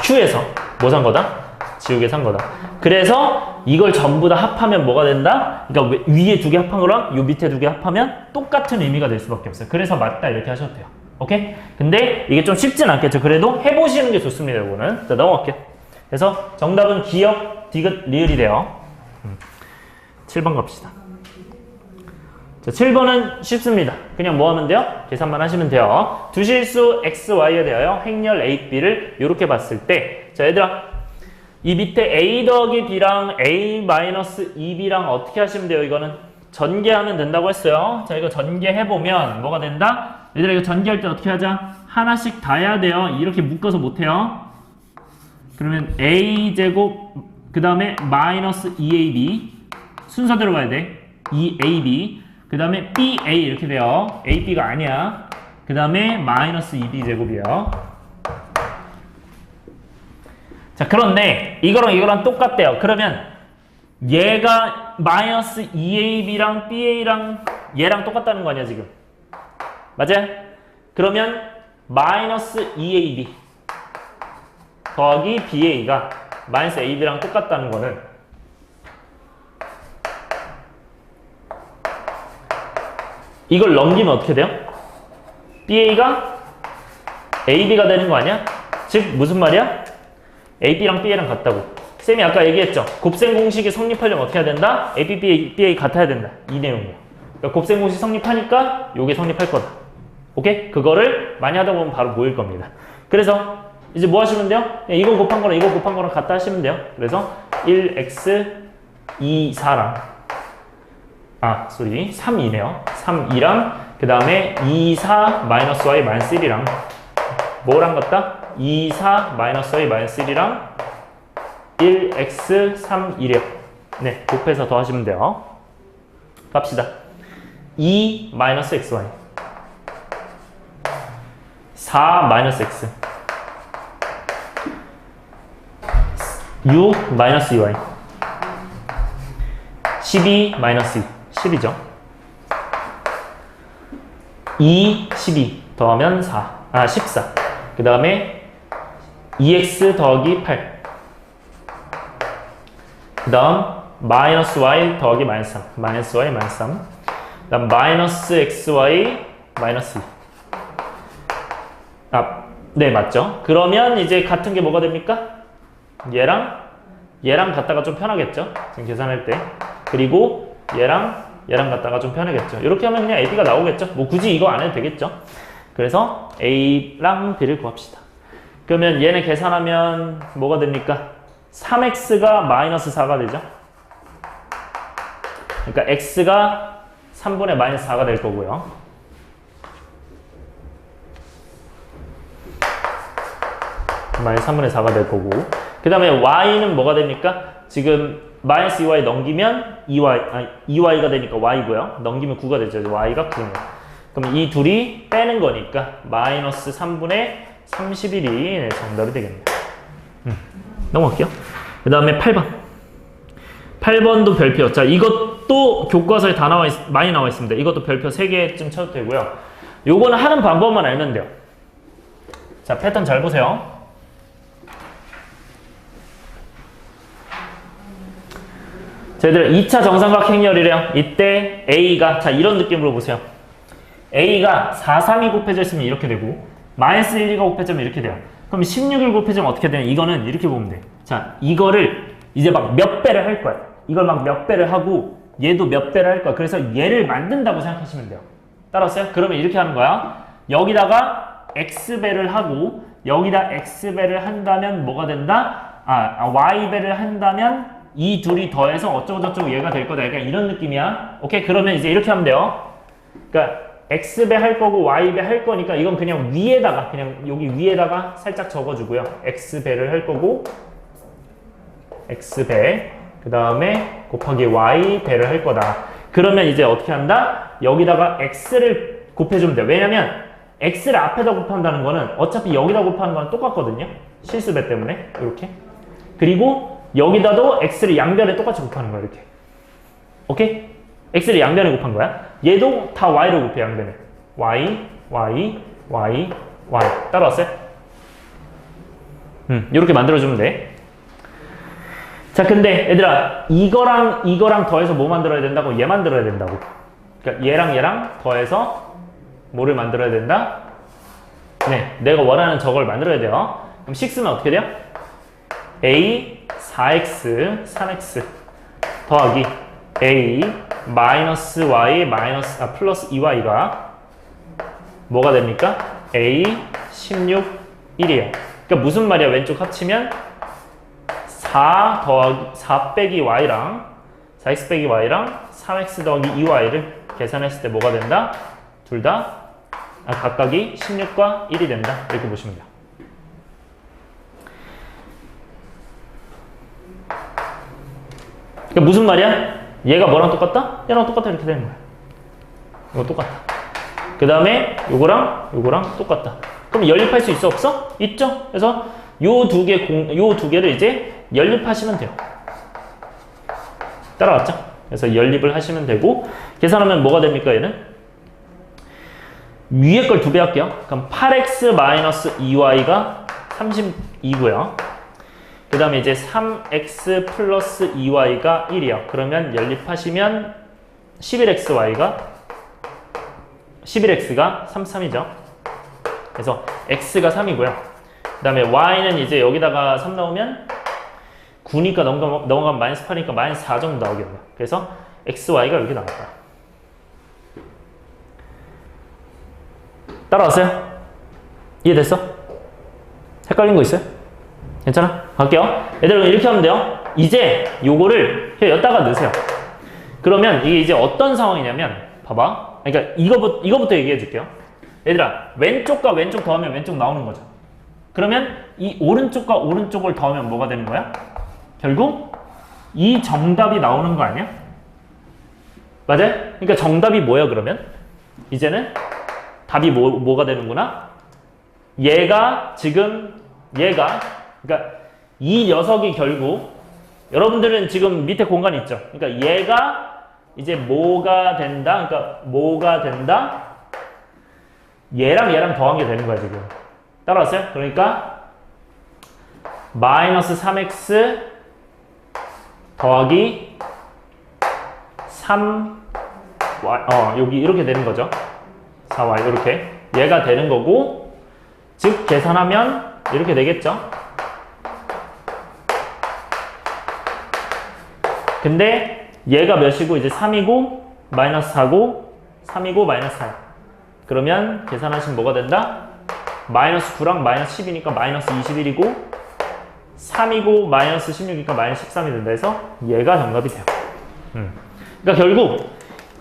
Q에서 뭐 산 거다? 지우개 산 거다. 그래서 이걸 전부 다 합하면 뭐가 된다? 그러니까 위에 두 개 합한 거랑 요 밑에 두 개 합하면 똑같은 의미가 될 수밖에 없어요. 그래서 맞다 이렇게 하셔도 돼요. 오케이? 근데 이게 좀 쉽진 않겠죠. 그래도 해보시는 게 좋습니다. 이거는. 자, 넘어갈게요. 그래서 정답은 기역, 디귿, 리을이 돼요. 7번 갑시다. 자, 7번은 쉽습니다. 그냥 뭐 하면 돼요? 계산만 하시면 돼요. 두 실수 x, y에 대하여 행렬 a, b를 이렇게 봤을 때, 자, 얘들아, 이 밑에 a 더하기 b랑 a 마이너스 2b랑 어떻게 하시면 돼요? 이거는 전개하면 된다고 했어요. 자, 이거 전개해보면 뭐가 된다? 얘들아, 이거 전개할 때 어떻게 하자? 하나씩 다 해야 돼요. 이렇게 묶어서 못해요. 그러면 a제곱, 그 다음에 마이너스 2ab, 순서대로 가야 돼. 2ab, 그 다음에 BA 이렇게 돼요. AB가 아니야. 그 다음에 마이너스 2B 제곱이에요. 자, 그런데 이거랑 이거랑 똑같대요. 그러면 얘가 마이너스 2AB랑 BA랑 얘랑 똑같다는 거 아니야, 지금? 맞아요? 그러면 마이너스 2AB 더하기 BA가 마이너스 AB랑 똑같다는 거는 이걸 넘기면 어떻게 돼요? BA가 AB가 되는 거 아니야? 즉 무슨 말이야? AB랑 BA랑 같다고. 쌤이 아까 얘기했죠. 곱셈 공식이 성립하려면 어떻게 해야 된다? AB, BA 같아야 된다. 이 내용이야. 그러니까 곱셈 공식 성립하니까 요게 성립할 거다. 오케이? 그거를 많이 하다 보면 바로 모일 겁니다. 그래서 이제 뭐 하시면 돼요? 이거 곱한 거랑 이거 곱한 거랑 같다 하시면 돼요. 그래서 1x 2 4랑 3이네요. 3, 2랑 그 다음에 2, 4, 마이너스 y, 마이너스 1이랑 뭐랑 같다? 2, 4, 마이너스 y, 마이너스 1이랑 1x, 3, 1이요. 네, 곱해서 더하시면 돼요. 갑시다. 2, 마이너스 xy 4, 마이너스 x 6, 마이너스 2y 12, 마이너스 2 10이죠. 2, 12 더하면 14. 그 다음에 2x 더하기 8. 그 다음 마이너스 y 더하기 마이너스 3. 마이너스 y 마이너스 3. 그 다음 마이너스 xy 마이너스 2. 네, 맞죠? 그러면 이제 같은 게 뭐가 됩니까? 얘랑 갖다가 좀 편하겠죠? 지금 계산할 때. 그리고 얘랑 갖다가 좀 편하겠죠. 이렇게 하면 그냥 AB가 나오겠죠. 뭐 굳이 이거 안 해도 되겠죠. 그래서 A랑 B를 구합시다. 그러면 얘네 계산하면 뭐가 됩니까? 3x가 마이너스 4가 되죠. 그러니까 x가 3분의 마이너스 4가 될 거고요. 마이너스 3분의 4가 될 거고. 그 다음에 y는 뭐가 됩니까? 지금 마이너스 2y 넘기면 2y가 되니까 y고요. 넘기면 9가 되죠. y가 9네요. 그럼 이 둘이 빼는 거니까 마이너스 3분의 31이 정답이 되겠네요. 넘어갈게요. 그 다음에 8번. 8번도 별표. 자, 이것도 교과서에 많이 나와 있습니다. 이것도 별표 3개쯤 쳐도 되고요. 요거는 하는 방법만 알면 돼요. 자, 패턴 잘 보세요. 자, 얘들 2차 정삼각 행렬이래요. 이때 A가, 자, 이런 느낌으로 보세요. A가 4, 3이 곱해져 있으면 이렇게 되고 마이너스 1, 2가 곱해지면 이렇게 돼요. 그럼 16을 곱해지면 어떻게 되냐? 이거는 이렇게 보면 돼. 자, 이거를 이제 막 몇 배를 할 거야. 이걸 막 몇 배를 하고 얘도 몇 배를 할 거야. 그래서 얘를 만든다고 생각하시면 돼요. 따라왔어요? 그러면 이렇게 하는 거야. 여기다가 x배를 하고 여기다 x배를 한다면 뭐가 된다? y배를 한다면 이 둘이 더해서 어쩌고저쩌고 얘가 될 거다. 약간 이런 느낌이야. 오케이? 그러면 이제 이렇게 하면 돼요. 그러니까 x배 할 거고 y배 할 거니까 이건 그냥 위에다가, 그냥 여기 위에다가 살짝 적어주고요. x배를 할 거고 x배, 그 다음에 곱하기 y배를 할 거다. 그러면 이제 어떻게 한다? 여기다가 x를 곱해주면 돼요. 왜냐면 x를 앞에다 곱한다는 거는 어차피 여기다 곱하는 거는 똑같거든요. 실수배 때문에. 이렇게. 그리고 여기다도 x를 양변에 똑같이 곱하는 거야. 이렇게. 오케이? x를 양변에 곱한 거야. 얘도 다 y로 곱해. 양변에. y, y, y, y. 따라왔어요? 이렇게 만들어주면 돼. 자, 근데 얘들아, 이거랑 더해서 뭐 만들어야 된다고? 얘 만들어야 된다고. 그러니까 얘랑 더해서 뭐를 만들어야 된다? 네, 내가 원하는 저걸 만들어야 돼요. 그럼 6는 어떻게 돼요? a 4x 3x 더하기 a 마이너스 y 플러스 2y가 뭐가 됩니까? a 16 1이에요. 그러니까 무슨 말이야? 왼쪽 합치면 4 빼기 y랑 4x 빼기 y랑 3x 더하기 2y를 계산했을 때 뭐가 된다? 둘 다 각각이 16과 1이 된다. 이렇게 보시면 돼요. 그러니까 무슨 말이야? 얘가 뭐랑 똑같다? 얘랑 똑같다 이렇게 되는 거야. 이거 똑같다. 그 다음에 요거랑 똑같다. 그럼 연립할 수 있어 없어? 있죠. 그래서 요 두 개를 이제 연립하시면 돼요. 따라왔죠? 그래서 연립을 하시면 되고 계산하면 뭐가 됩니까 얘는? 위에 걸 2배 할게요. 그럼 8x 마이너스 2y가 32고요. 그 다음에 이제 3x 플러스 2y가 1이요. 그러면 연립하시면 11x가 33이죠. 그래서 x가 3이고요. 그 다음에 y는 이제 여기다가 3 넣으면 9니까 넘어가면 마이너스 8이니까 마이너스 4 정도 나오겠네요. 그래서 xy가 이렇게 나올 거야. 따라왔어요? 이해됐어? 헷갈린 거 있어요? 괜찮아? 갈게요. 얘들아 이렇게 하면 돼요. 이제 요거를 여기다가 넣으세요. 그러면 이게 이제 어떤 상황이냐면 봐봐. 그러니까 이거부터 얘기해 줄게요. 얘들아 왼쪽과 왼쪽 더하면 왼쪽 나오는 거죠. 그러면 이 오른쪽과 오른쪽을 더하면 뭐가 되는 거야? 결국 이 정답이 나오는 거 아니야? 맞아요? 그러니까 정답이 뭐야 그러면? 이제는 답이 뭐가 되는구나? 얘가 그러니까 이 녀석이 결국 여러분들은 지금 밑에 공간 있죠? 그러니까 얘가 이제 뭐가 된다? 그러니까 뭐가 된다? 얘랑 더한 게 되는 거야 지금. 따라왔어요? 그러니까 마이너스 3x 더하기 3y 여기 이렇게 되는 거죠. 4y 이렇게 얘가 되는 거고 즉 계산하면 이렇게 되겠죠. 근데 얘가 몇이고 이제 3이고 마이너스 4고 3이고 마이너스 4야. 그러면 계산하시면 뭐가 된다? 마이너스 9랑 마이너스 10이니까 마이너스 21이고 3이고 마이너스 16이니까 마이너스 13이 된다 해서 얘가 정답이 돼요. 그러니까 결국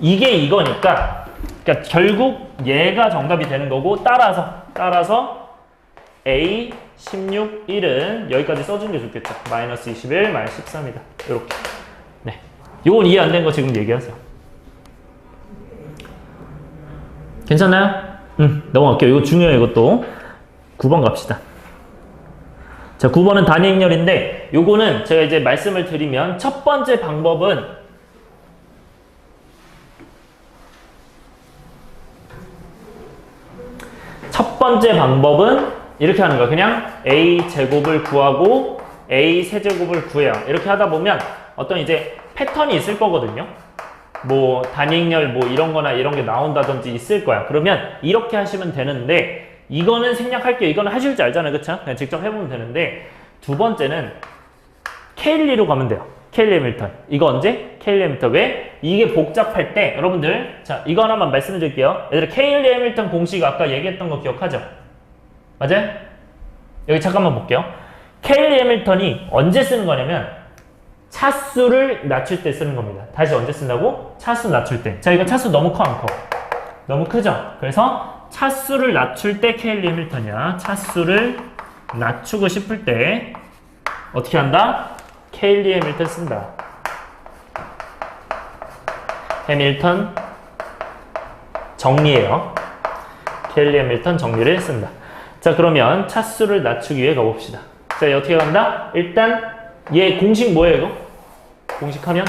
이게 이거니까 그러니까 결국 얘가 정답이 되는 거고 따라서 A 16, 1은 여기까지 써준 게 좋겠죠. 마이너스 21, 마이너스 13이다. 이렇게. 네. 요건 이해 안 된 거 지금 얘기하세요. 괜찮나요? 넘어갈게요. 이거 중요해요, 이것도. 9번 갑시다. 자, 9번은 단위행렬인데, 요거는 제가 이제 말씀을 드리면, 첫 번째 방법은 이렇게 하는 거예요. 그냥 A 제곱을 구하고 A 세제곱을 구해요. 이렇게 하다 보면 어떤 이제 패턴이 있을 거거든요. 뭐 단위행렬 뭐 이런 거나 이런 게 나온다든지 있을 거야. 그러면 이렇게 하시면 되는데 이거는 생략할게요. 이거는 하실 줄 알잖아요. 그쵸? 그냥 직접 해보면 되는데 두 번째는 케일리로 가면 돼요. 케일리 해밀턴. 이거 언제? 케일리 해밀턴. 왜? 이게 복잡할 때 여러분들 자 이거 하나만 말씀해 드릴게요. 얘들아 케일리 해밀턴 공식 아까 얘기했던 거 기억하죠? 맞아요? 여기 잠깐만 볼게요. 케일리 해밀턴이 언제 쓰는 거냐면 차수를 낮출 때 쓰는 겁니다. 다시 언제 쓴다고? 차수 낮출 때. 자 이거 차수 너무 커 안 커? 너무 크죠? 그래서 차수를 낮출 때 케일리 해밀턴이야. 차수를 낮추고 싶을 때 어떻게 한다? 케일리 해밀턴 쓴다. 해밀턴 정리예요. 케일리 해밀턴 정리를 쓴다. 자 그러면 차수를 낮추기 위해 가봅시다. 자 어떻게 간다? 일단 얘 공식 뭐예요 이거? 공식하면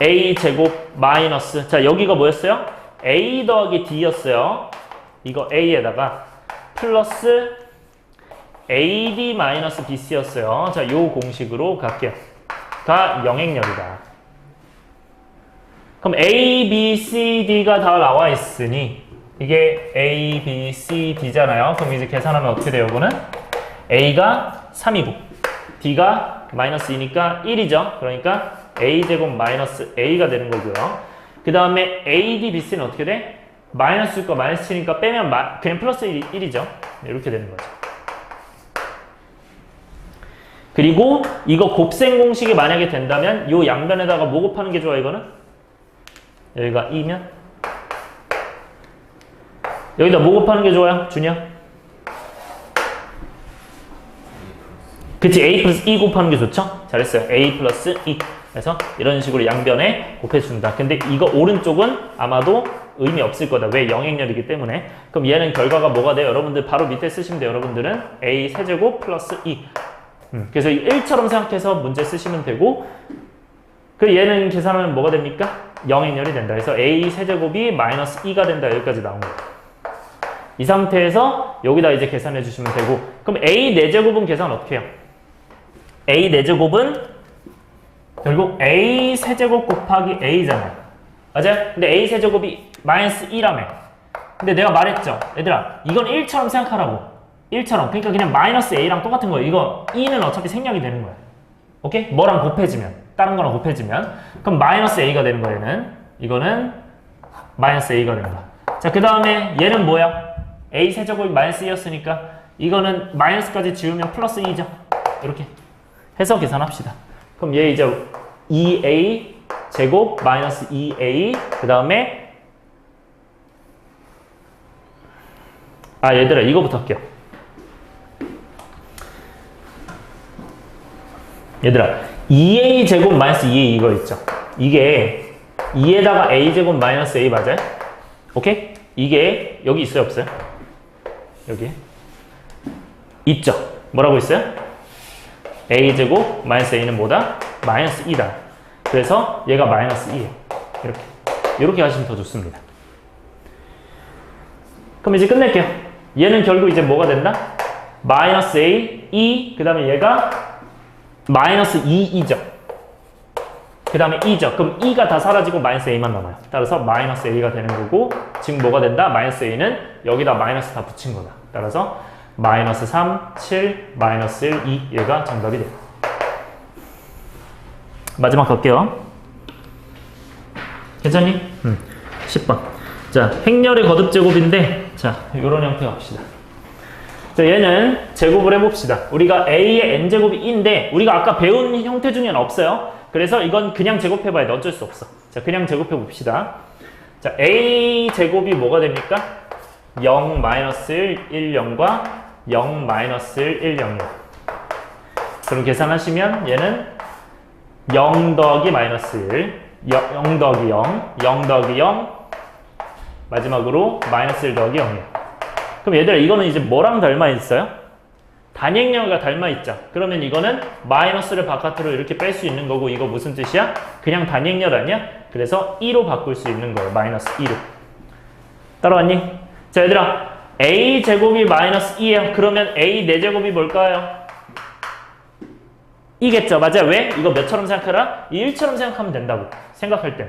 A 제곱 마이너스 자 여기가 뭐였어요? A 더하기 D였어요. 이거 A에다가 플러스 AD 마이너스 BC였어요. 자 요 공식으로 갈게요. 가 영행렬이다. 그럼 A, B, C, D가 다 나와 있으니 이게 A, B, C, D잖아요. 그럼 이제 계산하면 어떻게 돼요? 이거는 A가 3이고 D가 마이너스 2니까 1이죠. 그러니까 a제곱 마이너스 a가 되는 거고요. 그 다음에 AD, BC는 어떻게 돼? 마이너스 6과 마이너스 7이니까 빼면 그냥 플러스 1이죠. 이렇게 되는 거죠. 그리고 이거 곱셈 공식이 만약에 된다면 요 양변에다가 뭐 곱하는 게 좋아 이거는? 여기가 2면? 여기다 뭐 곱하는 게 좋아요? 준이야? 그치, a 플러스 2 곱하는 게 좋죠? 잘했어요. a 플러스 2. 그래서 이런 식으로 양변에 곱해준다. 근데 이거 오른쪽은 아마도 의미 없을 거다. 왜? 영행렬이기 때문에. 그럼 얘는 결과가 뭐가 돼요? 여러분들 바로 밑에 쓰시면 돼요. 여러분들은 a 세제곱 플러스 2. 그래서 1처럼 생각해서 문제 쓰시면 되고, 그 얘는 계산하면 뭐가 됩니까? 영행렬이 된다. 그래서 a 세제곱이 마이너스 2가 된다. 여기까지 나온 거예요. 이 상태에서 여기다 이제 계산해 주시면 되고, 그럼 a 4제곱은 계산 어떻게 해요? a 4제곱은 결국 a 세제곱 곱하기 a잖아요. 맞아요? 근데 a 세제곱이 마이너스 2라며. 근데 내가 말했죠. 얘들아, 이건 1처럼 생각하라고. 1처럼. 그러니까 그냥 마이너스 a랑 똑같은 거예요. 이거 2는 어차피 생략이 되는 거야. 오케이? 뭐랑 곱해지면. 다른 거랑 곱해지면. 그럼 마이너스 a가 되는 거예요. 얘는. 이거는 마이너스 a가 된다. 자, 그 다음에 얘는 뭐야? a 세제곱이 마이너스 2였으니까 이거는 마이너스까지 지우면 플러스 2죠. 이렇게 해서 계산합시다. 그럼 얘 이제 2a 제곱 마이너스 2a 그 다음에 얘들아 이거부터 할게요. 얘들아 2a 제곱 마이너스 2a 이거 있죠. 이게 2에다가 a 제곱 마이너스 a 맞아요? 오케이? 이게 여기 있어요 없어요? 여기 있죠. 뭐라고 있어요? a 제곱 마이너스 a는 뭐다? 마이너스 2다. 그래서 얘가 마이너스 2예요. 이렇게 하시면 더 좋습니다. 그럼 이제 끝낼게요. 얘는 결국 이제 뭐가 된다? 마이너스 a, 2, 그 다음에 얘가 마이너스 2이죠. 그 다음에 2죠. 그럼 2가 다 사라지고 마이너스 a만 남아요. 따라서 마이너스 a가 되는 거고, 지금 뭐가 된다? 마이너스 a는 여기다 마이너스 다 붙인 거다. 따라서 마이너스 3, 7, 마이너스 1, 2 얘가 정답이 돼요. 마지막 갈게요. 괜찮니? 10번. 자, 행렬의 거듭제곱인데, 자, 요런 형태 갑시다. 자, 얘는 제곱을 해봅시다. 우리가 a의 n제곱이 2인데, 우리가 아까 배운 형태 중에는 없어요. 그래서 이건 그냥 제곱해봐야 돼. 어쩔 수 없어. 자, 그냥 제곱해봅시다. 자, a 제곱이 뭐가 됩니까? 0, 마이너스 1, 1, 0과 0, 마이너스 1, 1, 0이요. 그럼 계산하시면 얘는 0 더하기 마이너스 1, 0 더하기 0, 0 더하기 0, 마지막으로 마이너스 1 더하기 0이에요. 그럼 얘들아 이거는 이제 뭐랑 닮아 있어요? 단행렬과 닮아 있죠. 그러면 이거는 마이너스를 바깥으로 이렇게 뺄 수 있는 거고, 이거 무슨 뜻이야? 그냥 단행렬 아니야? 그래서 2로 바꿀 수 있는 거예요. 마이너스 2로. 따라왔니? 자, 얘들아 a 제곱이 마이너스 2예요. 그러면 a 4제곱이 뭘까요? 이겠죠. 맞아요. 왜? 이거 몇처럼 생각하라? 이 1처럼 생각하면 된다고. 생각할 때.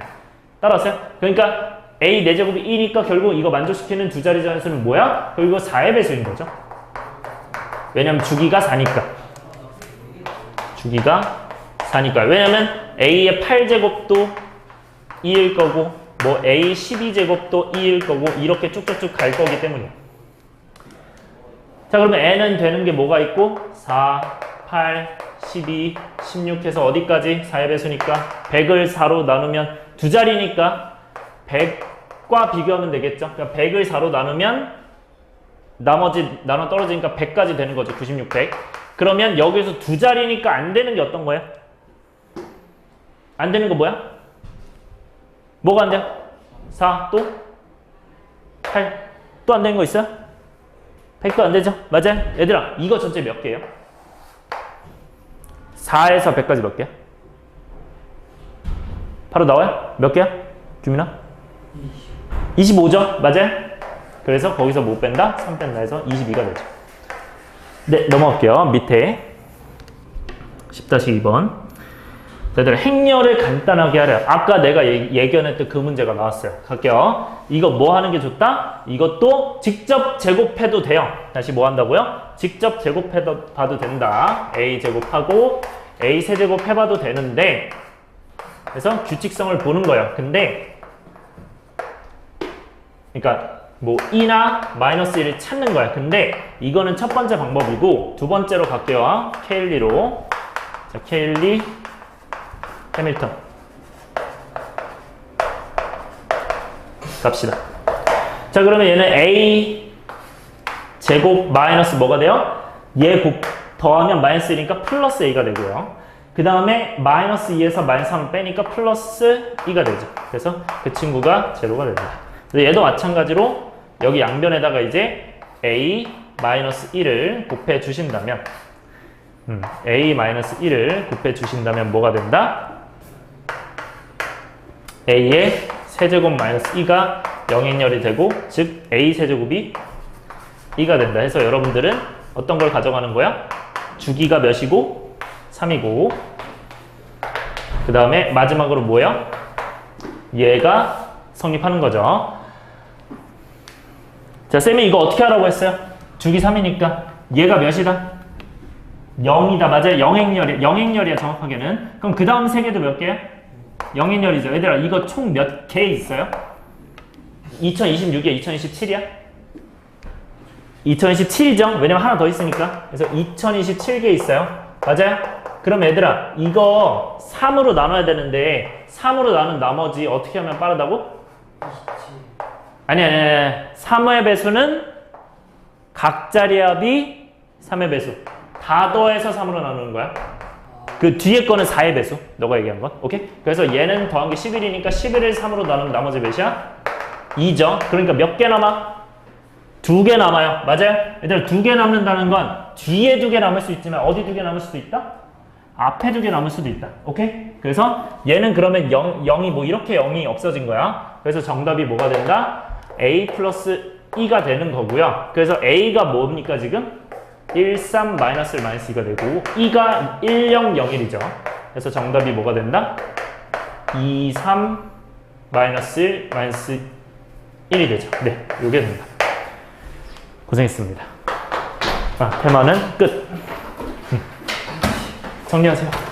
따라왔어요? 그러니까 a 4제곱이 2니까 결국 이거 만족시키는 두 자리 자연수는 뭐야? 결국 4의 배수인 거죠. 왜냐면 주기가 4니까. 주기가 4니까. 왜냐면 a의 8제곱도 2일 거고, 뭐 a 12제곱도 2일 거고, 이렇게 쭉쭉쭉 갈 거기 때문이에요. 자, 그러면 n은 되는 게 뭐가 있고? 4, 8, 12, 16 해서 어디까지? 4의 배수니까 100을 4로 나누면 두 자리니까 100과 비교하면 되겠죠. 그러니까 100을 4로 나누면 나머지 나눠 떨어지니까 100까지 되는 거죠. 96, 100. 그러면 여기서 두 자리니까 안 되는 게 어떤 거예요? 안 되는 거 뭐야? 뭐가 안 돼요? 4, 또? 8. 또 안 되는 거 있어요? 100도 안 되죠? 맞아요? 얘들아, 이거 전체 몇 개예요? 4에서 100까지 몇 개야? 바로 나와요? 몇 개야? 규민아? 25죠? 맞아요? 그래서 거기서 못 뺀다? 3 뺀다 해서 22가 되죠. 네, 넘어갈게요. 밑에 10-2번. 얘들아, 행렬을 간단하게 하래요. 아까 내가 예견했던 그 문제가 나왔어요. 갈게요. 이거 뭐 하는 게 좋다? 이것도 직접 제곱해도 돼요. 다시 뭐 한다고요? 직접 제곱해도 봐도 된다. a 제곱하고 a 세제곱 해봐도 되는데, 그래서 규칙성을 보는 거예요. 근데 그러니까 뭐 2나 마이너스 1을 찾는 거야. 근데 이거는 첫 번째 방법이고 두 번째로 갈게요. 케일리로. 자, 케일리, 해밀턴. 갑시다. 자, 그러면 얘는 A 제곱 마이너스 뭐가 돼요? 얘 더하면 마이너스 1이니까 플러스 A가 되고요. 그 다음에 마이너스 2에서 마이너스 3을 빼니까 플러스 2가 되죠. 그래서 그 친구가 제로가 됩니다. 그래서 얘도 마찬가지로 여기 양변에다가 이제 A 마이너스 1을 곱해 주신다면 A 마이너스 1을 곱해 주신다면 뭐가 된다? A의 세제곱 마이너스 2가 영행열이 되고 즉 A 세제곱이 2가 된다 해서 여러분들은 어떤 걸 가져가는 거야? 주기가 몇이고 3이고 그 다음에 마지막으로 뭐야? 얘가 성립하는 거죠. 자, 쌤이 이거 어떻게 하라고 했어요? 주기 3이니까 얘가 몇이다? 0이다. 맞아요. 영행열이야 정확하게는. 그럼 그 다음 세 개도 몇 개야? 영행열이죠. 얘들아 이거 총 몇 개 있어요? 2026이야? 2027이야? 2027이죠? 왜냐면 하나 더 있으니까. 그래서 2027개 있어요. 맞아요? 그럼 얘들아 이거 3으로 나눠야 되는데 3으로 나눈 나머지 어떻게 하면 빠르다고? 27. 아니 3의 배수는 각 자리 합이 3의 배수 다 더해서 3으로 나누는 거야. 그 뒤에 거는 4의 배수 너가 얘기한 건. 오케이? 그래서 얘는 더한 게 11이니까 11을 3으로 나누면 나머지 몇이야? 2죠. 그러니까 몇 개 남아? 2개 남아요. 맞아요? 얘들아 2개 남는다는 건 뒤에 2개 남을 수 있지만 어디 2개 남을 수도 있다? 앞에 2개 남을 수도 있다. 오케이? 그래서 얘는 그러면 0이 뭐 이렇게 0이 없어진 거야. 그래서 정답이 뭐가 된다? A 플러스 2가 되는 거고요. 그래서 A가 뭡니까 지금? 1, 3, 마이너스 1, 마이너스 2가 되고 2가 1, 0, 0, 1이죠. 그래서 정답이 뭐가 된다? 2, 3, 마이너스 1, 마이너스 1이 되죠. 네, 요게 됩니다. 고생했습니다. 테마는 끝. 정리하세요.